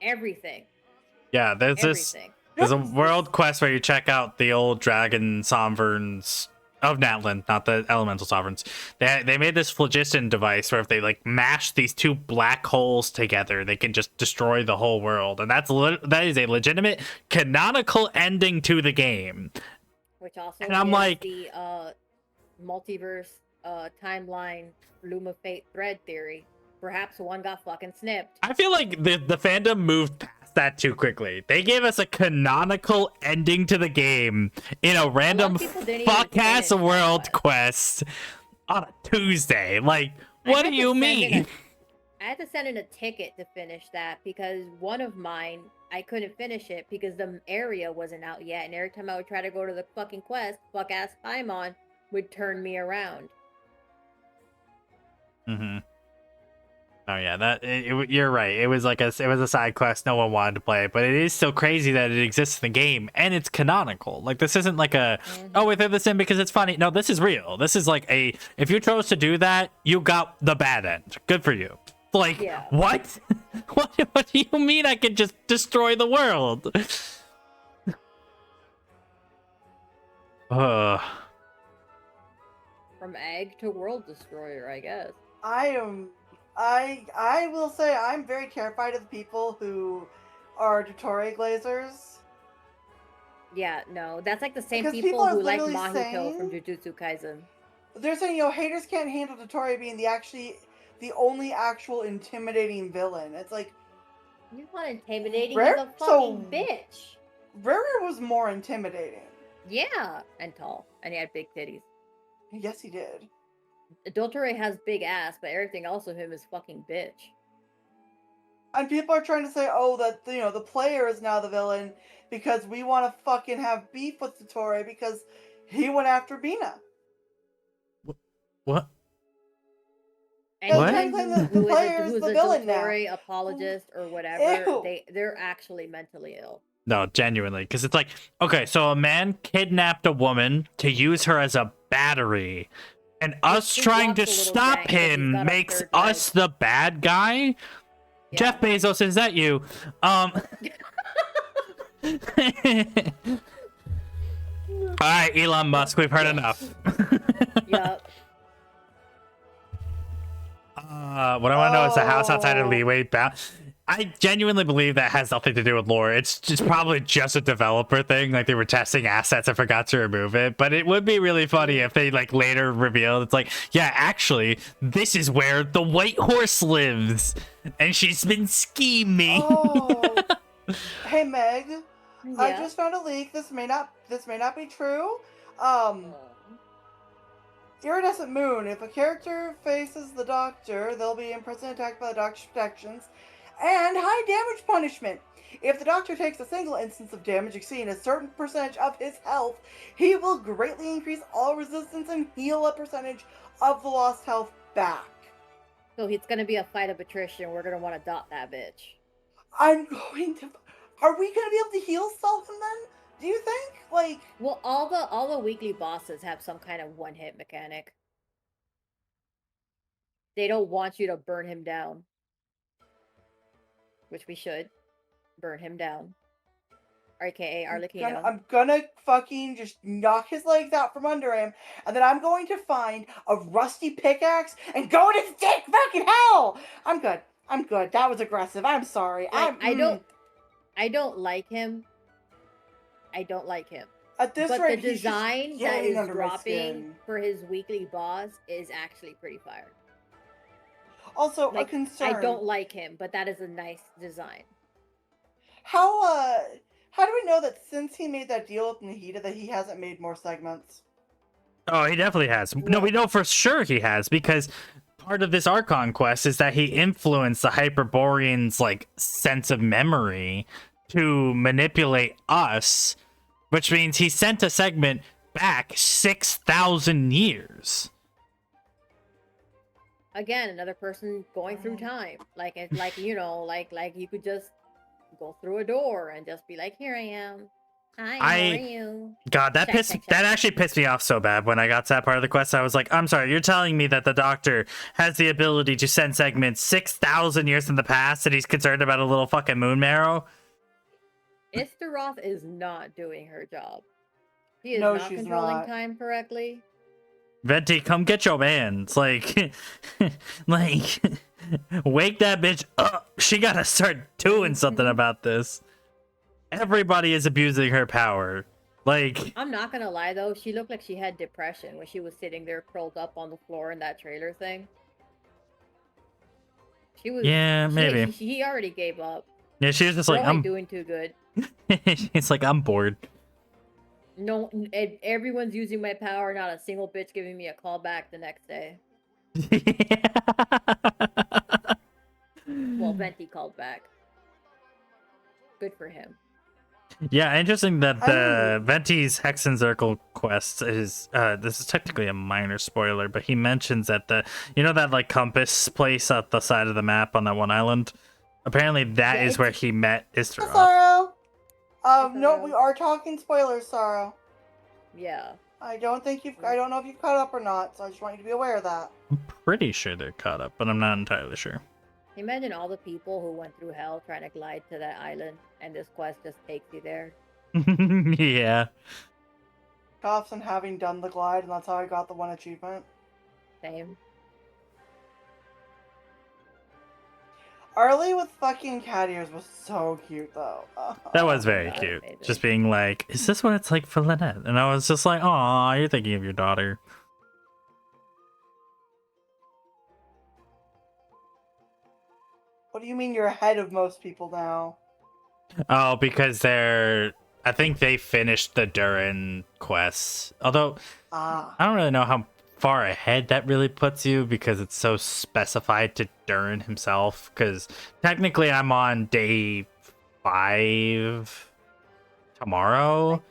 Everything. Yeah, there's a world quest where you check out the old dragon sovereigns of Natlin, not the elemental sovereigns. They made this phlogiston device where if they like mash these 2 black holes together, they can just destroy the whole world, and that is a legitimate canonical ending to the game. Which also and I'm like the multiverse timeline Luma Fate thread theory. Perhaps one got fucking snipped. I feel like the fandom moved past that too quickly. They gave us a canonical ending to the game in a random fuck-ass world quest on a Tuesday. Like, what do you mean? I had to send in a ticket to finish that because one of mine, I couldn't finish it because the area wasn't out yet. And every time I would try to go to the fucking quest, fuck-ass Paimon would turn me around. Mm-hmm. Oh yeah, you're right. It was a side quest no one wanted to play, but it is still crazy that it exists in the game and it's canonical. Like this isn't like we threw this in because it's funny. No, this is real. This is like if you chose to do that, you got the bad end. Good for you. Like what? What do you mean I could just destroy the world? From egg to world destroyer, I guess. I will say I'm very terrified of the people who are Dottore glazers. Yeah, no, that's like the same Because people who like literally Mahito from Jujutsu Kaisen. They're saying, haters can't handle Dottore being the only actual intimidating villain. It's like he's not intimidating. He's a fucking bitch. Rere was more intimidating. Yeah, and tall, and he had big titties. Yes, he did. Adultery has big ass, but everything else of him is fucking bitch. And people are trying to say, oh, that the player is now the villain because we want to fucking have beef with Dottore because he went after Bina. What? Anyone What? The who player is is a the villain now. Dottore apologist or whatever, Ew. they're actually mentally ill. No, genuinely, because it's like, okay, so a man kidnapped a woman to use her as a battery, and us He trying walks to a little stop jank, but he's him got a makes third us leg. the bad guy. Yeah. Jeff Bezos, is that you? All right, Elon Musk, we've heard enough. Yup. What I want to know is the house outside of Oh. Leeway bound. I genuinely believe that has nothing to do with lore. It's just probably just a developer thing. Like they were testing assets and forgot to remove it. But it would be really funny if they like later revealed it's like, yeah, actually, this is where the white horse lives, and she's been scheming. Oh. Hey Meg, I Yeah. just found a leak. This may not be true. Iridescent Moon. If a character faces the Doctor, they'll be imprisoned, attacked by the Doctor's protections, and high damage punishment. If the Doctor takes a single instance of damage exceeding a certain percentage of his health, he will greatly increase all resistance and heal a percentage of the lost health back. So it's gonna be a fight of attrition. We're gonna want to dot that bitch. Are we going to be able to heal Sultan then? Do you think? Like, Well, all the weekly bosses have some kind of one-hit mechanic. They don't want you to burn him down. Which we should. Burn him down. AKA Arlecchino. I'm gonna fucking just knock his legs out from under him, and then I'm going to find a rusty pickaxe and go to his dick fucking hell! I'm good. That was aggressive. I'm sorry. Like, I don't like him. I don't like him. At this But rate, the he's just design that getting is under my dropping skin. for his weekly boss is actually pretty fire. Also, a Like, concern. I don't like him, but that is a nice design. How do we know that since he made that deal with Nahida that he hasn't made more segments? Oh, he definitely has. No, we know for sure he has, because part of this Archon quest is that he influenced the Hyperborean's like sense of memory to manipulate us, which means he sent a segment back 6,000 years. Again, another person going through time. Like you could just go through a door and just be like, "Here I am. Hi, how are you?" God, that actually pissed me off so bad when I got to that part of the quest. I was like, I'm sorry, you're telling me that the Doctor has the ability to send segments 6,000 years in the past, and he's concerned about a little fucking moon marrow? Istaroth is not doing her job. She is No, not she's controlling not. time correctly. Venti, come get your man. It's like, like, wake that bitch up. She gotta start doing something about this. Everybody is abusing her power. Like, I'm not gonna lie though, she looked like she had depression when she was sitting there curled up on the floor in that trailer thing. She was. Yeah, maybe. He already gave up. yeah, she was just Girl like, ain't doing too good. it's like, I'm bored. No, everyone's using my power. Not a single bitch giving me a call back the next day. Well, Venti called back. Good for him. Yeah, interesting that the Venti's Hexen Circle quest is this is technically a minor spoiler, but he mentions that that like compass place at the side of the map on that one island. Apparently that is where he met Istaroth. Sorrow. No, Sorrow. we are talking spoilers, Sorrow. Yeah. I don't know if you've caught up or not, so I just want you to be aware of that. I'm pretty sure they're caught up, but I'm not entirely sure. Imagine all the people who went through hell trying to glide to that island, and this quest just takes you there. Yeah. Goffson having done the glide, and that's how I got the one achievement. Same. Arlie with fucking cat ears was so cute, though. That was very God, cute. baby. Just being like, is this what it's like for Lynette? And I was just like, aw, you're thinking of your daughter. What do you mean you're ahead of most people now? Oh, because I think they finished the Durin quests. Although, Ah. I don't really know how far ahead that really puts you because it's so specified to Durin himself. Because technically, I'm on day 5 tomorrow,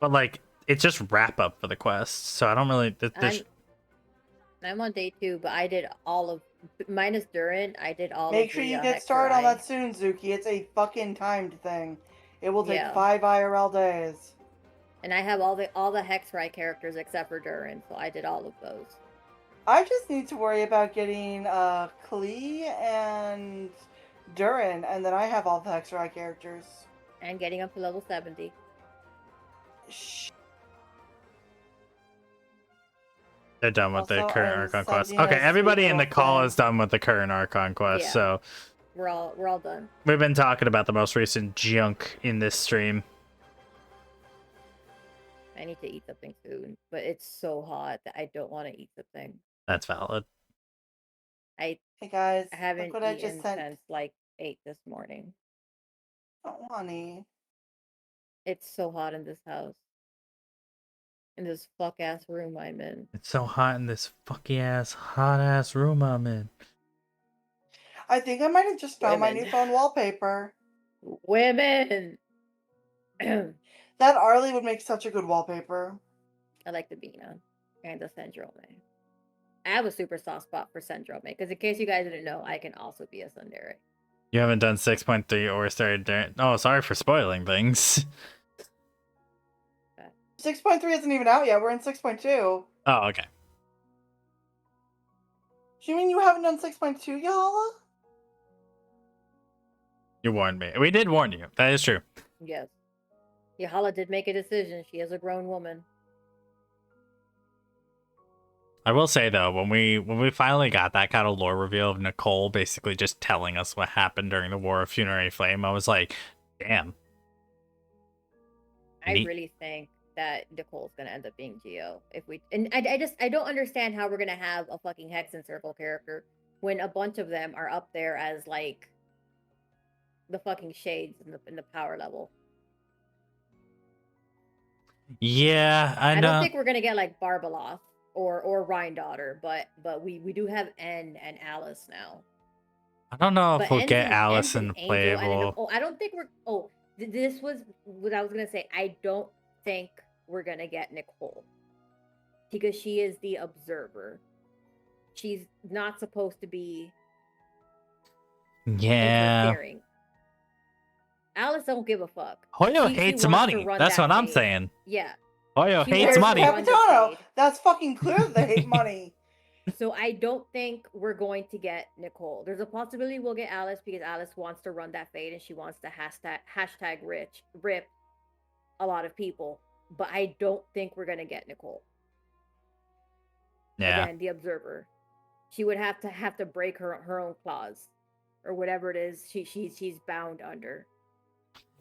but like it's just wrap up for the quest, so I don't really. I'm on day 2, but I did all of minus Durin. I did all. Make of sure the, you get Hector started on Eye. that soon, Zuki. It's a fucking timed thing. It will take Yeah. 5 IRL days. And I have all the Hexrai characters except for Durin, so I did all of those. I just need to worry about getting Klee and Durin, and then I have all the Hexrai characters. And getting up to level 70. They're done with the Also, current I'm Archon quest. sending Okay, a everybody sweet in the little call thing. is done with the current Archon quest, Yeah. so We're all done. we've been talking about the most recent junk in this stream. I need to eat something soon, but it's so hot that I don't want to eat something. That's valid. I Hey guys, haven't look what I eaten just sent. since like 8 this morning. Oh, honey. It's so hot in this house. In this fuck ass room I'm in. It's so hot in this fucky ass, hot ass room I'm in. I think I might have just found my Women. new phone wallpaper. Women! That Arlie would make such a good wallpaper. I like the Bina and the Syndrome. I have a super soft spot for Syndrome, because in case you guys didn't know, I can also be a Sundere. You haven't done 6.3 or started doing. Oh, sorry for spoiling things. 6.3 isn't even out yet. We're in 6.2. Oh, okay. Do you mean you haven't done 6.2, Yala? You warned me. We did warn you. That is true. Yes. Yahala did make a decision. She is a grown woman. I will say though, when we finally got that kind of lore reveal of Nicole basically just telling us what happened during the War of Funerary Flame, I was like, damn. I Neat. really think that Nicole's gonna end up being Geo. If we I don't understand how we're gonna have a fucking Hex and Circle character when a bunch of them are up there as like the fucking shades in the power level. Yeah, I don't think we're gonna get like Barbaloth or Rhine-Daughter, but we do have N and Alice now. I don't know if But we'll N's get an- Alice N's in an the angel and playable. oh, I don't think we're. Oh, this was what I was gonna say. I don't think we're gonna get Nicole because she is the observer. She's not supposed to be Yeah. interfering. Alice don't give a fuck. Hoyo She hates wants to money. run That's that what I'm fade. saying. Yeah. Hoyo She hates There's money. run the Capitano. fade. That's fucking clear that they hate money. So I don't think we're going to get Nicole. There's a possibility we'll get Alice because Alice wants to run that fade and she wants to hashtag rip a lot of people. But I don't think we're gonna get Nicole. Yeah. Again, the observer. She would have to break her own claws. Or whatever it is she's bound under.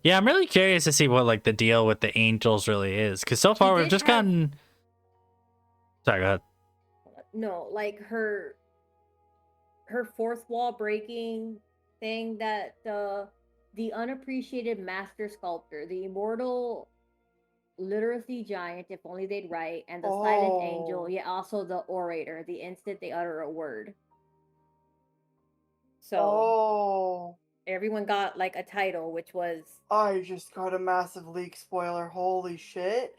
Yeah, I'm really curious to see what like the deal with the angels really is. Because so far we've just gotten. Sorry, go ahead. No, like her fourth wall breaking thing that the unappreciated master sculptor, the immortal literacy giant, if only they'd write, and the silent angel, yeah, also the orator, the instant they utter a word. So everyone got like a title, which was I just got a massive leak spoiler. Holy shit.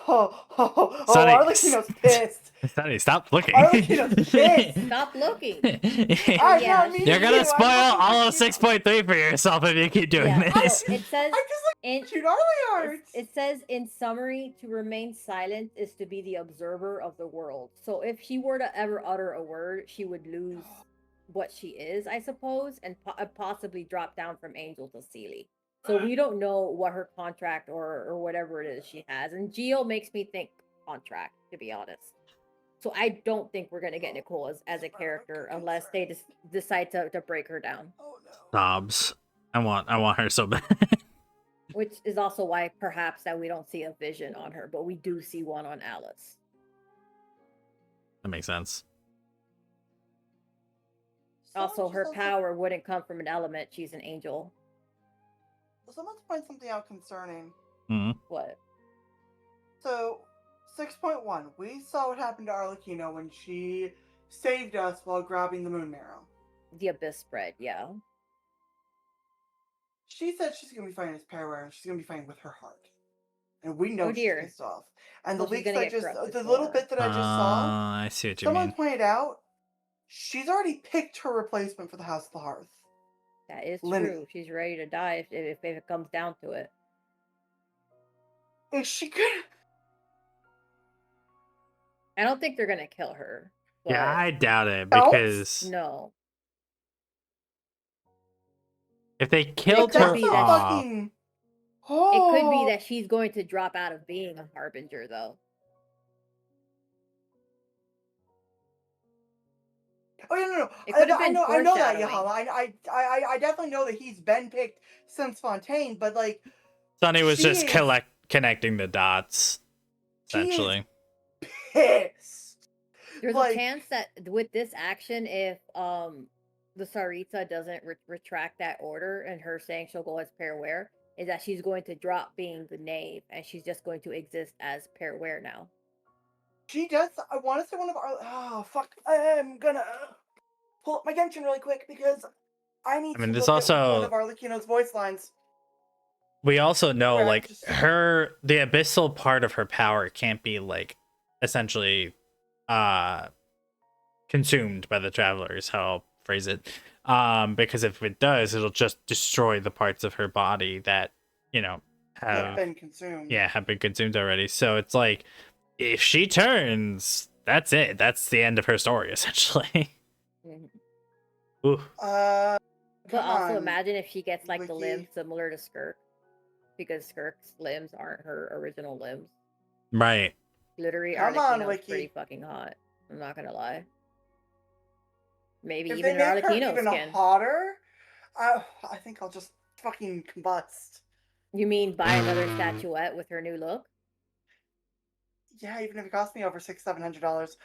Oh, Sonny, Arlecchino's pissed. Sonny, stop looking. Arlecchino's pissed. stop looking. I'm Yeah, not meaning You're gonna you. spoil I'm all of looking 6.3 for yourself if you keep doing Yeah, this. so it says I just in cute Arlie art. it says in summary, to remain silent is to be the observer of the world. So if she were to ever utter a word, she would lose what she is, I suppose, and possibly drop down from angel to Seelie. So we don't know what her contract or whatever it is she has. And Geo makes me think contract, to be honest. So I don't think we're gonna get Nicole as a character unless they just decide to break her down. Oh no. Sobs. I want her so bad. Which is also why perhaps that we don't see a vision on her, but we do see one on Alice. That makes sense. Also, her power wouldn't come from an element. She's an angel. Someone's pointed something out concerning. Mm-hmm. What? So 6.1. We saw what happened to Arlecchino when she saved us while grabbing the moon marrow. The abyss spread, yeah. She said she's gonna be fighting as Paraware, and she's gonna be fighting with her heart. And we know Oh, she's dear. pissed off. And Well, the she's leaks gonna I get just, corrupted the little more. bit that I just saw, I see what you someone mean. pointed out, she's already picked her replacement for the House of the Hearth. That is Linny. true. She's ready to die if it comes down to it. Is she good? I don't think they're gonna kill her. Yeah, but I doubt it Else? because no. if they It killed could her be that off, fucking... It could be Oh. that she's going to drop out of being a harbinger, though. Oh yeah, no. It could have I been know that, foreshadowing. Yahala. I definitely know that he's been picked since Fontaine, but like, Sonny was she just is- connecting the dots, she is essentially. pissed. There's Like- a chance that with this action, if the Saritsa doesn't retract that order and her saying she'll go as Paraware, is that she's going to drop being the knave and she's just going to exist as Paraware now. She does. I want to say one of our. Oh fuck! I'm gonna pull up my genshin really quick because I need. I mean, to there's look at also- one of Arlecchino's voice lines. We also know, Where I like, just- the abyssal part of her power can't be, like, essentially, consumed by the Travelers, how I'll phrase it. Because if it does, it'll just destroy the parts of her body that, you know, Have been consumed. have been consumed already. So it's like, if she turns, that's it. That's the end of her story, essentially. Mhm. Ooh. But Come also on, imagine if she gets like the Wiki. limbs similar to Skirk, because Skirk's limbs aren't her original limbs. Right. Literally, Come on, Arlecchino's Wiki. pretty fucking hot. I'm not gonna lie. Maybe If even they her make her Arlecchino even skin. hotter, I think I'll just fucking combust. You mean buy another statuette with her new look? Yeah, even if it costs me over $600-700.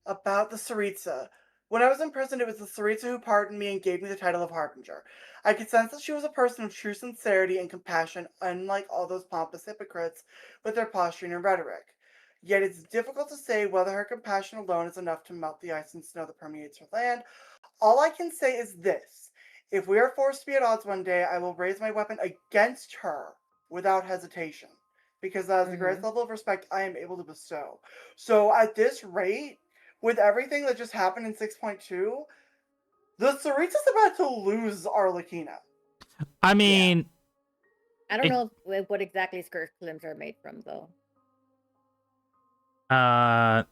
About the Saritsa. When I was imprisoned, it was the Saritsa who pardoned me and gave me the title of Harbinger. I could sense that she was a person of true sincerity and compassion, unlike all those pompous hypocrites with their posturing and rhetoric. Yet it's difficult to say whether her compassion alone is enough to melt the ice and snow that permeates her land. All I can say is this. If we are forced to be at odds one day, I will raise my weapon against her without hesitation, because that is the greatest level of respect I am able to bestow. So at this rate, with everything that just happened in 6.2, the Saritsa's about to lose Arlecchino. I mean, I don't It- know what exactly Skirk's limbs are made from, though. I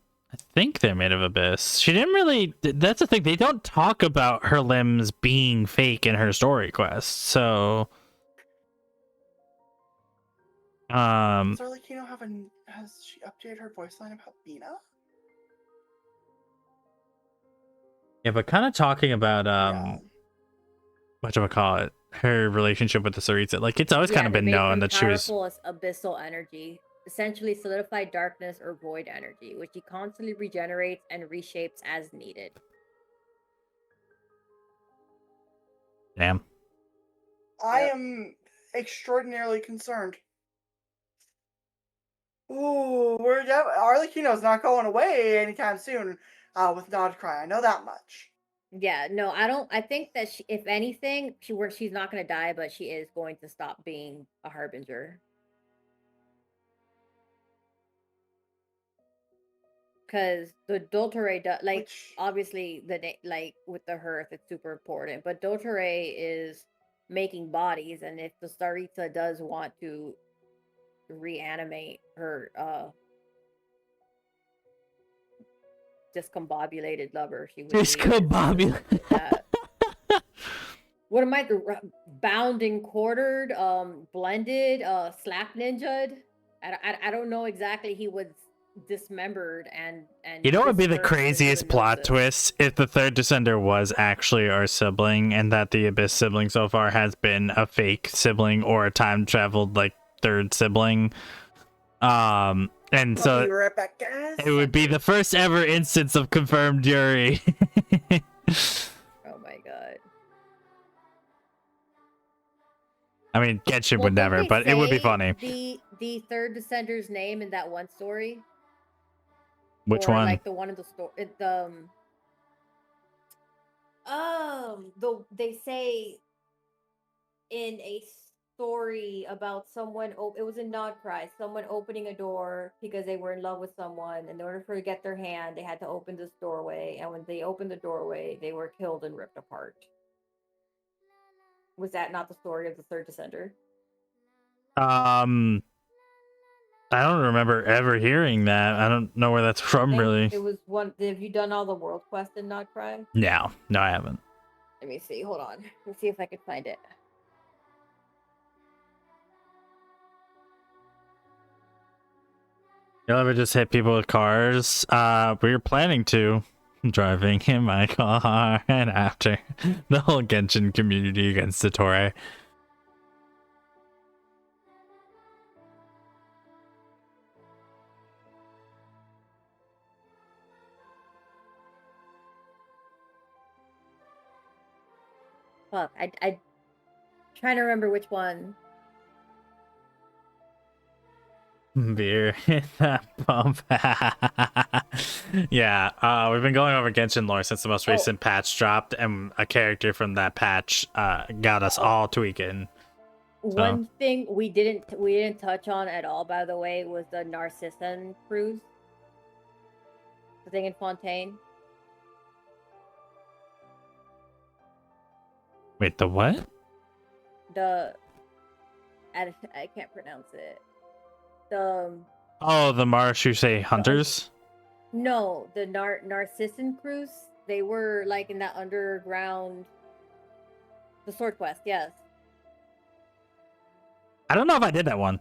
think they're made of abyss. She didn't really. That's the thing. They don't talk about her limbs being fake in her story quest. So, Does Arlecchino has she updated her voice line about Bina? yeah, but kind of talking about Yeah. whatchamacallit, her relationship with the Saritsa. Like, it's always kind of they're been made known from that she was. powerful as abyssal energy, essentially solidified darkness or void energy, which he constantly regenerates and reshapes as needed. Damn. I Yep. am extraordinarily concerned. Ooh, Arlecchino's not going away anytime soon with Nodcry. I know that much. Yeah, no, I think that she, if anything, she's not going to die, but she is going to stop being a harbinger. Because the Doltore, Which- obviously, like with the hearth, it's super important. But Doltore is making bodies, and if the Staritsa does want to reanimate her discombobulated lover, she would need Discombobulated. that. What am I? Bound and quartered, blended, slack ninja'd. I don't know exactly. He was dismembered and You know what would be the dispersed into craziest plot hypnosis. twist? If the third descender was actually our sibling, and that the Abyss sibling so far has been a fake sibling or a time traveled like third sibling. And I'll so be right back, guys. it would be the first ever instance of confirmed Yuri. Oh my god. I mean, Genshin Well, would don't never, they but it would be say funny. the third descender's name in that one story? Which or one? like the one in the story, they say in a story about someone. It was in Nod Cry. Someone opening a door because they were in love with someone. And in order for to get their hand, they had to open this doorway. And when they opened the doorway, they were killed and ripped apart. Was that not the story of the third descender? I don't remember ever hearing that. I don't know where that's from, really. It was one. Have you done all the world quests in Nod Cry? No, I haven't. Let me see. Hold on. Let me see if I can find it. You'll ever just hit people with cars? We were planning to. Driving in my car and after the whole Genshin community against the Torre. Fuck. I trying to remember which one. Beer in that pump. Yeah, we've been going over Genshin lore since the most recent patch dropped, and a character from that patch got us all tweaking. One thing we didn't touch on at all, by the way, was the Narcissan cruise. The thing in Fontaine. Wait, the what? I can't pronounce it. The Marshuse hunters? No, the Narcissan cruise. They were like in that underground. The sword quest, yes. I don't know if I did that one.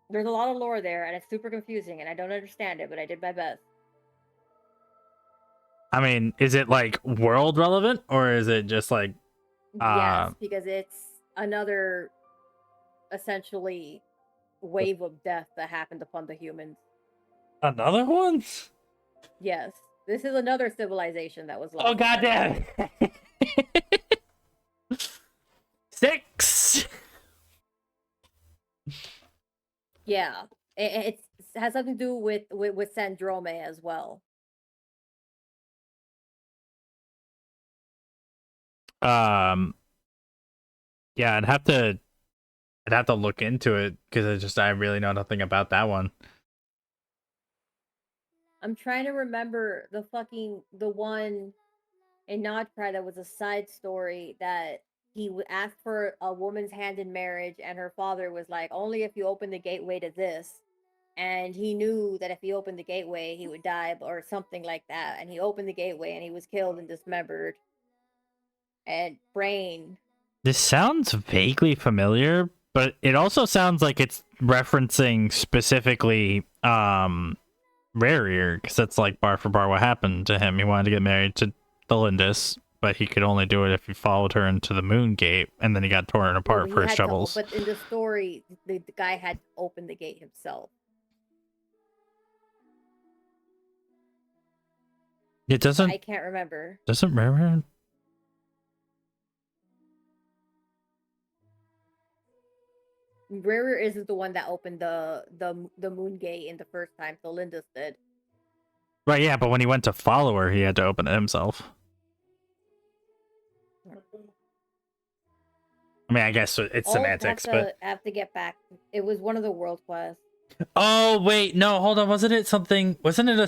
There's a lot of lore there, and it's super confusing, and I don't understand it, but I did my best. I mean, is it like world relevant, or is it just like? Yes, because it's another essentially wave of death that happened upon the humans. Another one? Yes, this is another civilization that was lost. Oh goddamn! 6. Yeah, it has something to do with Sandrome as well. Yeah, I'd have to look into it because I really know nothing about that one. I'm trying to remember the one in Nodcry that was a side story that he asked for a woman's hand in marriage, and her father was like, only if you open the gateway to this. And he knew that if he opened the gateway, he would die or something like that. And he opened the gateway and he was killed and dismembered. And Brain. This sounds vaguely familiar, but it also sounds like it's referencing specifically Rarier, because that's like bar for bar what happened to him. He wanted to get married to the Lindis, but he could only do it if he followed her into the Moon Gate, and then he got torn apart for his troubles. But in the story, the guy had opened the gate himself. It doesn't. I can't remember. Doesn't Rarier? Rarier isn't the one that opened the Moon Gate in the first time. So Lindis did. Right, yeah, but when he went to follow her, he had to open it himself. I mean, I guess it's semantics, but I have to get back. It was one of the world quests. Oh wait, no, hold on. Wasn't it a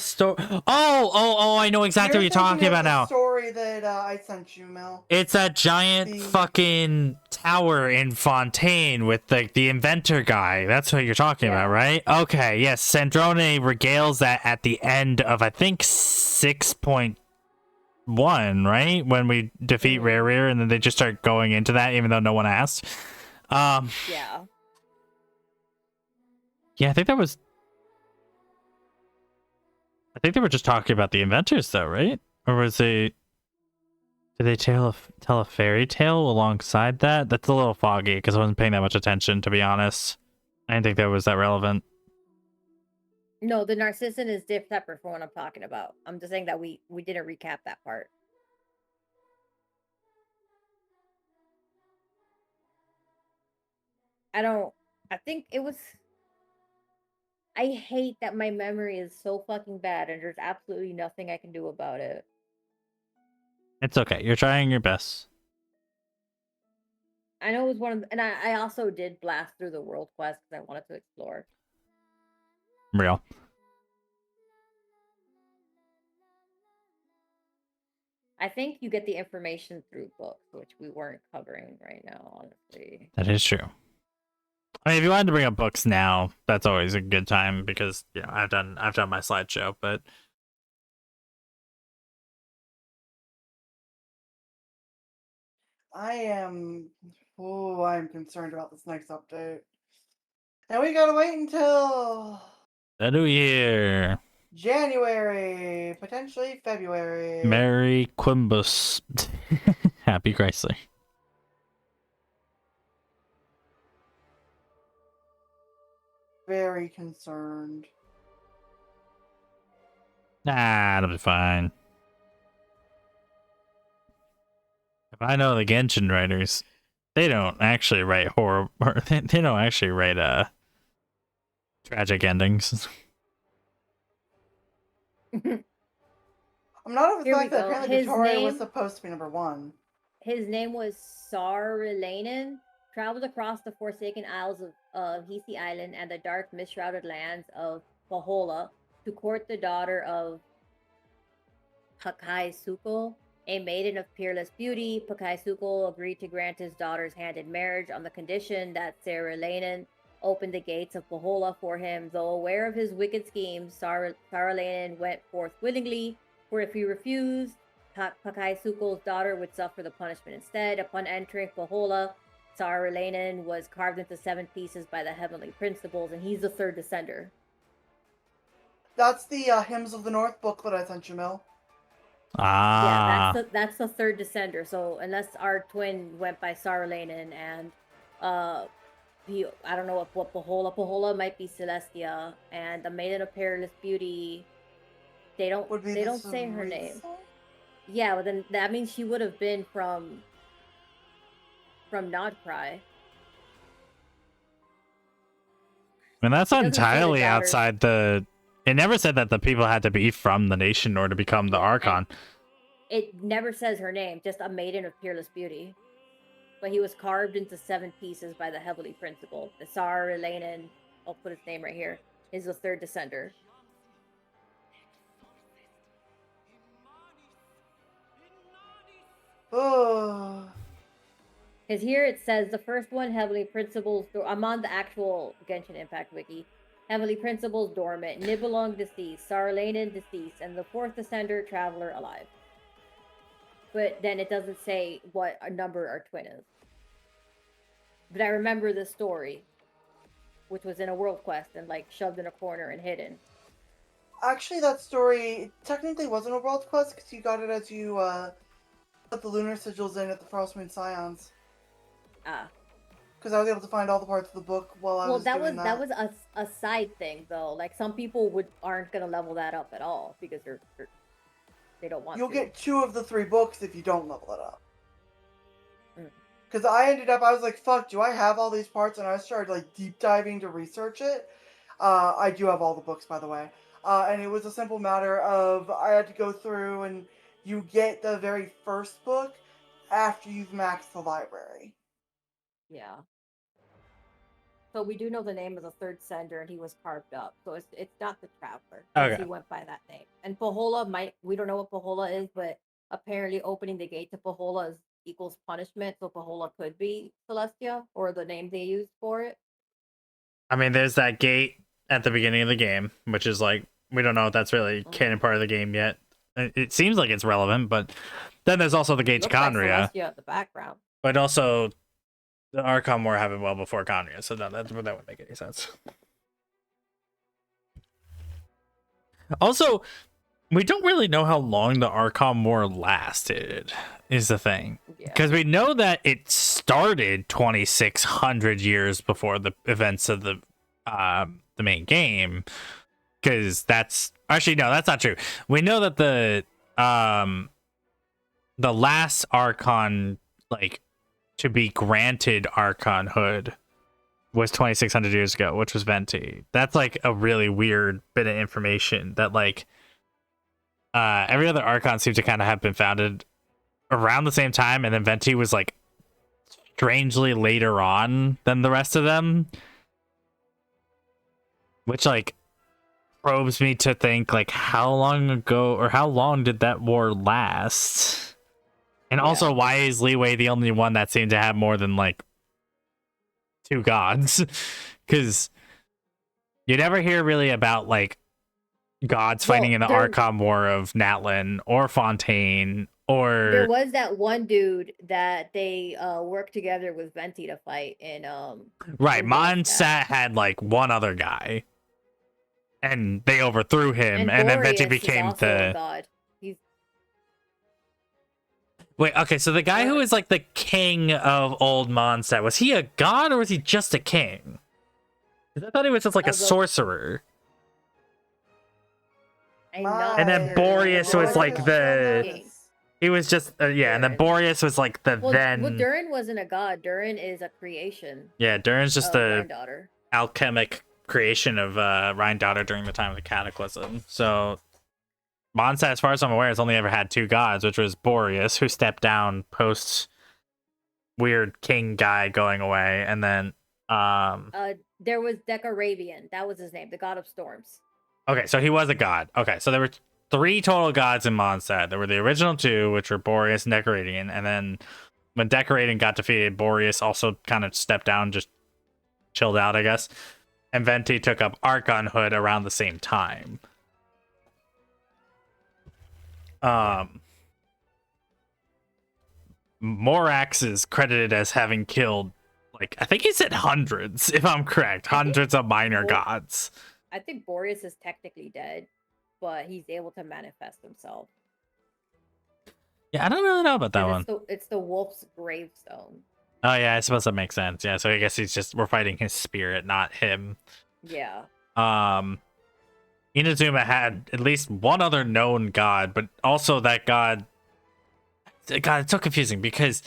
story? Oh! I know exactly what you're talking about now. Story that I sent you, Mel. It's that giant fucking tower in Fontaine with the inventor guy. That's what you're talking about, right? Okay, yes. Sandrone regales that at the end of I think 6.1, right? When we defeat Rarier, and then they just start going into that, even though no one asked. Yeah. Yeah, I think they were just talking about the inventors, though, right? Or did they tell a fairy tale alongside that? That's a little foggy because I wasn't paying that much attention, to be honest. I didn't think that was that relevant. No, the Narcissan is separate from what I'm talking about. I'm just saying that we didn't recap that part. I don't I think it was. I hate that my memory is so fucking bad, and there's absolutely nothing I can do about it. It's okay. You're trying your best. I know it was one of, and I also did blast through the world quest because I wanted to explore. Real. I think you get the information through books, which we weren't covering right now, honestly. That is true. I mean, if you wanted to bring up books now, that's always a good time because I've done my slideshow, but I'm concerned about this next update. And we gotta wait until the new year. January, potentially February. Merry Quimbus. Happy Chrysler. Very concerned. Nah, it'll be fine. If I know the Genshin writers, they don't actually write horror. Or they don't actually write tragic endings. I'm not over the Here we fact that go. apparently His Victoria was name- supposed to be number 1. His name was Sarlanan. Traveled across the Forsaken Isles of Hisi Island and the dark, mist-shrouded lands of Pahola to court the daughter of Pakai Suko, a maiden of peerless beauty. Pakai Suko agreed to grant his daughter's hand in marriage on the condition that Saralanan opened the gates of Pahola for him. Though aware of his wicked schemes, Saralanan went forth willingly, for if he refused, Pakai Suko's daughter would suffer the punishment instead. Upon entering Pahola, Saralanan was carved into 7 pieces by the heavenly principles, and he's the 3rd descender. That's the Hymns of the North book that I sent you, Mel. Ah. Yeah, that's the 3rd descender. So unless our twin went by Saralanan and I don't know what Pahola might be Celestia, and the Maiden of Peerless Beauty, they don't say her name. Yeah, but then that means she would have been from Nodcry. I mean, that's It doesn't say the entirely daughters. outside the. It never said that the people had to be from the nation or to become the Archon. It never says her name, just a maiden of peerless beauty. But he was carved into 7 pieces by the heavenly principle. The Saralanan, I'll put his name right here, is the 3rd descender. Oh. Because here it says the first one, Heavenly Principles. I'm on the actual Genshin Impact wiki. Heavenly Principles dormant, Nibelung deceased, Saralanan deceased, and the 4th descender, Traveler alive. But then it doesn't say what number our twin is. But I remember the story, which was in a world quest and like shoved in a corner and hidden. Actually, that story technically wasn't a world quest because you got it as you put the lunar sigils in at the Frostmoon Scions. Ah. Because I was able to find all the parts of the book while I was doing that. That was a side thing though. Like some people aren't gonna level that up at all because they don't want You'll to. get 2 of the 3 books if you don't level it up. Mm. Because I was like, fuck, do I have all these parts? And I started like deep diving to research it. I do have all the books, by the way. And it was a simple matter of I had to go through and you get the very first book after you've maxed the library. Yeah. So we do know the name of the 3rd sender, and he was carved up. So it's not the Traveler. Okay. He went by that name. And Pahola we don't know what Pahola is, but apparently opening the gate to Pahola equals punishment. So Pahola could be Celestia, or the name they used for it. I mean, there's that gate at the beginning of the game, which is like, we don't know if that's really canon part of the game yet. It seems like it's relevant, but then there's also the gate to Looks like Conria. Celestia at the background. But also, the Archon War happened well before Conria, so that wouldn't make any sense. Also, we don't really know how long the Archon War lasted, is the thing. Yeah. Because we know that it started 2,600 years before the events of the main game. Because that's... Actually, no, that's not true. We know that the last Archon, like, to be granted Archonhood was 2,600 years ago, which was Venti. That's like a really weird bit of information that like every other Archon seems to kind of have been founded around the same time, and then Venti was like strangely later on than the rest of them, which like probes me to think like how long ago or how long did that war last, and also why is Leeway the only one that seemed to have more than like 2 gods? Because you never hear really about like gods fighting in the Archon War of Natlin or Fontaine. Or there was that one dude that they worked together with Venti to fight in right, Mondstadt had like one other guy, and they overthrew him, and then Venti became the god. He's... Wait, okay, so the guy who was like the king of old Mondstadt, was he a god or was he just a king? Because I thought he was just like a sorcerer. And then Boreas was like the... He was just, yeah, and then Boreas was like the then... Well, Durin wasn't a god. Durin is a creation. Yeah, Durin's just the Rhine alchemic creation of Rhine Daughter during the time of the Cataclysm. So Mondstadt, as far as I'm aware, has only ever had 2 gods, which was Boreas, who stepped down post weird king guy going away, and then there was Decarabian. That was his name, the god of storms. Okay, so he was a god. Okay, so there were 3 total gods in Mondstadt. There were the original 2, which were Boreas and Decoradian, and then when Decoradian got defeated, Boreas also kind of stepped down, just chilled out, I guess. And Venti took up Archonhood around the same time. Morax is credited as having killed, like, I think he said hundreds, if I'm correct. Hundreds of minor gods. I think Boreas is technically dead, but he's able to manifest himself. Yeah, I don't really know about that one. It's the wolf's gravestone. Oh yeah, I suppose that makes sense. Yeah, so I guess we're fighting his spirit, not him. Yeah. Inazuma had at least one other known god, but also that god... God, it's so confusing because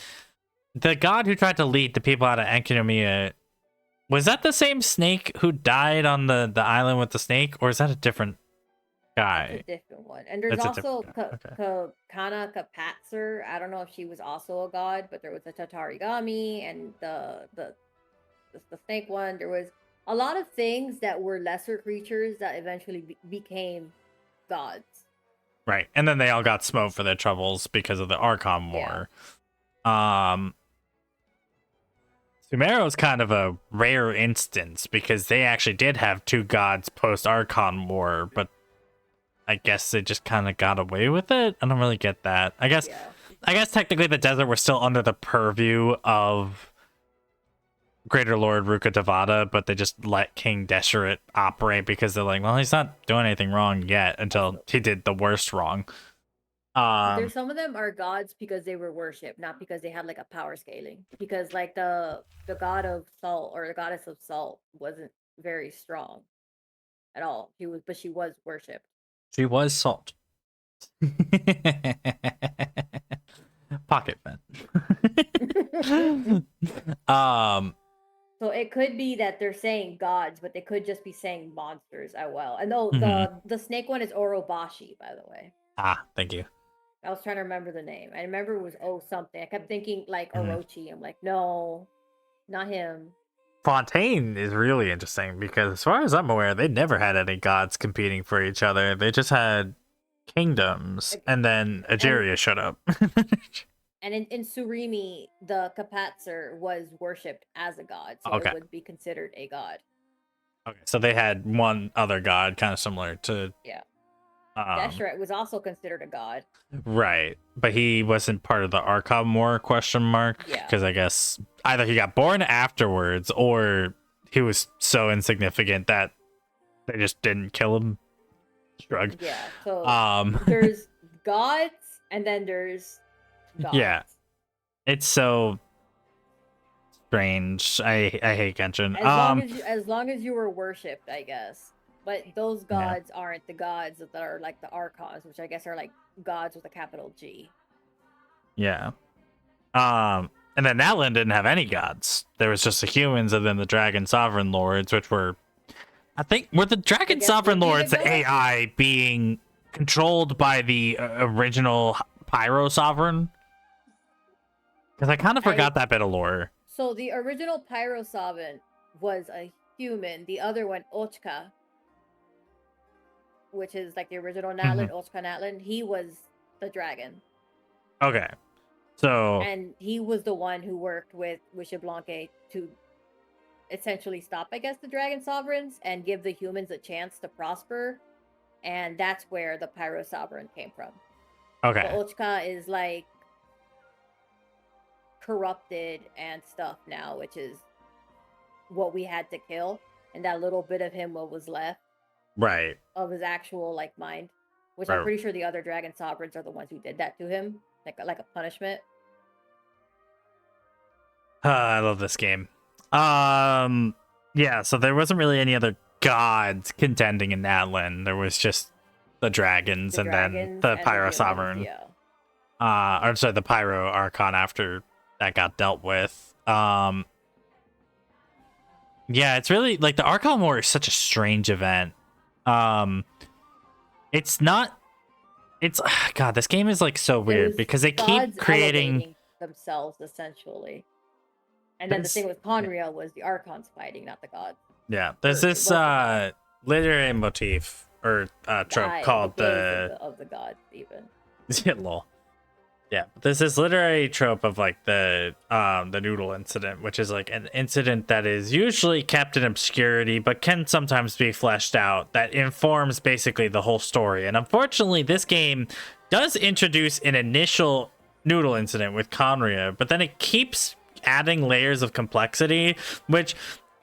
the god who tried to lead the people out of Enkinomiya, was that the same snake who died on the island with the snake, or is that a different guy? It's a different one. And there's also Kana Kapatzer. I don't know if she was also a god, but there was a Tatarigami and the snake one. There was a lot of things that were lesser creatures that eventually became gods. Right, and then they all got smote for their troubles because of the Archon War. Sumero's kind of a rare instance because they actually did have 2 gods post Archon War, but I guess they just kind of got away with it. I don't really get that. I guess technically the desert was still under the purview of Greater Lord Ruka Devada, but they just let King Deshret operate because they're like, well, he's not doing anything wrong yet until he did the worst wrong. There's some of them are gods because they were worshipped, not because they had like a power scaling. Because like the god of salt or the goddess of salt wasn't very strong at all. She was worshipped. She was salt. Pocket man. So it could be that they're saying gods, but they could just be saying monsters as well. And the snake one is Orobashi, by the way. Ah, thank you. I was trying to remember the name. I remember it was something. I kept thinking like Orochi. I'm like, no, not him. Fontaine is really interesting because as far as I'm aware, they never had any gods competing for each other. They just had kingdoms, and then Ageria showed up. And in Surimi, the Kapatzer was worshipped as a god, so it would be considered a god. Okay, so they had one other god, kind of similar to... Yeah. Deshret was also considered a god. Right, but he wasn't part of the Archon War, question mark? Yeah. Because I guess either he got born afterwards, or he was so insignificant that they just didn't kill him. Shrug. Yeah, so there's gods, and then there's gods. Yeah. It's so strange. I hate Genshin. As long as you were worshipped, I guess. But those gods aren't the gods that are like the Archons, which I guess are like gods with a capital G. Yeah. And then Natlan didn't have any gods. there was just the humans and then the dragon sovereign lords, which were, I think, were the dragon sovereign lords the AI being controlled by the original pyro sovereign? Because I kind of forgot that bit of lore. So the original pyro sovereign was a human. The other one, Ochka, which is like the original Natlan, Ochka Natlan, he was the dragon. Okay. So... And he was the one who worked with Wishablanque to essentially stop, I guess, the dragon sovereigns and give the humans a chance to prosper. And that's where the pyro sovereign came from. Okay. So Ochka is like corrupted and stuff now, which is what we had to kill. And that little bit of him, what was left. Right. Of his actual like mind. Which Right. I'm pretty sure the other dragon sovereigns are the ones who did that to him. Like a punishment. I love this game. Yeah, so there wasn't really any other gods contending in Natlan. There was just the dragons then the Pyro Sovereign. Yeah. Or sorry, the Pyro Archon after that got dealt with. Yeah, it's really like the Archon War is such a strange event. It's not. It's God. This game is like so weird because they keep creating themselves essentially. And then the thing with Conria was the Archons fighting, not the gods. Yeah, there's this literary motif or trope called of the gods even. Lol. Yeah, there's this literary trope of like the noodle incident, which is like an incident that is usually kept in obscurity, but can sometimes be fleshed out. That informs basically the whole story. And unfortunately, this game does introduce an initial noodle incident with Conria, but then it keeps adding layers of complexity, which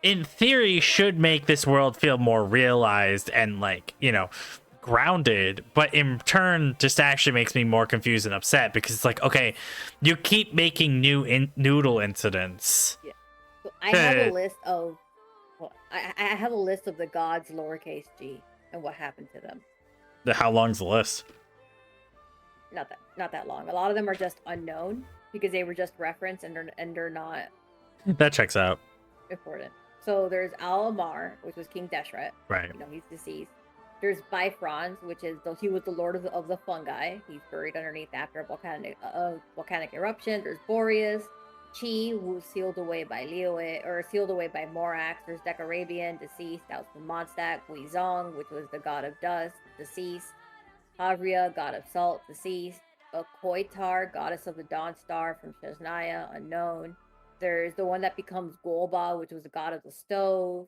in theory should make this world feel more realized and like, you know, grounded, but in turn just actually makes me more confused and upset because it's like, okay, you keep making new noodle incidents. Yeah. So I have a list of I have a list of the gods lowercase g and what happened to them. How long's the list? Not that long. A lot of them are just unknown because they were just referenced and they're not That checks out. important. So there's Al-Amar, which was King Deshret. Right. You know, he's deceased. There's Bifrons, which is he was the lord of the fungi. He's buried underneath after a volcanic eruption. There's Boreas, Chi, who was sealed away by Morax. There's Decarabian, deceased. That was from Mondstadt. Guizong, which was the god of dust, deceased. Havria, god of salt, deceased. Koitar, goddess of the dawn star from Shesnaya, unknown. There's the one that becomes Golba, which was the god of the stove.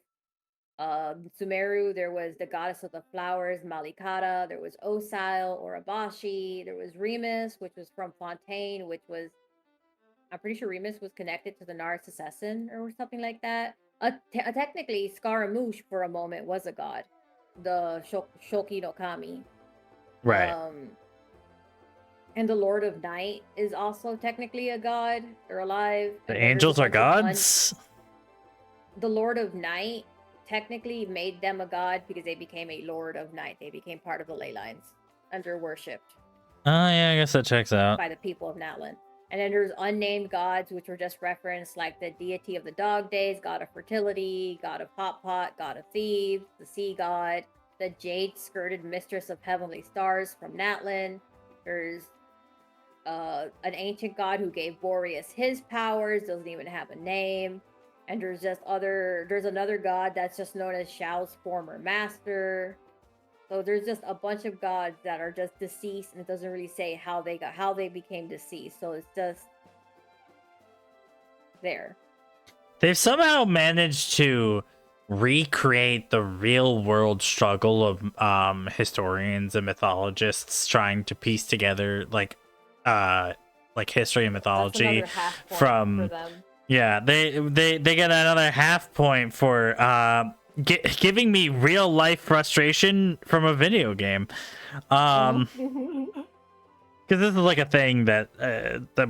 Sumeru, there was the goddess of the flowers, Malikata. There was Osile or Abashi. There was Remus, which was from Fontaine, which was, I'm pretty sure Remus was connected to the Narcissusson or something like that. Technically, Scaramouche for a moment was a god, the Shoki no Kami. Right. And the Lord of Night is also technically a god. They're alive. The angels are gods? The Lord of Night technically made them a god because they became a Lord of Night. They became part of the ley lines and they're worshipped. Oh, yeah, I guess that checks out. By the people of Natlan. And then there's unnamed gods, which were just referenced, like the deity of the dog days, god of fertility, god of hot pot, god of thieves, the sea god, the jade-skirted mistress of heavenly stars from Natlan. There's an ancient god who gave Boreas his powers, doesn't even have a name. And there's another god that's just known as Shao's former master. So there's just a bunch of gods that are just deceased, and it doesn't really say how they became deceased. So it's just there. They've somehow managed to recreate the real world struggle of historians and mythologists trying to piece together like history and mythology from them. Yeah, they get another half point for giving me real life frustration from a video game. Because this is like a thing that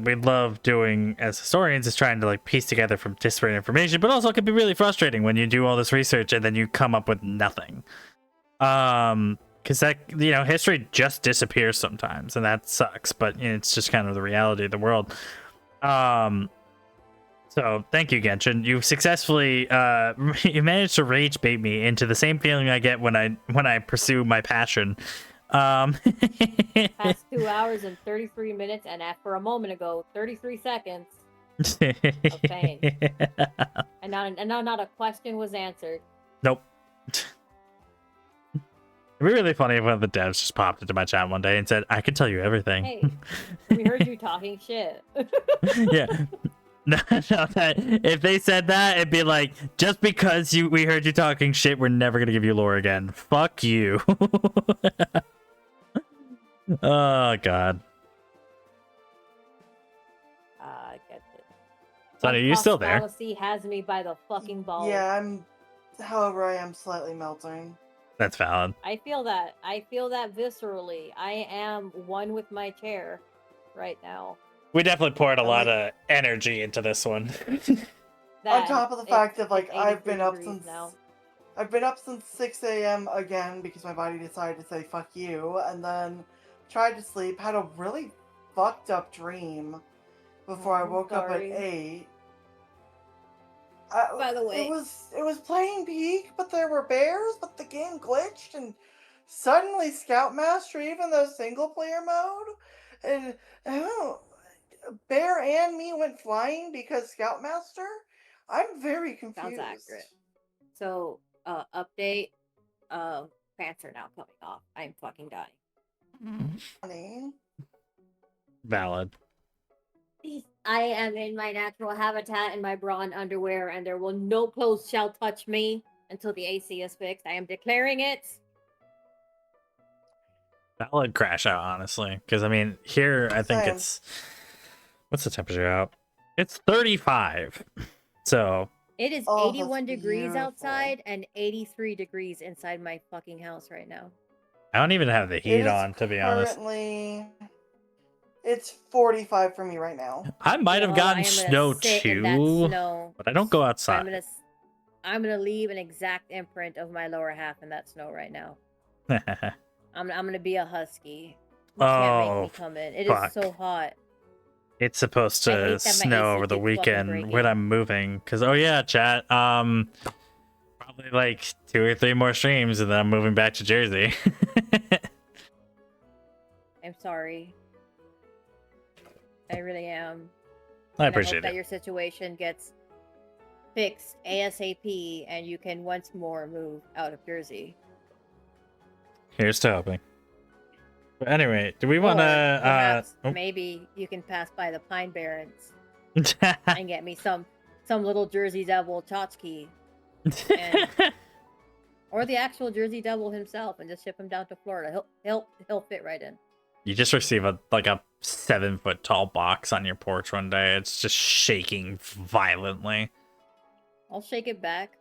we love doing as historians, is trying to like piece together from disparate information, but also it can be really frustrating when you do all this research and then you come up with nothing. Because that, you know, history just disappears sometimes, and that sucks. But you know, it's just kind of the reality of the world. So thank you, Genshin. You successfully you managed to rage bait me into the same feeling I get when I pursue my passion. Past 2 hours and 33 minutes, and for a moment ago, 33 seconds of pain. And not a question was answered. Nope. It'd be really funny if one of the devs just popped into my chat one day and said, "I can tell you everything." Hey, we heard you talking shit. Yeah. No, if they said that, it'd be like, just because we heard you talking shit, we're never gonna give you lore again. Fuck you. Oh god. I get it. Sonny, are you still there? Policy has me by the fucking balls. Yeah, however, I am slightly melting. That's valid. I feel that viscerally. I am one with my chair right now. We definitely poured a lot of energy into this one. On top of the fact that, like, I've been up since now. I've been up since 6 a.m. again because my body decided to say fuck you, and then tried to sleep, had a really fucked up dream before I woke up at 8. By the way, it was playing peak, but there were bears, but the game glitched, and suddenly Scoutmaster, even though single player mode, and Bear and me went flying because Scoutmaster. I'm very confused. Sounds accurate. So, update. Pants are now coming off. I'm fucking dying. Funny. Valid. I am in my natural habitat in my bra and underwear, and there will no clothes shall touch me until the AC is fixed. I am declaring it. Valid crash out, honestly. Because, I mean, here, I think Same. it's... What's the temperature out? It's 35. So... It is Oh, 81 that's degrees beautiful. outside and 83 degrees inside my fucking house right now. I don't even have the It heat is on, to be honest. Currently, it's 45 for me right now. I might have Well, I gotten am gonna snow sit in that too, snow. but I don't go outside. I'm gonna leave an exact imprint of my lower half in that snow right now. I'm gonna be a husky. You can't make me come in. It fuck. is so hot. It's supposed I hate to that my snow AC over the keeps fucking weekend breaking. when I'm moving. Cause oh yeah, chat. Probably like 2 or 3 more streams, and then I'm moving back to Jersey. I'm sorry. I really am. I And hope appreciate that it. your situation gets fixed ASAP and you can once more move out of Jersey. Here's to hoping. But anyway, do we want Or perhaps to? maybe you can pass by the Pine Barrens and get me some little Jersey Devil tchotchke, or the actual Jersey Devil himself, and just ship him down to Florida. He'll fit right in. You just receive a 7-foot tall box on your porch one day. It's just shaking violently. I'll shake it back.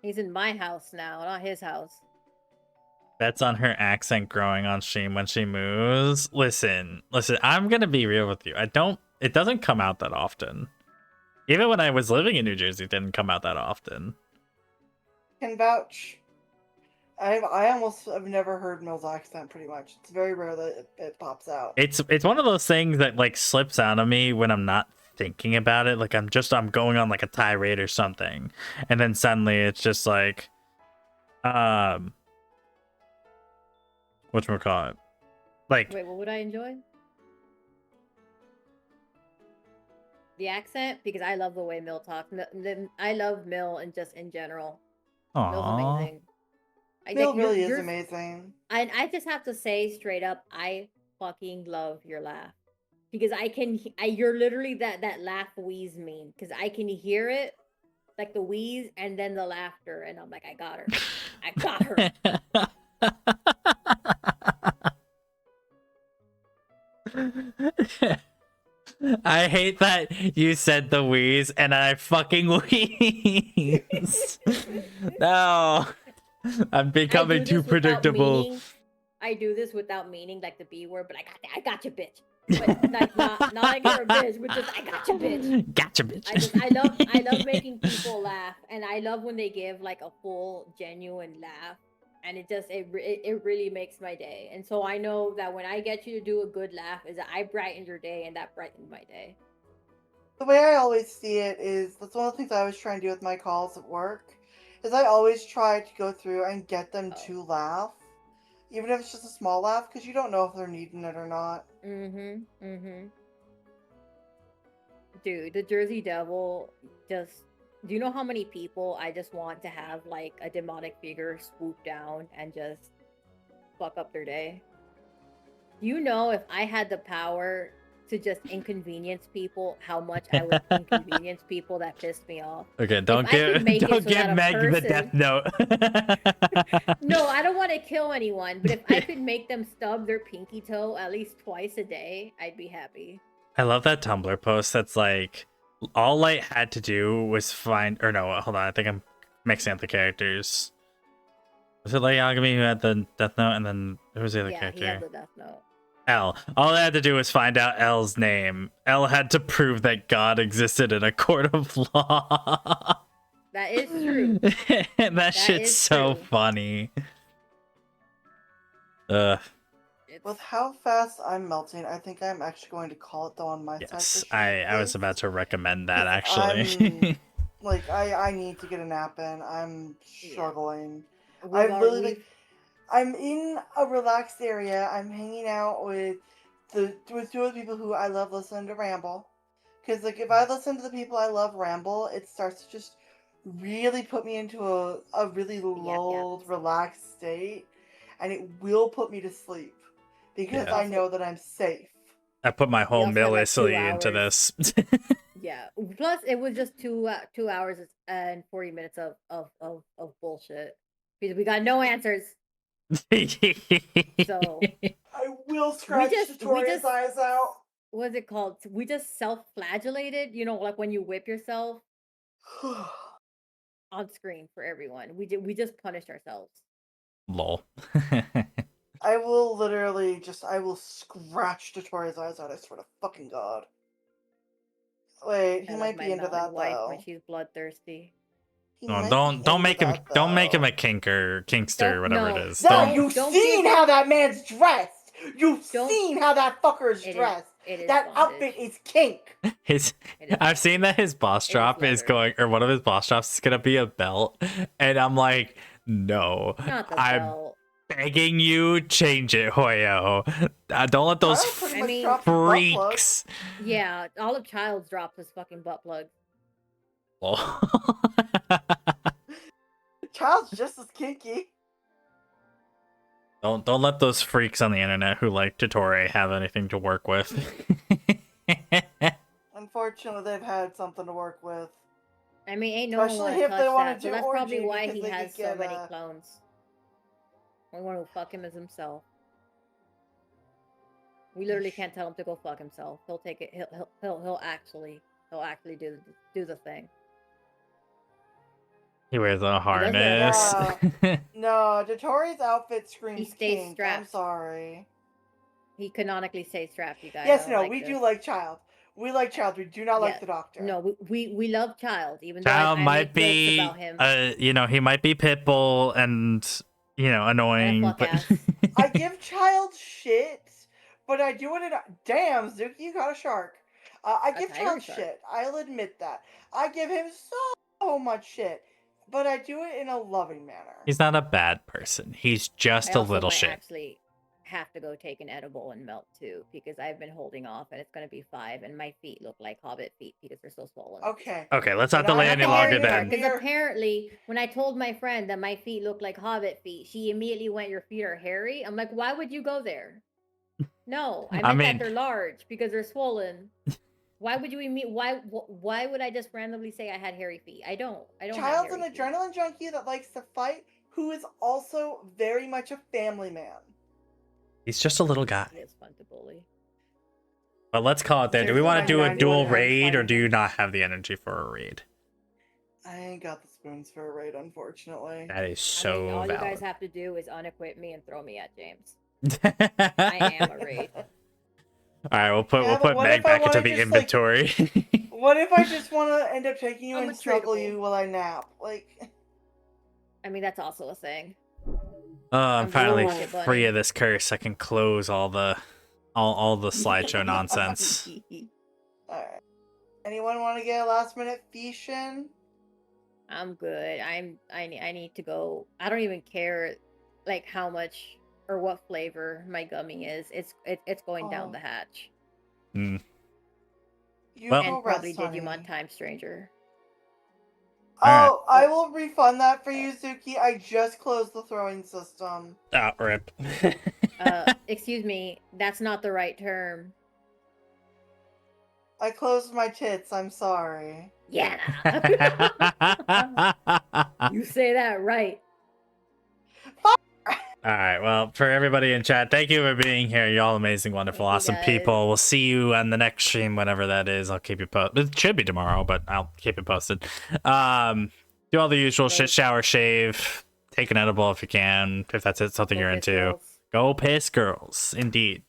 He's in my house now, not his house. That's on her accent growing on stream when she moves. Listen, I'm gonna be real with you. It doesn't come out that often. Even when I was living in New Jersey, it didn't come out that often. Can vouch. I almost have never heard Mill's accent. Pretty much, it's very rare that it pops out. It's one of those things that like slips out of me when I'm not thinking about it. Like I'm going on like a tirade or something, and then suddenly it's just like, whatchamacallit? Like, Wait, what would I enjoy? The accent, because I love the way Mill talks. I love Mill and just in general. Mill's aww. amazing. Mill really is amazing. I just have to say straight up, I fucking love your laugh. Because you're literally that laugh wheeze meme. Because I can hear it, like the wheeze and then the laughter, and I'm like, I got her. I got her. I hate that you said the wheeze and I fucking wheeze. No. I'm becoming too predictable. I do this without meaning, like the B word, but I got you, bitch. But like not like you're a bitch, but just I got you, bitch. Gotcha, bitch. I love making people laugh, and I love when they give like a full genuine laugh. and it really makes my day. And so I know that when I get you to do a good laugh, is that I brightened your day, and that brightened my day. The way I always see it is that's one of the things I always try and do with my calls at work. Is I always try to go through and get them to laugh, even if it's just a small laugh, because you don't know if they're needing it or not. Dude, the Jersey Devil just. Do you know how many people I just want to have like a demonic figure swoop down and just fuck up their day? Do you know if I had the power to just inconvenience people, how much I would inconvenience people that pissed me off? Okay, don't give Meg the death note. No, I don't want to kill anyone, but if I could make them stub their pinky toe at least twice a day, I'd be happy. I love that Tumblr post that's like, all Light had to do was find, or no, hold on, I think I'm mixing up the characters. Was it Light Yagami who had the death note, and then who was the other character? Yeah, he had the death note. L. All I had to do was find out L's name. L had to prove that God existed in a court of law. That is true. That shit's so funny. Ugh. With how fast I'm melting, I think I'm actually going to call it though on my side. Yes, I was about to recommend that actually. I need to get a nap in. I'm struggling. Yeah. I'm in a relaxed area. I'm hanging out with two of the people who I love listening to ramble. Because like if I listen to the people I love ramble, it starts to just really put me into a really lulled, relaxed state, and it will put me to sleep because I know that I'm safe. I put my whole military into this. Yeah. Plus, it was just 2 hours and 40 minutes of bullshit because we got no answers. So I will scratch Tori's eyes out. What's it called? We just self-flagellated. You know, like when you whip yourself on screen for everyone. We just punished ourselves. Lol. I will literally I will scratch Tori's eyes out. I swear to fucking God. Wait, he might be into that though. When she's bloodthirsty. No, don't make him a kinkster, whatever it is. No, you've seen how that man's dressed. You've seen how that fucker's dressed. That outfit is kink. I've seen that his boss drop is going, or one of his boss drops is gonna be a belt, and I'm like, no, I'm begging you, change it, Hoyo. Don't let those freaks. Yeah, Olive Childs drops his fucking butt plug. Child's just as kinky. Don't let those freaks on the internet who like Totore have anything to work with. Unfortunately, they've had something to work with. I mean, ain't no one want to touch that, so that's probably why he has so many clones. The one who fuck him is himself. We literally can't tell him to go fuck himself. He'll take it. He'll actually do the thing. He wears a harness. No, Dotori's outfit screams. He stays kink. strapped. I'm sorry. He canonically stays strapped, you guys. Yes, no, we do like Child. We like Child. We do not like the Doctor. No, we love Child. Even Child though might be, you know, he might be Pitbull and you know annoying, but I give Child shit, but I do it in. Damn, Zuki, you got a shark. I give Child shit. I'll admit that. I give him so much shit. But I do it in a loving manner. He's not a bad person. He's just a little shit. I actually have to go take an edible and melt too because I've been holding off and it's going to be 5 and my feet look like hobbit feet because they're so swollen. Okay. Okay, let's not delay any longer then. Because apparently when I told my friend that my feet look like hobbit feet, she immediately went, "Your feet are hairy?" I'm like, why would you go there? No, I meant that they're large because they're swollen. Why would you why would I just randomly say I had hairy feet? I don't. Child's an adrenaline junkie that likes to fight, who is also very much a family man. He's just a little guy. It's fun to bully. But let's call it there. Do we want to do a dual raid, or do you not have the energy for a raid? I ain't got the spoons for a raid, unfortunately. That is so all valid. you guys have to do is unequip me and throw me at James. I am a raid. All right, we'll put Meg back into the inventory. Like, what if I just want to end up taking you and struggle you while I nap? Like, I mean, that's also a thing. I'm I'm finally Pocket Bunny. free of this curse. I can close all the slideshow nonsense. Alright. Anyone want to get a last minute fish in? I'm good. I need to go. I don't even care like how much or what flavor my gummy is. It's going down Oh. the hatch. Mm. You Well- go And probably rest, honey. Digimon Time Stranger. Alright. Oh, I will refund that for you, Zuki. I just closed the throwing system. Ah, rip. Excuse me, that's not the right term. I closed my tits. I'm sorry. Yeah. You say that right. All right. Well, for everybody in chat, thank you for being here. Y'all amazing, wonderful, Thank you, awesome guys. people. We'll see you on the next stream, whenever that is. I'll keep you posted. It should be tomorrow, but I'll keep it posted. Do all the usual shit, Right. shower, shave, take an edible if you can, if that's it, something Go you're piss into. girls. Go piss girls, indeed.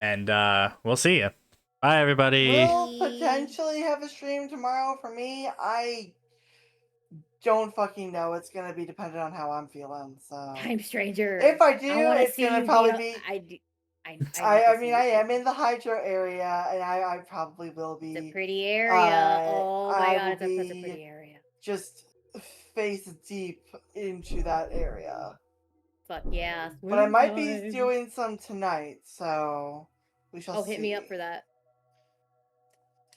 And we'll see you. Bye, everybody. We'll potentially have a stream tomorrow. For me, I don't fucking know. It's gonna be dependent on how I'm feeling. So Time Stranger. if I do, wanna it's see gonna you probably a- be. I I mean, I am in the Hydro area, and I probably will be. It's a pretty area. Oh my I god, will it's such a be pretty area. just face deep into that area. Fuck yeah. But I might swim be time. doing some tonight, so we shall Oh, see. hit me up for that.